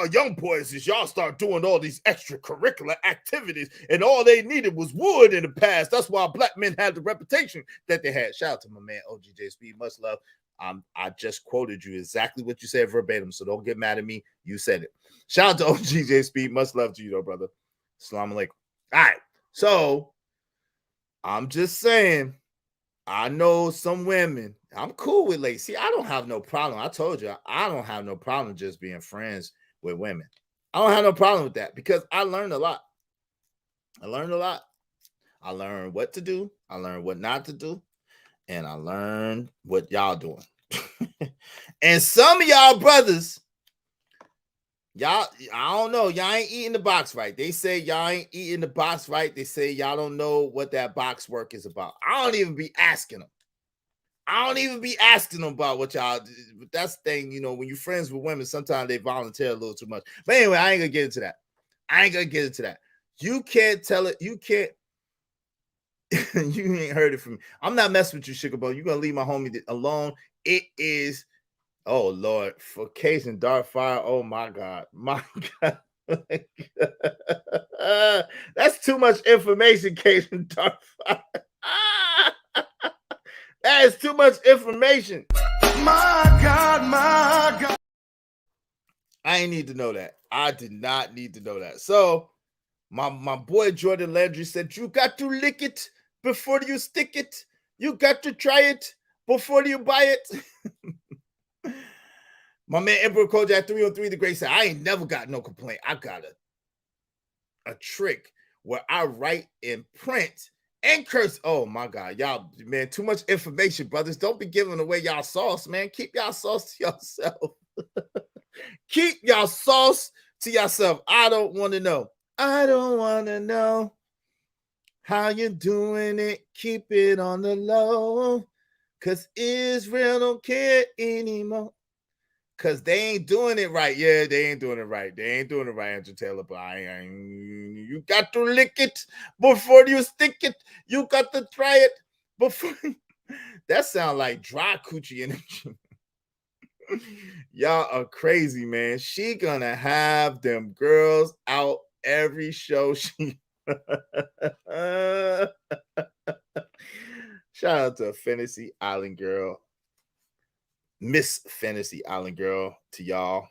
G: young boys is y'all start doing all these extracurricular activities, and all they needed was wood in the past. That's why black men had the reputation that they had. Shout out to my man, OGJ Speed. Much love. I just quoted you exactly what you said verbatim, so don't get mad at me. You said it. Shout out to OGJ Speed. Much love to you, though, brother. Assalamu alaikum. All right. So I'm just saying, I know some women I'm cool with Lacey. I don't have no problem. I told you, I don't have no problem just being friends with women. I don't have no problem with that because I learned a lot. I learned a lot. I learned what to do. I learned what not to do. And I learned what y'all doing. And some of y'all brothers, y'all, I don't know, y'all ain't eating the box right. They say y'all ain't eating the box right. They say y'all don't know what that box work is about. I don't even be asking them. I don't even be asking them about what y'all do. But that's the thing, you know, when you're friends with women, sometimes they volunteer a little too much. But anyway, I ain't gonna get into that. You can't tell it. You can't. You ain't heard it from me. I'm not messing with you, Sugar Boy. You're gonna leave my homie alone. It is, oh Lord, for Cajun Darkfire. Oh my God. That's too much information, Cajun Darkfire. That is too much information.
N: My God.
G: I ain't need to know that. I did not need to know that. So my boy Jordan Landry said, you got to lick it before you stick it. You got to try it before you buy it. My man Emperor Kojak 303 the Great said, I ain't never got no complaint. I got a trick where I write in print and curse. Oh my God, y'all, man, too much information, brothers. Don't be giving away y'all sauce, man. Keep y'all sauce to yourself. Keep y'all sauce to yourself. I don't want to know. I don't want to know how you doing it. Keep it on the low, because Israel don't care anymore. Because they ain't doing it right. Yeah, they ain't doing it right. They ain't doing it right, Andrew Taylor. But you got to lick it before you stick it. You got to try it before. That sounds like dry coochie energy. Y'all are crazy, man. She gonna have them girls out every show she. Shout out to Fantasy Island Girl. Miss Fantasy Island Girl, to y'all.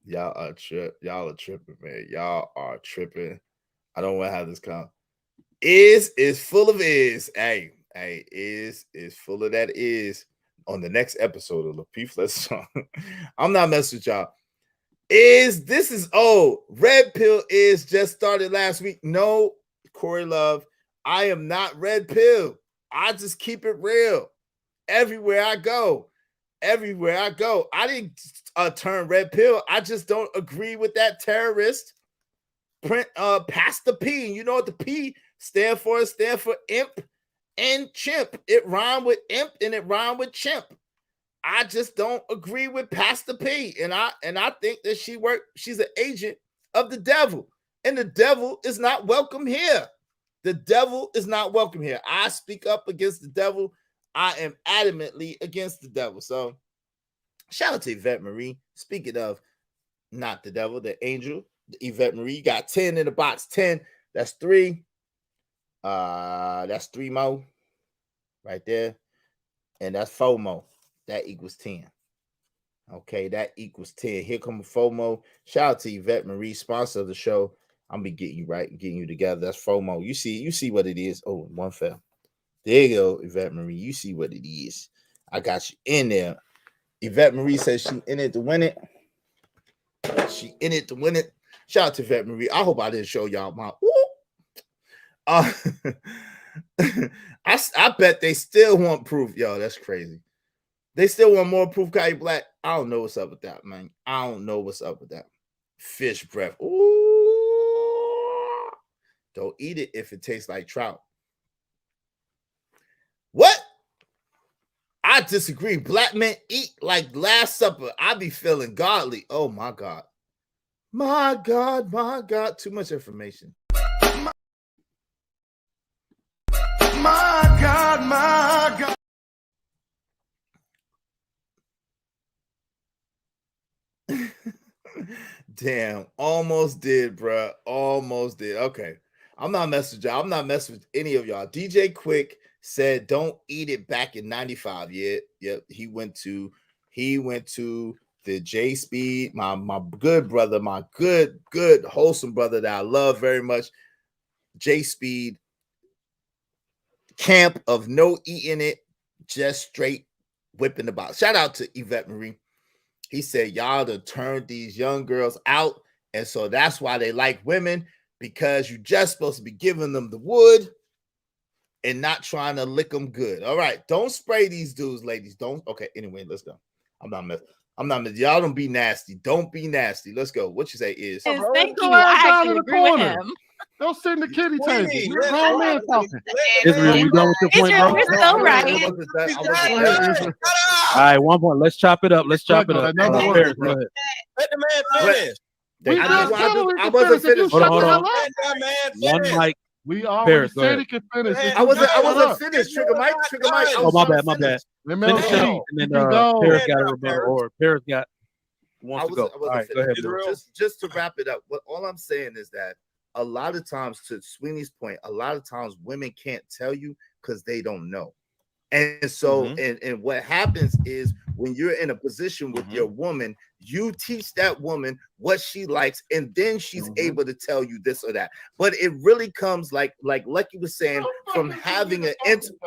G: Y'all are tripping, man. Y'all are tripping. I don't want to have this comment. Is full of is. Hey, is full of that is on the next episode of the P-Flex song. I'm not messing with y'all. This is old. Red Pill is just started last week. No, Corey Love, I am not Red Pill. I just keep it real. Everywhere I go. I didn't turn Red Pill. I just don't agree with that terrorist print past the P. You know what the P stand for? It stand for imp and chimp. It rhymed with imp and it rhymed with chimp. I just don't agree with Pastor P. And I think that she's an agent of the devil. And the devil is not welcome here. The devil is not welcome here. I speak up against the devil. I am adamantly against the devil. So shout out to Yvette Marie. Speaking of not the devil, the angel, Yvette Marie, you got 10 in the box. 10. That's 3. That's 3 more right there. And that's 4 more. That equals 10. Okay, that equals 10. Here come a FOMO. Shout out to Yvette Marie, sponsor of the show. I'm gonna get you right, getting you together. That's FOMO. You see what it is. Oh, one fell. There you go, Yvette Marie. You see what it is. I got you in there. Yvette Marie says she in it to win it. She in it to win it. Shout out to Yvette Marie. I hope I didn't show y'all my. I bet they still want proof. Yo, that's crazy. They still want more proof, Kai Black. I don't know what's up with that, man. I don't know what's up with that. Fish breath. Ooh. Don't eat it if it tastes like trout. What? I disagree. Black men eat like Last Supper. I be feeling godly. Oh my God. My God, my God. Too much information.
N: My God, my God.
G: Damn, almost did, bro. Almost did. Okay. I'm not messing with y'all. I'm not messing with any of y'all. DJ Quick said don't eat it back in 95. Yep. He went to the J Speed, my good brother, my good wholesome brother that I love very much. J Speed camp of no eating it, just straight whipping the box. Shout out to Yvette Marie. He said, y'all to turn these young girls out. And so that's why they like women, because you're just supposed to be giving them the wood and not trying to lick them good. All right. Don't spray these dudes, ladies. Don't. Okay. Anyway, let's go. I'm not messing. Y'all don't be nasty. Don't be nasty. Let's go. What you say is.
M: Thank you. I actually agree with him.
O: Don't sit in the kitty table.
N: Please,
O: You're a grown man talking.
H: Israel, you done with your point, bro?
M: You're so right.
H: All right, 1 point. Let's chop it up. Let's chop it up.
O: Another
H: Go
O: word,
H: ahead.
N: Let the man finish.
G: I wasn't finished.
H: Hold on.
N: Let that man
H: One
N: finish.
H: mic.
O: We already
H: Paris, go
O: said
H: ahead.
O: he could finish.
G: I wasn't finished. Trigger Mike.
H: Oh, my bad.
O: Remember,
H: Finish up, and then Paris got a rebuttal, or Paris wants to go. All right, go ahead, bro.
G: Just to wrap it up, all I'm saying is that a lot of times, to Sweeney's point, a lot of times women can't tell you because they don't know. And so, and what happens is when you're in a position with your woman, you teach that woman what she likes, and then she's able to tell you this or that. But it really comes like Lucky was saying, from having an intimate.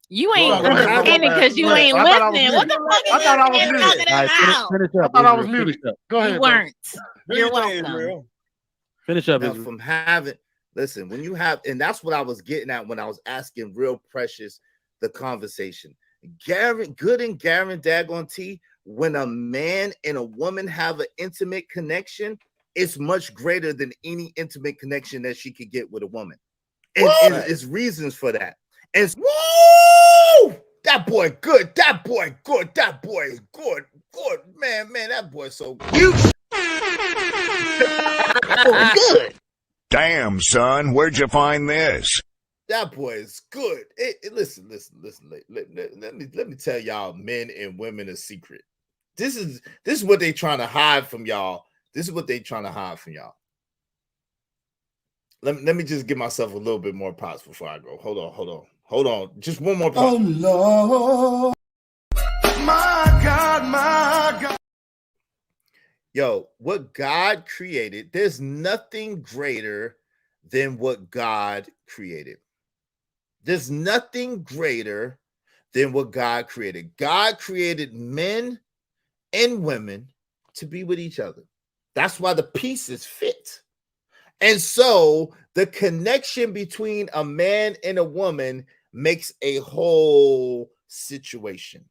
M: You ain't understanding because you ain't listening. What the fuck is
O: I thought I was
M: this
O: muted.
M: man talking about?
H: Finish up.
O: I thought I was muted. Go ahead.
M: You weren't. You're
N: Replay is
M: welcome.
N: real.
H: Finish up.
G: Now, from having, listen, when you have, and that's what I was getting at when I was asking Real Precious the conversation. Good and Garen Dagon T, when a man and a woman have an intimate connection, it's much greater than any intimate connection that she could get with a woman. And it's reasons for that. And woo! That boy good. That boy good. That boy is good. Good. Man, that boy so good.
L: Good. Damn, son, where'd you find this?
G: That boy is good. Listen. Let me tell y'all, men and women, a secret. This is what they trying to hide from y'all. This is what they trying to hide from y'all. Let me just give myself a little bit more props before I go. Hold on. Just one more pop.
N: Oh Lord, my God.
G: Yo, what God created, there's nothing greater than what God created. There's nothing greater than what God created. God created men and women to be with each other. That's why the pieces fit. And so the connection between a man and a woman makes a whole situation.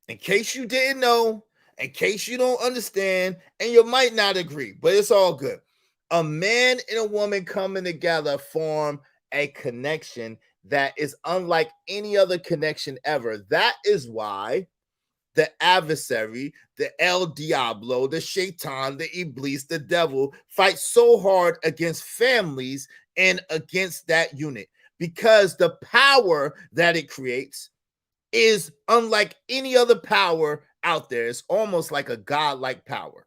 G: In case you didn't know, in case you don't understand, and you might not agree, but it's all good. A man and a woman coming together form a connection that is unlike any other connection ever. That is why the adversary, the El Diablo, the Shaitan, the Iblis, the devil fight so hard against families and against that unit, because the power that it creates is unlike any other power out there. It's almost like a godlike power.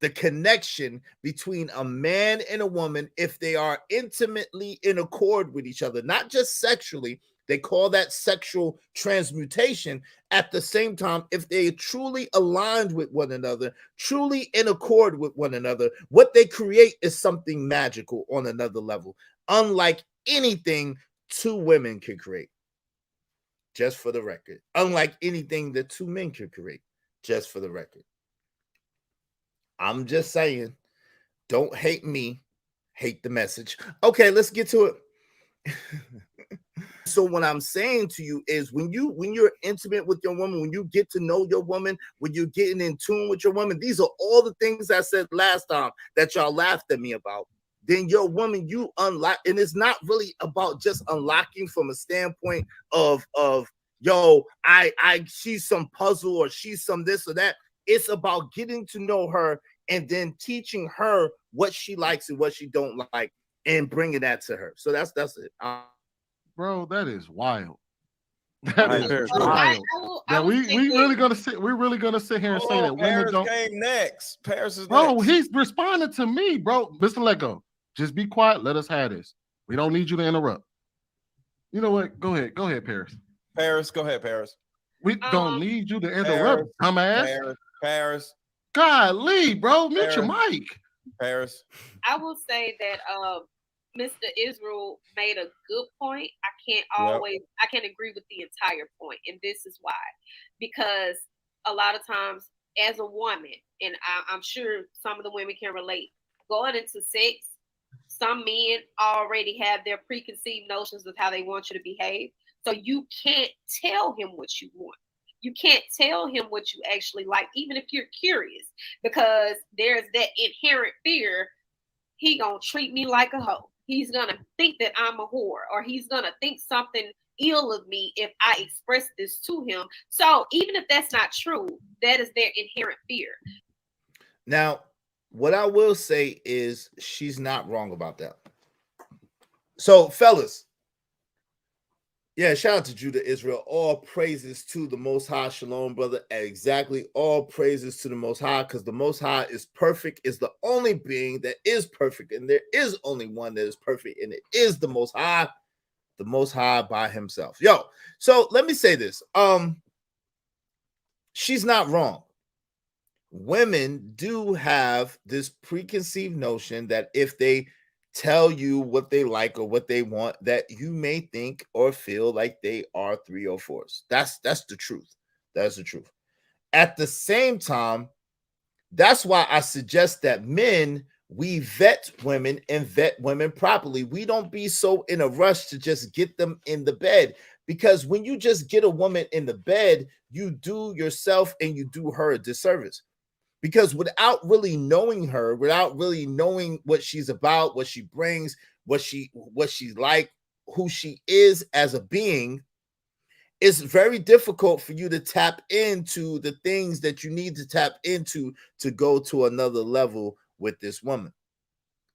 G: The connection between a man and a woman, if they are intimately in accord with each other, not just sexually, they call that sexual transmutation. At the same time, if they are truly aligned with one another, truly in accord with one another, what they create is something magical on another level, unlike anything two women can create. Just for the record, unlike anything that two men can create. Just for the record. I'm just saying, don't hate me, hate the message. Okay, let's get to it. So what I'm saying to you is when you're intimate with your woman, when you get to know your woman, when you're getting in tune with your woman, these are all the things I said last time that y'all laughed at me about. Then your woman, you unlock, and it's not really about just unlocking from a standpoint of yo, she's some puzzle or she's some this or that. It's about getting to know her and then teaching her what she likes and what she don't like and bringing that to her. So that's it.
O: Bro, that is wild. That is wild. Now we're really gonna sit here and say that women don't.
N: Came next. Paris is
O: bro,
N: next.
O: He's responding to me, bro. Mr. Lego, just be quiet. Let us have this. We don't need you to interrupt. You know what? Go ahead, Paris.
N: Paris, go ahead, Paris.
O: We don't need you to interrupt, dumbass.
N: Paris.
O: Golly, bro, mute your mic.
N: Paris.
P: I will say that Mr. Israel made a good point. I can't agree with the entire point, and this is why. Because a lot of times, as a woman, and I'm sure some of the women can relate, going into sex, some men already have their preconceived notions of how they want you to behave. So you can't tell him what you want. You can't tell him what you actually like, even if you're curious, because there's that inherent fear. He gonna treat me like a hoe. He's gonna think that I'm a whore, or he's gonna think something ill of me if I express this to him. So even if that's not true, that is their inherent fear.
G: Now, what I will say is she's not wrong about that. So, fellas, yeah, shout out to Judah Israel. All praises to the Most High. Shalom, brother. Exactly. All praises to the Most High, because the Most High is perfect, is the only being that is perfect, and there is only one that is perfect, and it is the Most High by himself. Yo, so let me say this. She's not wrong. Women do have this preconceived notion that if they tell you what they like or what they want, that you may think or feel like they are 304s. That's the truth. That's the truth. At the same time, that's why I suggest that men, we vet women and vet women properly. We don't be so in a rush to just get them in the bed, because when you just get a woman in the bed, you do yourself and you do her a disservice. Because without really knowing her, without really knowing what she's about, what she brings, what she's like, who she is as a being, it's very difficult for you to tap into the things that you need to tap into to go to another level with this woman.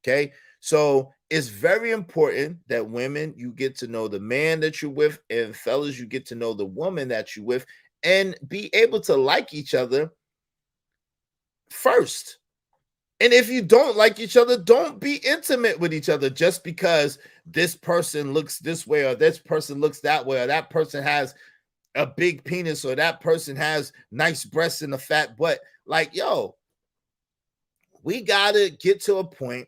G: Okay, so it's very important that women, you get to know the man that you're with, and fellas, you get to know the woman that you're with, and be able to like each other first. And if you don't like each other, don't be intimate with each other just because this person looks this way, or this person looks that way, or that person has a big penis, or that person has nice breasts and a fat butt. Like, yo, we gotta get to a point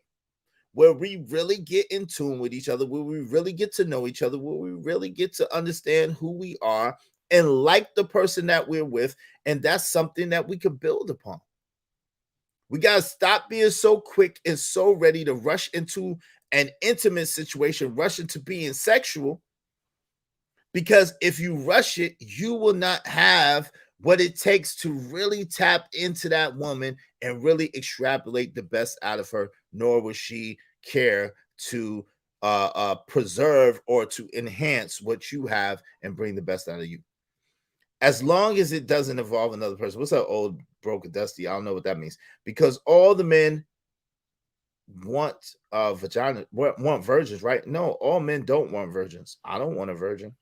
G: where we really get in tune with each other, where we really get to know each other, where we really get to understand who we are and like the person that we're with. And that's something that we can build upon. We got to stop being so quick and so ready to rush into an intimate situation, rush into being sexual, because if you rush it, you will not have what it takes to really tap into that woman and really extrapolate the best out of her, nor will she care to preserve or to enhance what you have and bring the best out of you. As long as it doesn't involve another person. What's that old broken dusty? I don't know what that means. Because all the men want vagina, want virgins, right? No, all men don't want virgins. I don't want a virgin.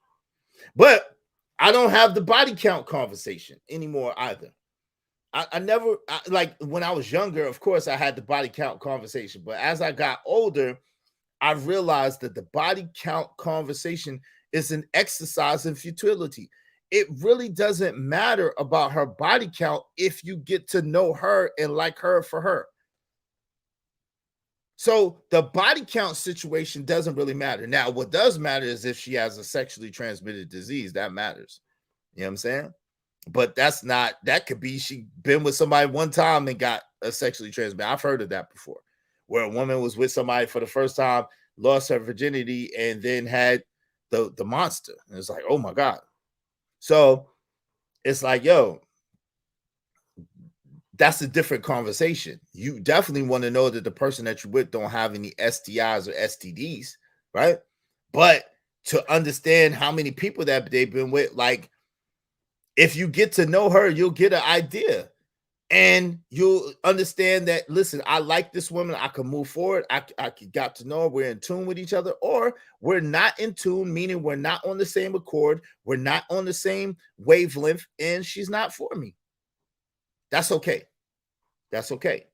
G: But I don't have the body count conversation anymore either. I never, like when I was younger, of course, I had the body count conversation. But as I got older, I realized that the body count conversation is an exercise in futility. It really doesn't matter about her body count if you get to know her and like her for her. So the body count situation doesn't really matter. Now, what does matter is if she has a sexually transmitted disease. That matters. You know what I'm saying? But that's not, that could be she been with somebody one time and got a sexually transmitted. I've heard of that before, where a woman was with somebody for the first time, lost her virginity, and then had the monster. And it's like, oh my God. So it's like, yo, that's a different conversation. You definitely want to know that the person that you're with don't have any STIs or STDs, right? But to understand how many people that they've been with, like, if you get to know her, you'll get an idea. And you'll understand that, listen, I like this woman. I can move forward. I got to know her. We're in tune with each other, or we're not in tune, meaning we're not on the same accord. We're not on the same wavelength, and she's not for me. That's okay. That's okay.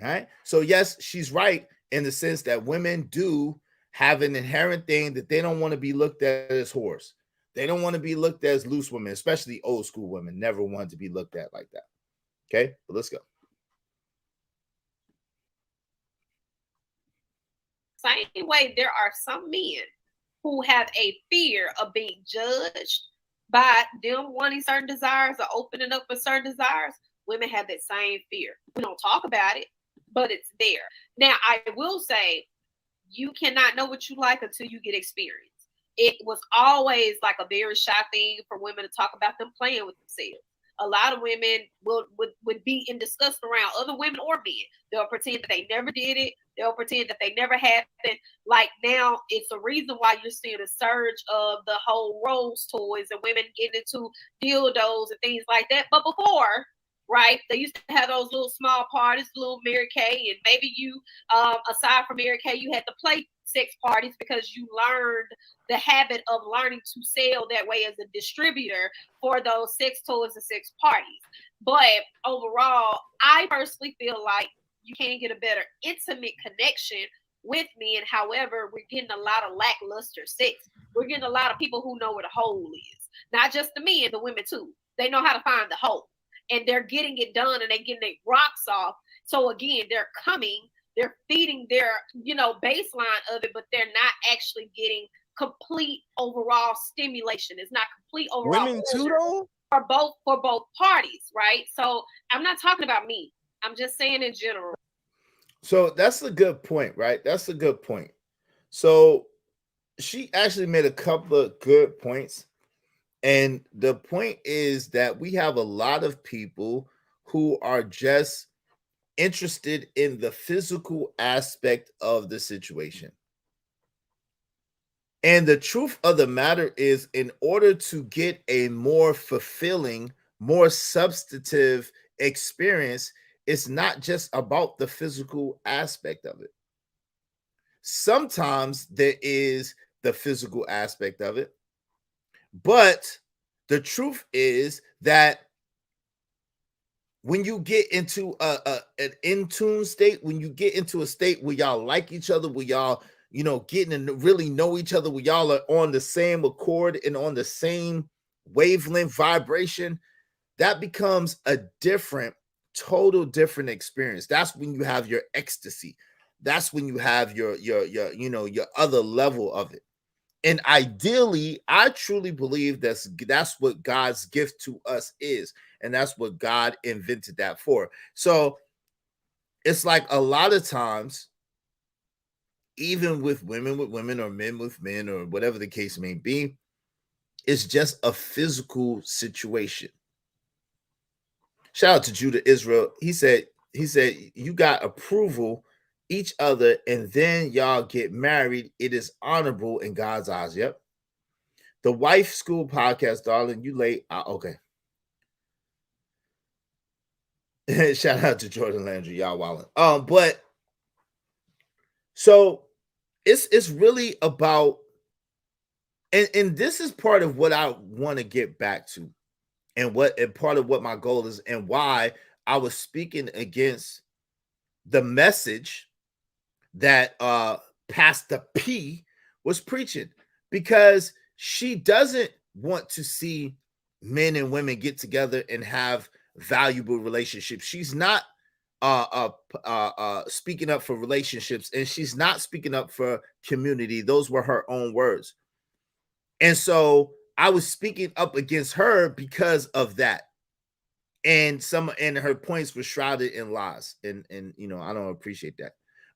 G: All right. So, yes, she's right in the sense that women do have an inherent thing that they don't want to be looked at as whores. They don't want to be looked at as loose women, especially old school women. Never want to be looked at like that. Okay, but let's go.
P: same way there are some men who have a fear of being judged by them wanting certain desires or opening up for certain desires, women have that same fear. We don't talk about it, but it's there. Now, I will say, you cannot know what you like until you get experience. It was always like a very shy thing for women to talk about them playing with themselves. A lot of women would be in disgust around other women or men. They'll pretend that they never did it. They'll pretend that they never happened. Like now, it's a reason why you're seeing a surge of the whole Rose toys and women getting into dildos and things like that. But before, right, they used to have those little small parties, little Mary Kay, and maybe you, aside from Mary Kay, you had to play sex parties because you learned the habit of learning to sell that way as a distributor for those sex toys and sex parties. But overall, I personally feel like you can't get a better intimate connection with men. However, we're getting a lot of lackluster sex. We're getting a lot of people who know where the hole is. Not just the men, the women too. They know how to find the hole. And they're getting it done and they're getting their rocks off. So again, they're coming, they're feeding their, baseline of it, but they're not actually getting complete overall stimulation. It's not complete overall.
N: Women too, though?
P: For both parties, right? So I'm not talking about me. I'm just saying in general.
G: So that's a good point, right? That's a good point. So she actually made a couple of good points. And the point is that we have a lot of people who are just interested in the physical aspect of the situation. And the truth of the matter is, in order to get a more fulfilling, more substantive experience, it's not just about the physical aspect of it. Sometimes there is the physical aspect of it, but the truth is that when you get into an in tune state, when you get into a state where y'all like each other, where y'all, getting to really know each other, where y'all are on the same accord and on the same wavelength vibration, that becomes a total different experience. That's when you have your ecstasy. That's when you have your other level of it. And ideally, I truly believe that's what God's gift to us is. And that's what God invented that for. So it's like a lot of times, even with women or men with men or whatever the case may be, it's just a physical situation. Shout out to Judah Israel. He said, you got approval each other and then y'all get married. It is honorable in God's eyes. Yep. The Wife School Podcast, darling, you late. Okay. Shout out to Jordan Landry, y'all wildin'. But so it's really about, and this is part of what I want to get back to, and part of what my goal is, and why I was speaking against the message that Pastor P was preaching, because she doesn't want to see men and women get together and have valuable relationships. She's not speaking up for relationships, and she's not speaking up for community. Those were her own words. And so I was speaking up against her because of that. And her points were shrouded in lies. And I don't appreciate that.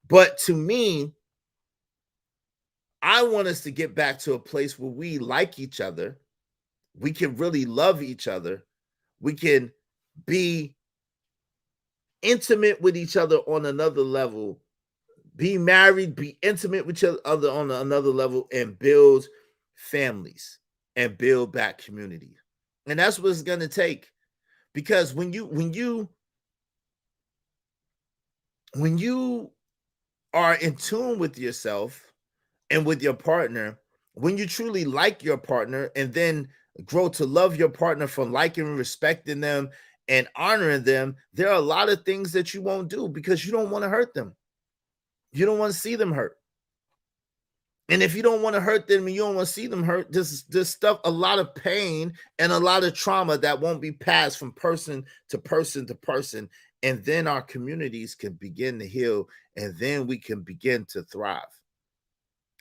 G: But to me, I want us to get back to a place where we like each other. We can really love each other. We can be intimate with each other on another level, be married, be intimate with each other on another level, and build families and build back community. And that's what it's going to take. Because when you are in tune with yourself and with your partner, when you truly like your partner and then grow to love your partner for liking and respecting them and honoring them, there are a lot of things that you won't do because you don't want to hurt them. You don't want to see them hurt. And if you don't want to hurt them and you don't want to see them hurt, there's stuff, a lot of pain and a lot of trauma that won't be passed from person to person to person. And then our communities can begin to heal, and then we can begin to thrive.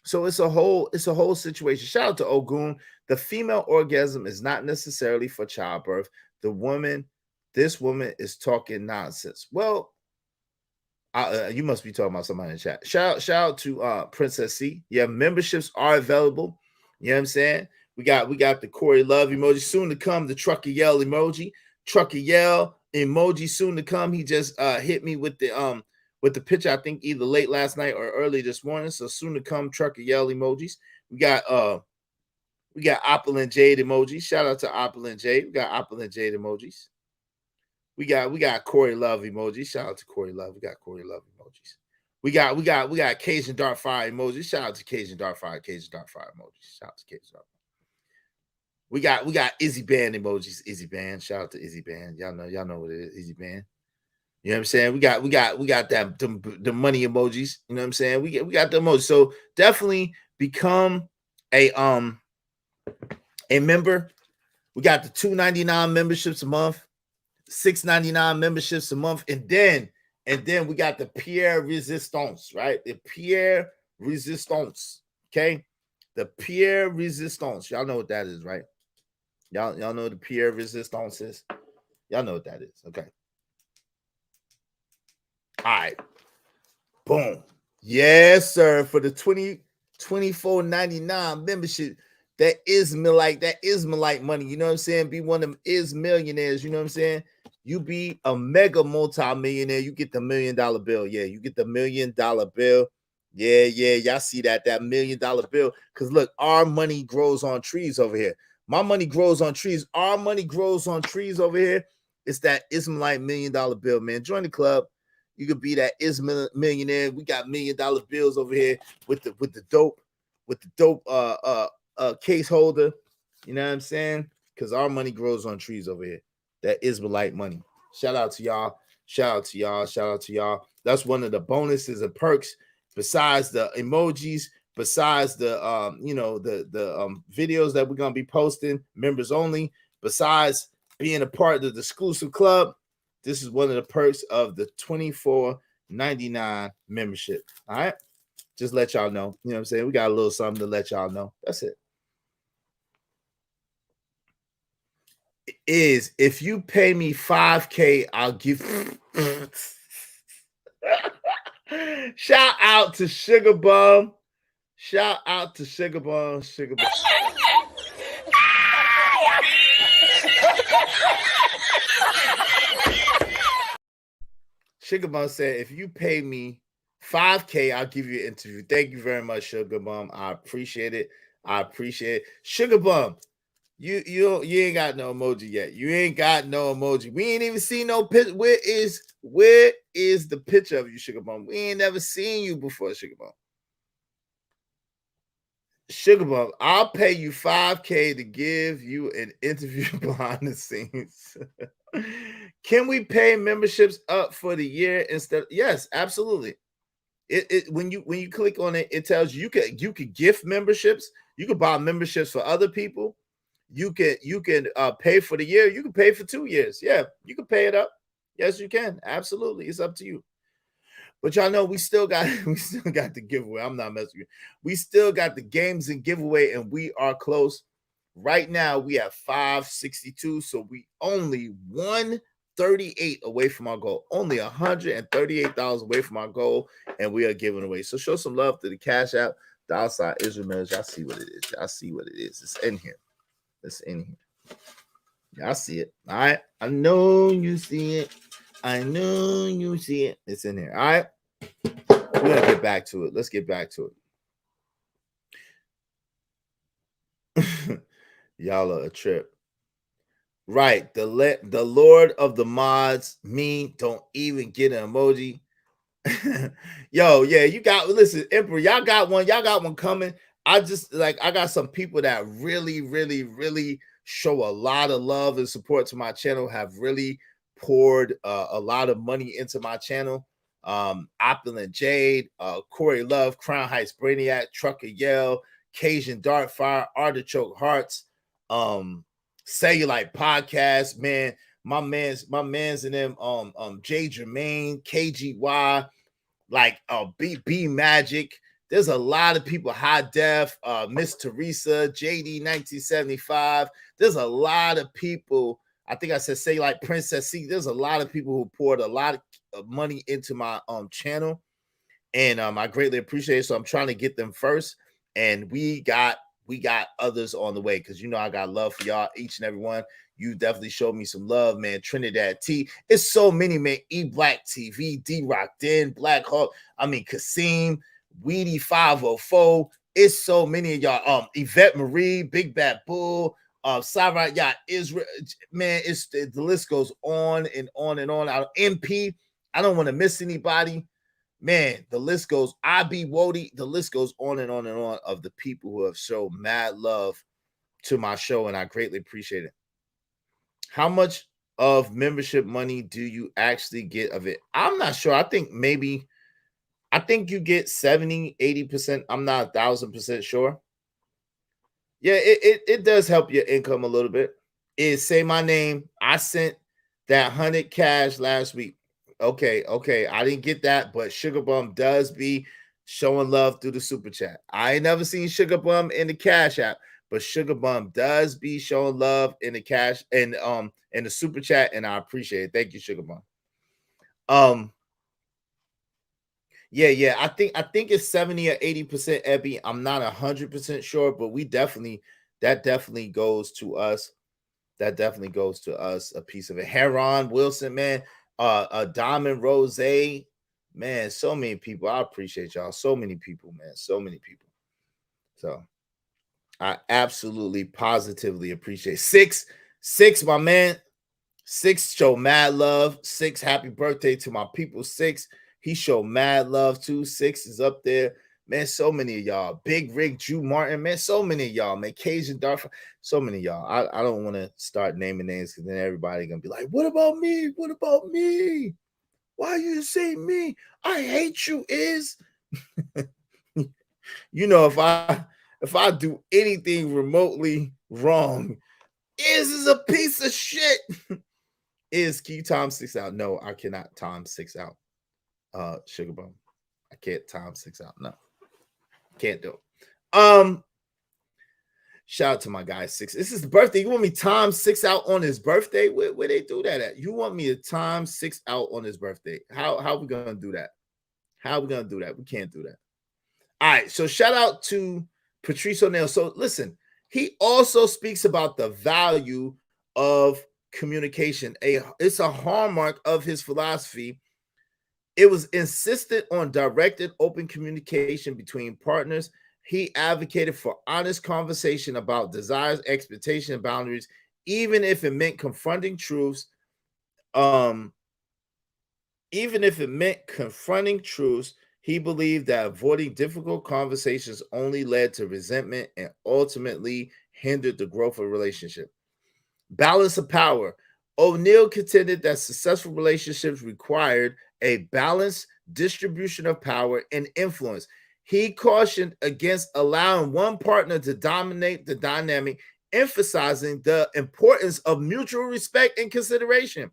G: So it's a whole situation. Shout out to Ogun. The female orgasm is not necessarily for childbirth. This woman is talking nonsense. Well, you must be talking about somebody in the chat. Shout out to Princess C. Yeah, memberships are available. You know what I'm saying? We got the Corey Love emoji soon to come. The Trucker Yell emoji, Trucker Yell emoji soon to come. He just hit me with the picture. I think either late last night or early this morning. So soon to come, Trucker Yell emojis. We got Opal and Jade emojis. Shout out to Opal and Jade. We got Opal and Jade emojis. We got Corey Love emojis. Shout out to Corey Love. We got Corey Love emojis. We got Cajun Dark Fire emojis. Shout out to Cajun Dark Fire. Cajun Dark Fire emojis. Shout out to Cajun Dark Fire. We got Izzy Band emojis. Izzy Band. Shout out to Izzy Band. Y'all know what it is. Izzy Band. You know what I'm saying? We got that the money emojis. You know what I'm saying? We got the emojis. So definitely become a member. We got the $2.99 memberships a month. $6.99 memberships a month, and then we got the Pierre Resistance, right? The Pierre Resistance, okay? The Pierre Resistance. Y'all know what that is, right? Y'all know what the Pierre Resistance is? Y'all know what that is, okay? All right. Boom. Yes, sir. For the $24.99 membership. That Ismailite money. You know what I'm saying? Be one of them millionaires. You know what I'm saying? You be a mega multi-millionaire. You get the $1 million bill. Yeah, you get the $1 million bill. Yeah. Y'all see that $1 million bill. Because look, our money grows on trees over here. My money grows on trees. Our money grows on trees over here. It's that Ismailite $1 million bill, man. Join the club. You could be that Ismail millionaire. We got $1 million bills over here with the dope case holder, you know what I'm saying? Because our money grows on trees over here. That Israelite money. Shout out to y'all. That's one of the bonuses and perks besides the emojis, besides the videos that we're gonna be posting, members only, besides being a part of the exclusive club. This is one of the perks of the $24.99 membership. All right. Just let y'all know. You know what I'm saying? We got a little something to let y'all know. That's it. Is if you pay me $5,000, I'll give. Shout out to Sugar Bum. Sugar Bum. Sugar Bum said, if you pay me $5,000, I'll give you an interview. Thank you very much, Sugar Bum. I appreciate it. Sugar Bum. You ain't got no emoji yet. You ain't got no emoji. We ain't even seen no picture. Where is the picture of you, Sugar Bum? We ain't never seen you before, Sugar Bum. Sugar Bum, I'll pay you $5,000 to give you an interview behind the scenes. Can we pay memberships up for the year instead? Yes, absolutely. It when you click on it, it tells you you could gift memberships. You could buy memberships for other people. You can pay for the year. You can pay for 2 years. Yeah, you can pay it up. Yes, you can. Absolutely. It's up to you. But y'all know we still got the giveaway. I'm not messing with you. We still got the games and giveaway, and we are close. Right now, we have 562. So we only 138 away from our goal. Only $138 away from our goal, and we are giving away. So show some love to the Cash App, the Outside Israel Mills. Y'all see what it is. It's in here. Y'all see it. All right. I know you see it. It's in here. All right. We're going to get back to it. Let's get back to it. Y'all are a trip. Right. The Lord of the mods, me, don't even get an emoji. Yo, yeah, listen, Emperor, y'all got one coming. I got some people that really, really, really show a lot of love and support to my channel, have really poured a lot of money into my channel. Opulent and Jade, Corey Love, Crown Heights Brainiac, Trucker Yell, Cajun Dartfire, Artichoke Hearts, Cellulite Podcast, man. My man's and them, J Jermaine, KGY, like B Magic, There's a lot of people, High Def, Miss Teresa, JD 1975. There's a lot of people. I think I said say like Princess C. There's a lot of people who poured a lot of money into my channel, and I greatly appreciate it. So I'm trying to get them first, and we got others on the way because I got love for y'all, each and every one. You definitely showed me some love, man. Trinidad T. It's so many, man. E Black TV, D Rock Den, Black Hawk. I mean Kasim, Weedy 504. It's so many of y'all. Yvette Marie, Big Bad Bull, Sarah, Israel. Man, it's the list goes on and on and on. MP. I don't want to miss anybody. Man, the list goes. IB Wody. The list goes on and on and on of the people who have shown mad love to my show, and I greatly appreciate it. How much of membership money do you actually get of it? I'm not sure. I think you get 70, 80%. I'm not 1,000% sure. Yeah, it does help your income a little bit. Say my name. I sent that 100 cash last week. Okay. I didn't get that, but Sugar Bum does be showing love through the super chat. I ain't never seen Sugar Bum in the Cash App, but Sugar Bum does be showing love in the cash and in the super chat, and I appreciate it. Thank you, Sugar Bum. Yeah. I think it's 70 or 80%, Ebby. I'm not 100% sure, but that definitely goes to us. That definitely goes to us, a piece of it. Heron Wilson, man. Diamond Rose, man. So many people. I appreciate y'all. So many people, man. So many people. So I absolutely positively appreciate six, my man. 6 show mad love. 6, happy birthday to my people. 6, he showed mad love too. 6 is up there, man. So many of y'all. Big Rick, Drew Martin, man. So many of y'all, man. Cajun Darth, so many of y'all. I don't want to start naming names because then everybody gonna be like, "What about me? What about me? Why you say me? I hate you." Is if I do anything remotely wrong, is a piece of shit. Can you time 6 out? No, I cannot time 6 out. Sugar Bum, I can't time 6 out. No, can't do it. Shout out to my guy 6. This is the birthday. You want me time 6 out on his birthday? Where they do that at? You want me to time 6 out on his birthday? How are we gonna do that? How are we gonna do that? We can't do that. All right. So shout out to Patrice O'Neal. So listen, he also speaks about the value of communication. It's a hallmark of his philosophy. It was insistent on directed, open communication between partners. He advocated for honest conversation about desires, expectations, and boundaries, even if it meant confronting truths. Even if it meant confronting truths, he believed that avoiding difficult conversations only led to resentment and ultimately hindered the growth of a relationship. Balance of power. O'Neal contended that successful relationships required a balanced distribution of power and influence. He cautioned against allowing one partner to dominate the dynamic, emphasizing the importance of mutual respect and consideration.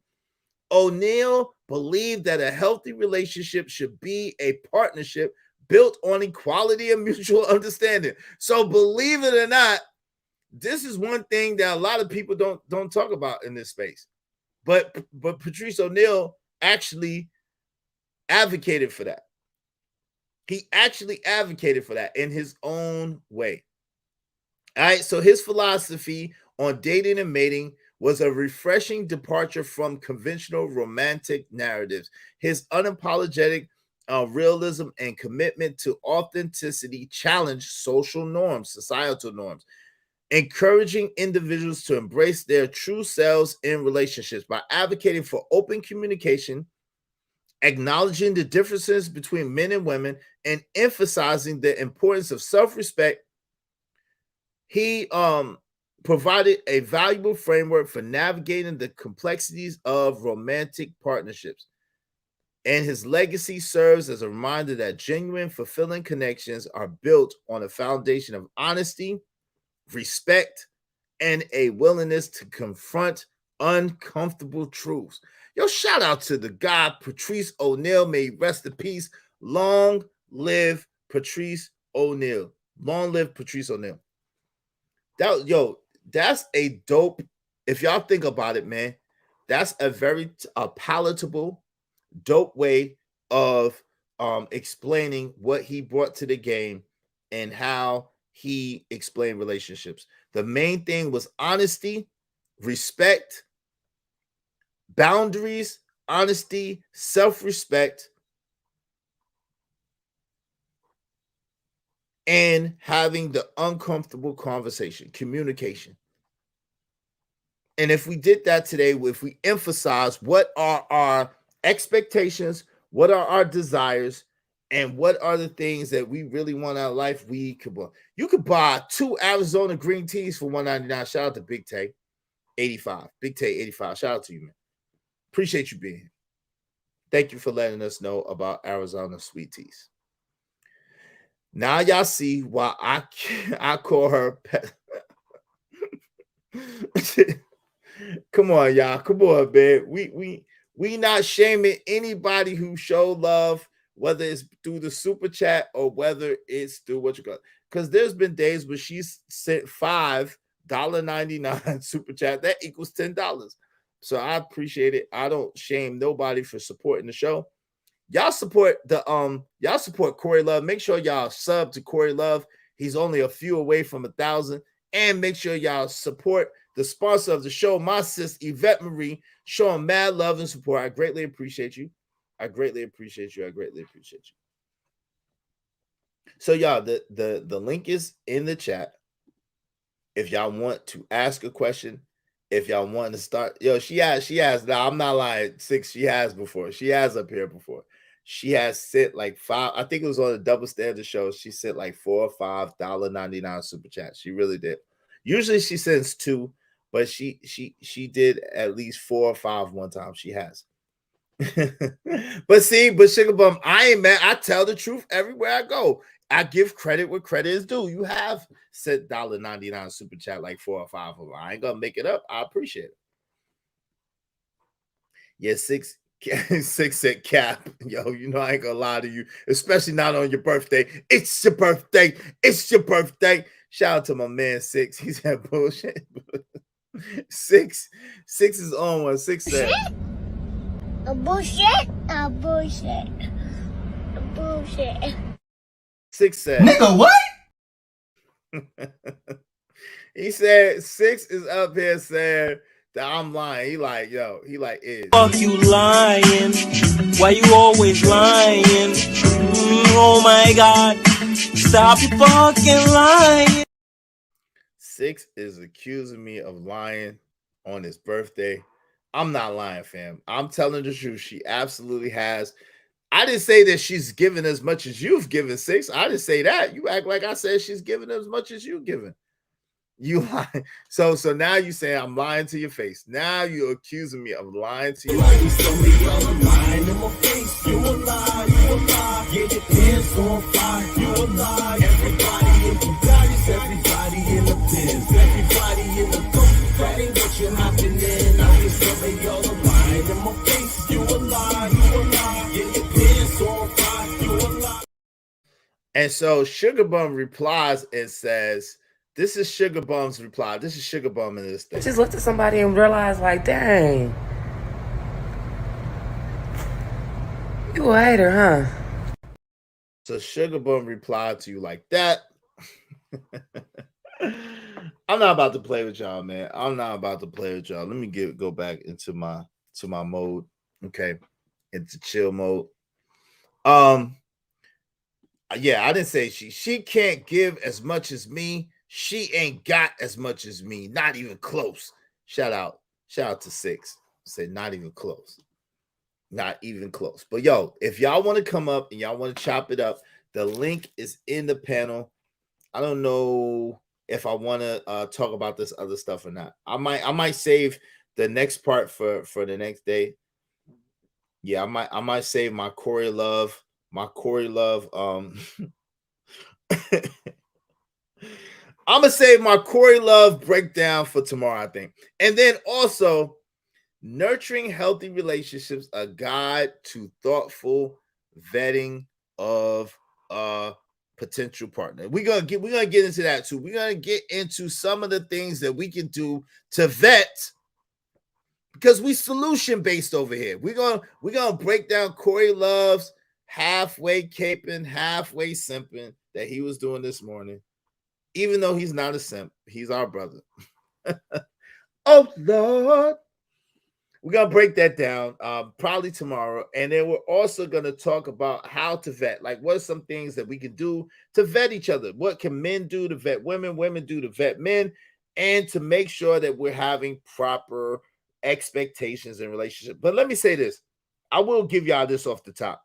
G: O'Neal believed that a healthy relationship should be a partnership built on equality and mutual understanding. So believe it or not, this is one thing that a lot of people don't talk about in this space. But Patrice O'Neal actually advocated for that. He actually advocated for that in his own way. All right, so his philosophy on dating and mating was a refreshing departure from conventional romantic narratives. His unapologetic realism and commitment to authenticity challenged social norms, societal norms, encouraging individuals to embrace their true selves in relationships by advocating for open communication, acknowledging the differences between men and women, and emphasizing the importance of self-respect. He provided a valuable framework for navigating the complexities of romantic partnerships. And his legacy serves as a reminder that genuine, fulfilling connections are built on a foundation of honesty, respect, and a willingness to confront uncomfortable truths. Yo, shout out to the guy, Patrice O'Neal. May he rest in peace. Long live Patrice O'Neal. Long live Patrice O'Neal. That's a dope. If y'all think about it, man, that's a very palatable, dope way of explaining what he brought to the game and how he explained relationships. The main thing was honesty, respect, boundaries, honesty, self-respect, and having the uncomfortable conversation, communication. And if we did that today, if we emphasize what are our expectations, what are our desires, and what are the things that we really want out of life, we could buy. You could buy 2 Arizona green teas for $1.99. Shout out to Big Tay 85. Big Tay 85. Shout out to you, man. Appreciate you being here. Thank you for letting us know about Arizona sweet teas. Now y'all see why I call her Come on, y'all. Come on, man. We not shaming anybody who show love, whether it's through the super chat or whether it's through what you got. Because there's been days where she's sent $5.99 super chat. That equals $10. So I appreciate it. I don't shame nobody for supporting the show. Y'all support y'all support Corey Love. Make sure y'all sub to Corey Love. He's only a few away from 1,000. And make sure y'all support the sponsor of the show, my sis Yvette Marie, showing mad love and support. I greatly appreciate you. I greatly appreciate you. I greatly appreciate you. So y'all, the link is in the chat. If y'all want to ask a question, if y'all want to start, she has. Now I'm not lying. 6, she has before. She has up here before. She has sent like 5. I think it was on the Double Standard show. She sent like 4 or 5 $1.99 super chats. She really did. Usually she sends 2, but she did at least 4 or 5 one time. She has. But Sugar Bum, I ain't mad. I tell the truth everywhere I go. I give credit where credit is due. You have sent $1.99 super chat like 4 or 5 of them. I ain't gonna make it up. I appreciate it. Yeah, 6 said Cap. Yo, you know I ain't gonna lie to you, especially not on your birthday. It's your birthday. It's your birthday. Shout out to my man 6. He's had bullshit. 6 is on one. 6 said
A: A bullshit. A bullshit. A bullshit.
G: 6 said,
A: Nigga, what?
G: He said 6 is up here saying that I'm lying. He like, is.
H: Fuck you lying. Why you always lying? Oh my God. Stop you fucking lying.
G: 6 is accusing me of lying on his birthday. I'm not lying, fam. I'm telling the truth. She absolutely has. I didn't say that she's given as much as you've given, 6. I didn't say that. You act like I said she's given as much as you've given. You lie. So now you say I'm lying to your face. Now you're accusing me of lying to your face.
A: You a lie. You a lie. Yeah, your pants on fire. You a lie. Everybody in the bodies, everybody in the pins, everybody in the ghost. That ain't what you're hopping in. I can tell y'all a lie in my face. You a lie. You a lie. Yeah, your pants on fire. You a lie.
G: And so Sugar Bum replies and says, this is Sugar Bum's reply. This is Sugar Bum in this thing.
J: Just looked at somebody and realized, like, dang, you a hater, huh?
G: So Sugar Bum replied to you like that. I'm not about to play with y'all, man. I'm not about to play with y'all. Let me go back into my mode. Okay. Into chill mode. Yeah, I didn't say she can't give as much as me. She ain't got as much as me. Not even close. Shout out to 6. Say not even close. Not even close. But yo, if y'all want to come up and y'all want to chop it up, the link is in the panel. I don't know if I want to talk about this other stuff or not. I might save the next part for the next day. Yeah, I might save my Corey Love. I'm gonna save my Corey Love breakdown for tomorrow, I think. And then also nurturing healthy relationships, a guide to thoughtful vetting of a potential partner. We're gonna get into that too. We're gonna get into some of the things that we can do to vet, because we solution based over here. We're gonna break down Corey Love's halfway caping, halfway simping that he was doing this morning. Even though he's not a simp, he's our brother. Oh Lord. We're going to break that down probably tomorrow. And then we're also going to talk about how to vet. Like, what are some things that we can do to vet each other? What can men do to vet women? Women do to vet men? And to make sure that we're having proper expectations in relationship. But let me say this. I will give y'all this off the top.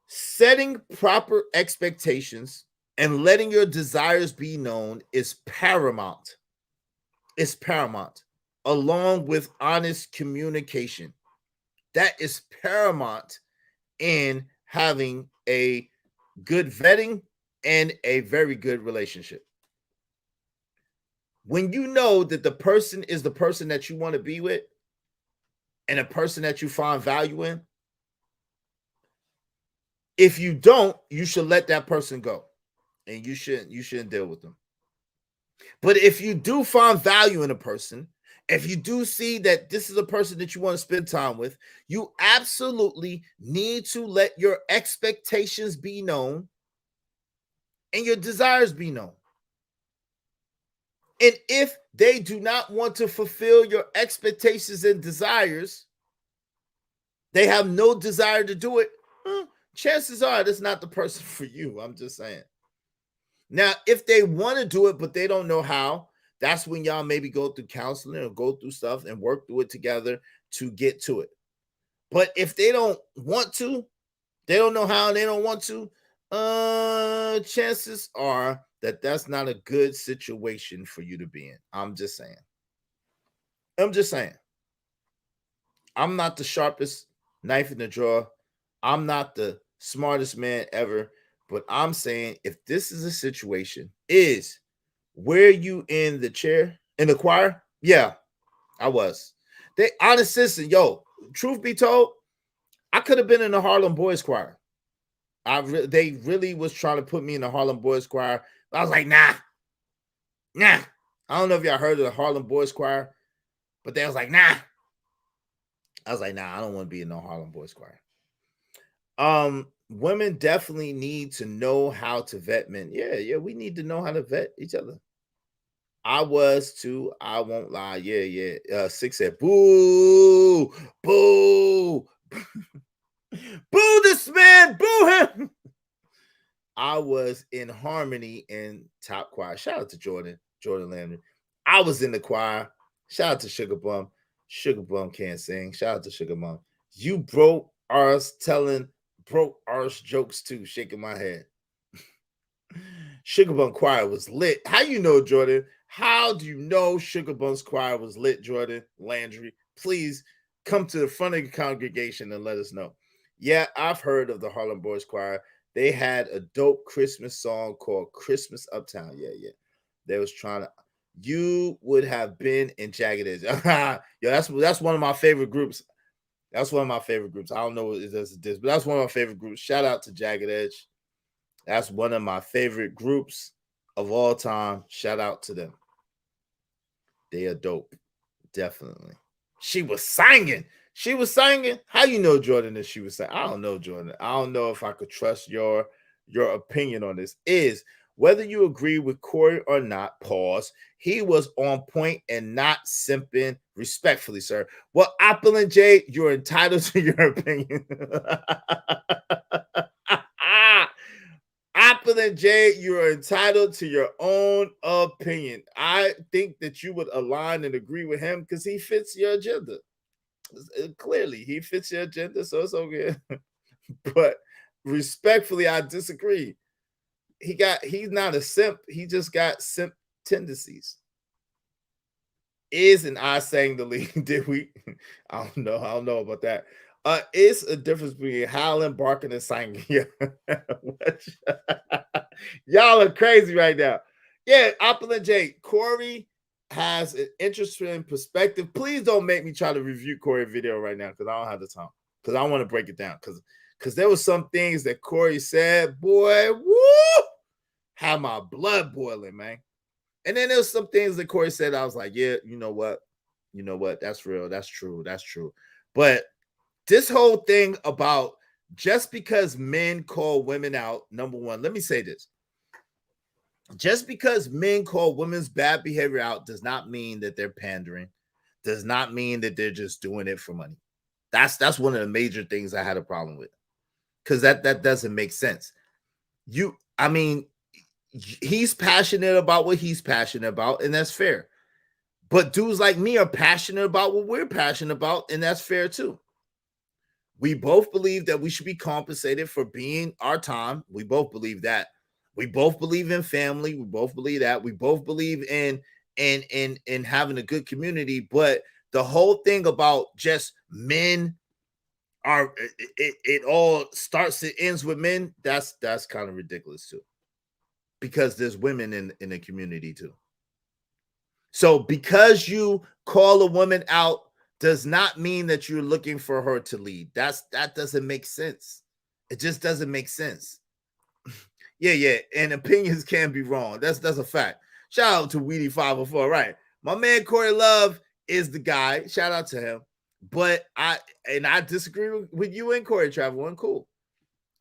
G: Setting proper expectations and letting your desires be known is paramount. It's paramount. Along with honest communication. That is paramount in having a good vetting and a very good relationship. When you know that the person is the person that you want to be with and a person that you find value in, if you don't, you should let that person go, and you shouldn't deal with them. But if you do find value in a person, if you do see that this is a person that you want to spend time with, you absolutely need to let your expectations be known and your desires be known. And if they do not want to fulfill your expectations and desires, they have no desire to do it, chances are that's not the person for you. I'm just saying. Now, if they want to do it, but they don't know how, that's when y'all maybe go through counseling or go through stuff and work through it together to get to it. But if they don't want to, they don't know how, and they don't want to, chances are that that's not a good situation for you to be in. I'm just saying. I'm not the sharpest knife in the drawer. I'm not the smartest man ever. But I'm saying, if this is a situation, were you in the chair, in the choir? Yeah, I was. They honest citizen, yo, truth be told, I could have been in the Harlem Boys Choir. They really was trying to put me in the Harlem Boys Choir. I was like, nah. I don't know if y'all heard of the Harlem Boys Choir, but they was like, nah. I was like, nah, I don't want to be in no Harlem Boys Choir. Women definitely need to know how to vet men. Yeah, we need to know how to vet each other. I was too. I won't lie. Yeah. 6 said, boo, boo, boo this man, boo him. I was in harmony in top choir. Shout out to Jordan Landry. I was in the choir. Shout out to Sugar Bum. Sugar Bum can't sing. Shout out to Sugar Bum. You broke ours jokes too, shaking my head. Sugar Bum choir was lit. How you know, Jordan? How do you know Sugar Bum's choir was lit, Jordan Landry? Please come to the front of the congregation and let us know. Yeah, I've heard of the Harlem Boys Choir. They had a dope Christmas song called Christmas Uptown. Yeah. They was trying to. You would have been in Jagged Edge. Yo, that's one of my favorite groups. That's one of my favorite groups. I don't know what it is, but that's one of my favorite groups. Shout out to Jagged Edge. That's one of my favorite groups of all time. Shout out to them. They are dope. Definitely. She was singing. How you know, Jordan, that she was singing? I don't know, Jordan. I don't know if I could trust your opinion on this. Is whether you agree with Corey or not, pause. He was on point and not simping. Respectfully, sir. Well, Apple and Jay, you're entitled to your opinion. Apple and Jay, you are entitled to your own opinion. I think that you would align and agree with him because he fits your agenda. Clearly, he fits your agenda, so it's okay. But respectfully, I disagree. He's not a simp. He just got simp tendencies. Is and I sang the lead. Did we? I don't know about that. It's a difference between howling, barking, and singing. Y'all are crazy right now. Yeah, Apple and Jay. Corey has an interesting perspective. Please don't make me try to review Corey's video right now because I don't have the time. Because I want to break it down. Because there was some things that Corey said, boy, woo, had my blood boiling, man. And then there was some things that Corey said, I was like, yeah, you know what? That's real. That's true. That's true. But this whole thing about just because men call women out, number one, let me say this. Just because men call women's bad behavior out does not mean that they're pandering, does not mean that they're just doing it for money. That's one of the major things I had a problem with, because that doesn't make sense. He's passionate about what he's passionate about, and that's fair. But dudes like me are passionate about what we're passionate about, and that's fair too. We both believe that we should be compensated for being our time. We both believe that. We both believe in family. We both believe that. We both believe in having a good community. But the whole thing about just men are it all starts and ends with men. That's kind of ridiculous too, because there's women in the community too. So because you call a woman out does not mean that you're looking for her to lead. That doesn't make sense. It just doesn't make sense. Yeah, and opinions can be wrong. That's a fact. Shout out to Weedy 504. Right, my man Corey Love is the guy. Shout out to him. But I disagree with you and Corey Travel and cool.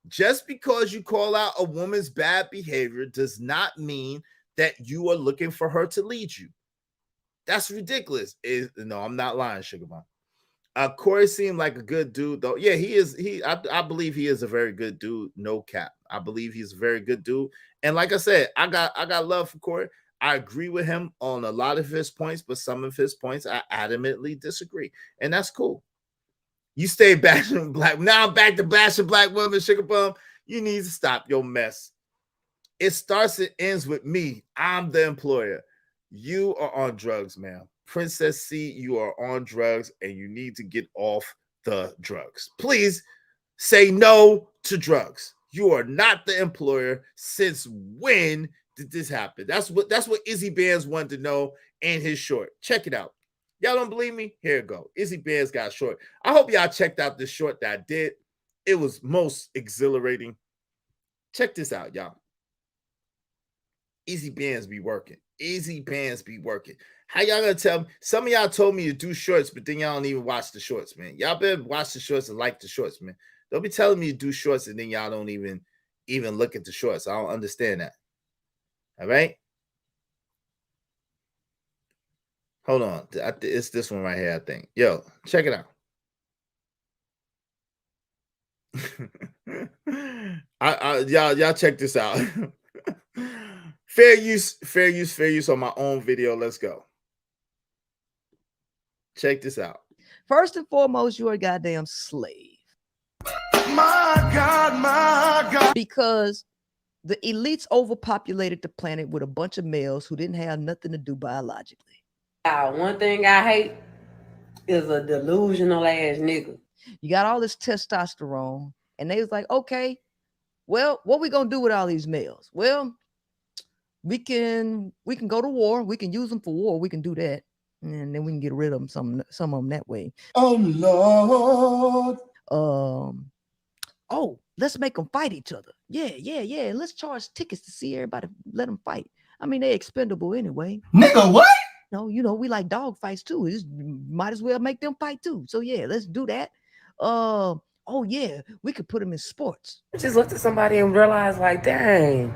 G: Just because you call out a woman's bad behavior does not mean that you are looking for her to lead you. That's ridiculous. No, I'm not lying, Sugar Mom. Corey seemed like a good dude, though. Yeah, he is. I believe he is a very good dude. No cap. I believe he's a very good dude. And like I said, I got love for Corey. I agree with him on a lot of his points, but some of his points I adamantly disagree, and that's cool. You stay bashing black. Now I'm back to bashing black women, Sugar Bum. You need to stop your mess. It starts and ends with me. I'm the employer. You are on drugs, ma'am. Princess C, you are on drugs and you need to get off the drugs. Please say no to drugs. You are not the employer. Since when did this happen? That's what Izzy Bands wanted to know in his short. Check it out. Y'all don't believe me? Here it go. Izzy Bands got short. I hope y'all checked out this short that I did. It was most exhilarating. Check this out, y'all. Izzy Bands be working. Izzy Bands be working. How y'all gonna tell me? Some of y'all told me to do shorts, but then y'all don't even watch the shorts, man. Y'all better watch the shorts and like the shorts, man. Don't be telling me to do shorts and then y'all don't even look at the shorts. I don't understand that. All right. Hold on. It's this one right here, I think. Yo, check it out. Y'all check this out. Fair use on my own video. Let's go. Check this out.
Q: First and foremost, you're a goddamn slave.
L: My God.
Q: Because the elites overpopulated the planet with a bunch of males who didn't have nothing to do biologically.
J: One thing I hate is a delusional ass nigga.
Q: You got all this testosterone, and they was like, okay, well, what we gonna do with all these males? Well, we can go to war. We can use them for war. We can do that, and then we can get rid of them. Some of them that way.
L: Oh Lord.
Q: Oh, let's make them fight each other. Yeah. Let's charge tickets to see everybody. Let them fight. I mean, they're expendable anyway.
L: Nigga, what?
Q: No, we like dog fights too. Might as well make them fight too. So yeah, let's do that. Oh yeah, we could put them in sports.
J: Just looked at somebody and realized, like, dang,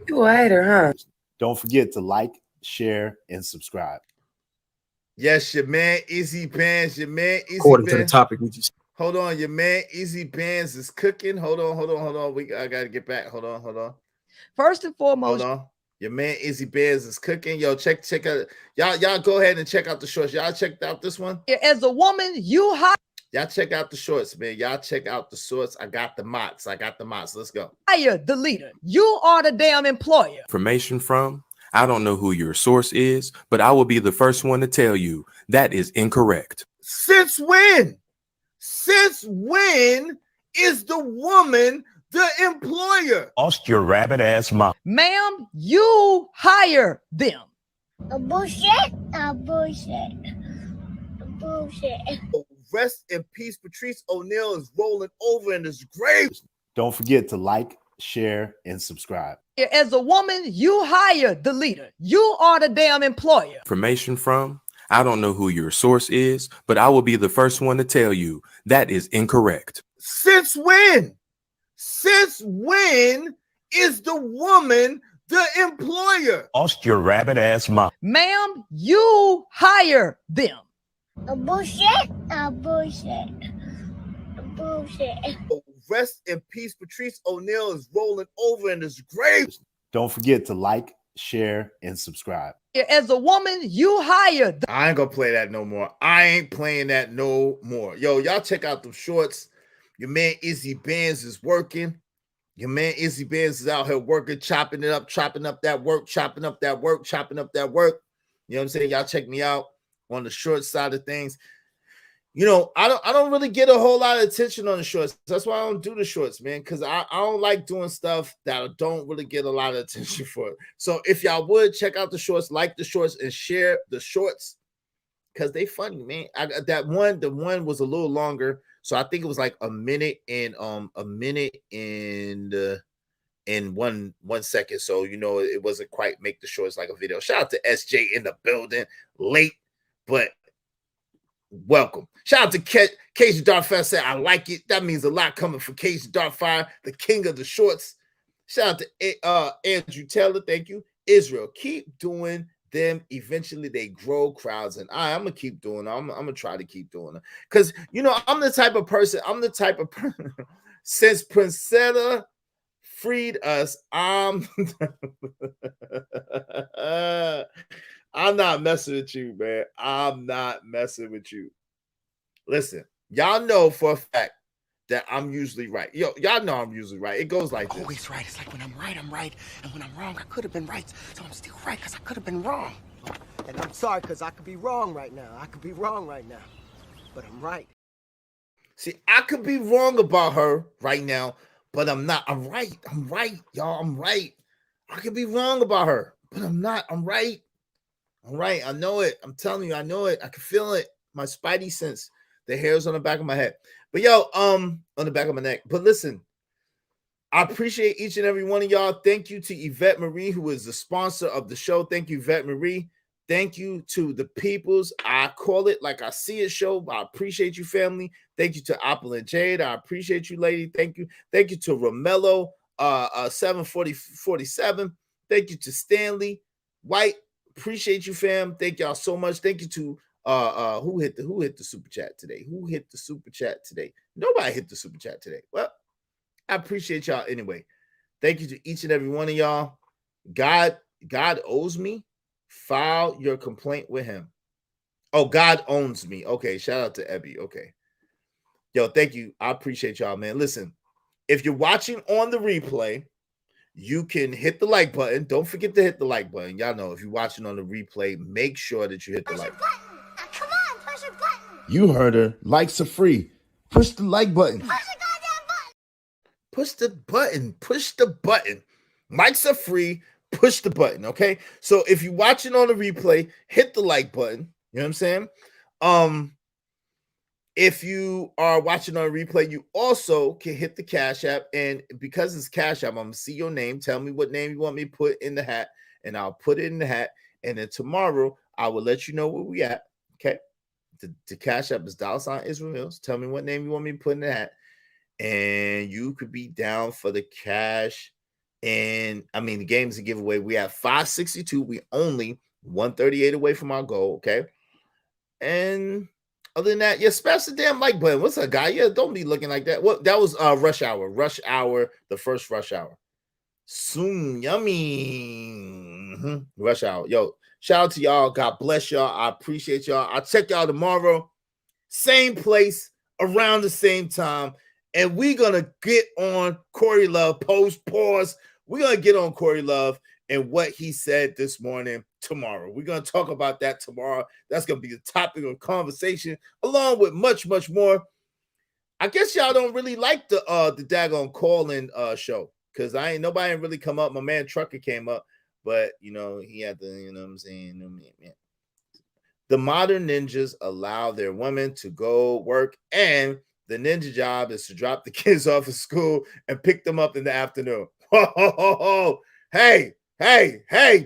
J: you a hater, huh?
R: Don't forget to like, share, and subscribe.
G: Yes, your man Izzy Bands. Your man Izzy
S: According
G: Bands.
S: to the topic we just.
G: Hold on, your man Izzy Bands is cooking. Hold on. I gotta get back. Hold on.
Q: First and foremost,
G: hold on. Your man Izzy Bands is cooking. Yo, check out. Y'all go ahead and check out the shorts. Y'all checked out this one?
Q: As a woman, you
G: y'all check out the shorts, man. Y'all check out the shorts. I got the mots. Let's go.
Q: hire the leader. You are the damn employer.
T: Information from? I don't know who your source is, but I will be the first one to tell you that is incorrect.
G: Since when? Since when is the woman the employer?
L: Lost your rabbit ass mouth.
Q: Ma'am, you hire them.
U: Bullshit. Bullshit.
G: rest in peace. Patrice O'Neal is rolling over in his grave.
R: Don't forget to like, share, and subscribe.
Q: As a woman, you hire the leader. You are the damn employer.
T: Information from, I don't know who your source is, but I will be the first one to tell you that is incorrect.
G: Since when? Since when is the woman the employer?
L: Lost your rabbit ass mom.
Q: Ma'am, you hire them.
A: A bullshit. A bullshit. A bullshit.
G: Rest in peace. Patrice O'Neal is rolling over in his grave.
R: Don't forget to like, share, and subscribe.
Q: As a woman, you hire them.
G: I ain't gonna play that no more. I ain't playing that no more. Yo, y'all check out them shorts. Your man Izzy Benz is working. Your man Izzy Benz is out here working, chopping it up, chopping up that work, chopping up that work, chopping up that work. You know what I'm saying? Y'all check me out on the short side of things. You know, I don't really get a whole lot of attention on the shorts. That's why I don't do the shorts, man, because I don't like doing stuff that I don't really get a lot of attention for. So if y'all would check out the shorts, like the shorts, and share the shorts, because they funny, man. The one was a little longer, so I think it was like a minute and 1 second. So you know, it wasn't quite make the shorts like a video. Shout out to SJ in the building, late, but welcome. Shout out to Cajun Darkfire said, I like it. That means a lot coming from Cajun Darkfire, the king of the shorts. Shout out to Andrew Taylor. Thank you. Israel, keep doing them. Eventually they grow crowds, and I'm gonna keep doing them. I'm gonna try to keep doing them. Because you know, I'm the type of person, since Princetta freed us, I'm not messing with you, man. I'm not messing with you. Listen, y'all know for a fact that I'm usually right. Yo, y'all know I'm usually right. It goes like this.
S: Always right. It's like when I'm right, I'm right. And when I'm wrong, I could have been right. So I'm still right because I could have been wrong. And I'm sorry because I could be wrong right now. I could be wrong right now. But I'm right.
G: See, I could be wrong about her right now, but I'm not. I'm right. I'm right, y'all. I'm right. I could be wrong about her, but I'm not. I'm right. I'm right. I know it. I'm telling you, I know it. I can feel it. My spidey sense. The hairs on the back of my head. But yo, on the back of my neck. But listen, I appreciate each and every one of y'all. Thank you to Yvette Marie, who is the sponsor of the show. Thank you, Yvette Marie. Thank you to the peoples. I call it like I see it show. I appreciate you, family. Thank you to Apple and Jade. I appreciate you, lady. Thank you. Thank you to Romello 74047. Thank you to Stanley White. Appreciate you, fam. Thank y'all so much. Thank you to who hit the super chat today? Who hit the super chat today? Nobody hit the super chat today. Well, I appreciate y'all anyway. Thank you to each and every one of y'all. God owes me. File your complaint with him. Oh, God owns me. Okay, shout out to Ebby. Okay. Yo, thank you. I appreciate y'all, man. Listen, if you're watching on the replay, you can hit the like button. Don't forget to hit the like button. Y'all know if you're watching on the replay, make sure that you hit the like button.
A: Come on, push a button.
G: You heard her. Likes are free. Push the like button.
A: Push the goddamn button.
G: Push the button. Push the button. Likes are free. Push the button. Okay. So if you're watching on the replay, hit the like button. You know what I'm saying? If you are watching on a replay, you also can hit the Cash App. And because it's Cash App, I'm going to see your name. Tell me what name you want me to put in the hat, and I'll put it in the hat. And then tomorrow, I will let you know where we at. Okay? The Cash App is $ Israel Mills. Tell me what name you want me to put in the hat. And you could be down for the cash. And, I mean, the game's a giveaway. We have 562. We only 138 away from our goal. Okay? And other than that, yeah, smash the damn like button. What's up, guy? Yeah, don't be looking like that. What? That was Rush Hour. Rush Hour, the first Rush Hour. Soon, yummy. Rush Hour. Yo, shout out to y'all. God bless y'all. I appreciate y'all. I'll check y'all tomorrow. Same place, around the same time. And we're going to get on Corey Love. Pause. We're going to get on Corey Love and what he said this morning tomorrow. We're going to talk about that tomorrow. That's going to be the topic of conversation, along with much, much more. I guess y'all don't really like the daggone call-in show, because nobody really come up. My man Trucker came up, but you know, he had to, you know what I'm saying? The modern ninjas allow their women to go work, and the ninja job is to drop the kids off at school and pick them up in the afternoon. Hey,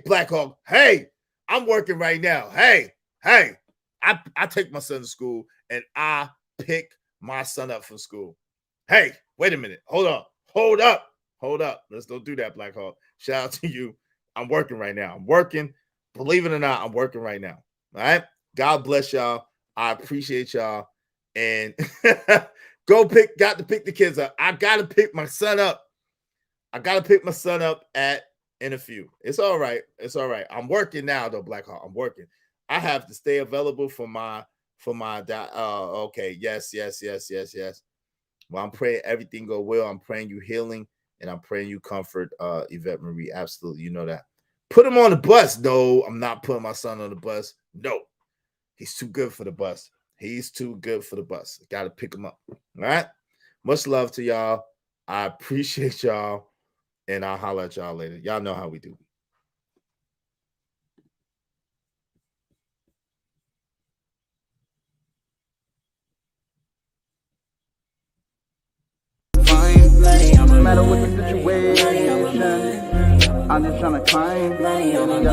G: Black Hawk. Hey, I'm working right now. Hey, I take my son to school and I pick my son up from school. Hey, wait a minute. Hold up. Let's don't do that, Black Hawk. Shout out to you. I'm working right now. I'm working. Believe it or not, I'm working right now. All right. God bless y'all. I appreciate y'all. And got to pick the kids up. I got to pick my son up. In a few. It's all right. I'm working now, though, Black Hawk. I'm working. I have to stay available for my okay. Yes. Well, I'm praying everything go well. I'm praying you healing, and I'm praying you comfort, Yvette Marie. Absolutely. You know that. Put him on the bus. No, I'm not putting my son on the bus. No, he's too good for the bus. Got to pick him up. All right. Much love to y'all. I appreciate y'all, and I'll holler at y'all later. Y'all know how we do.
K: No matter what the situation, I'm just trying to climb.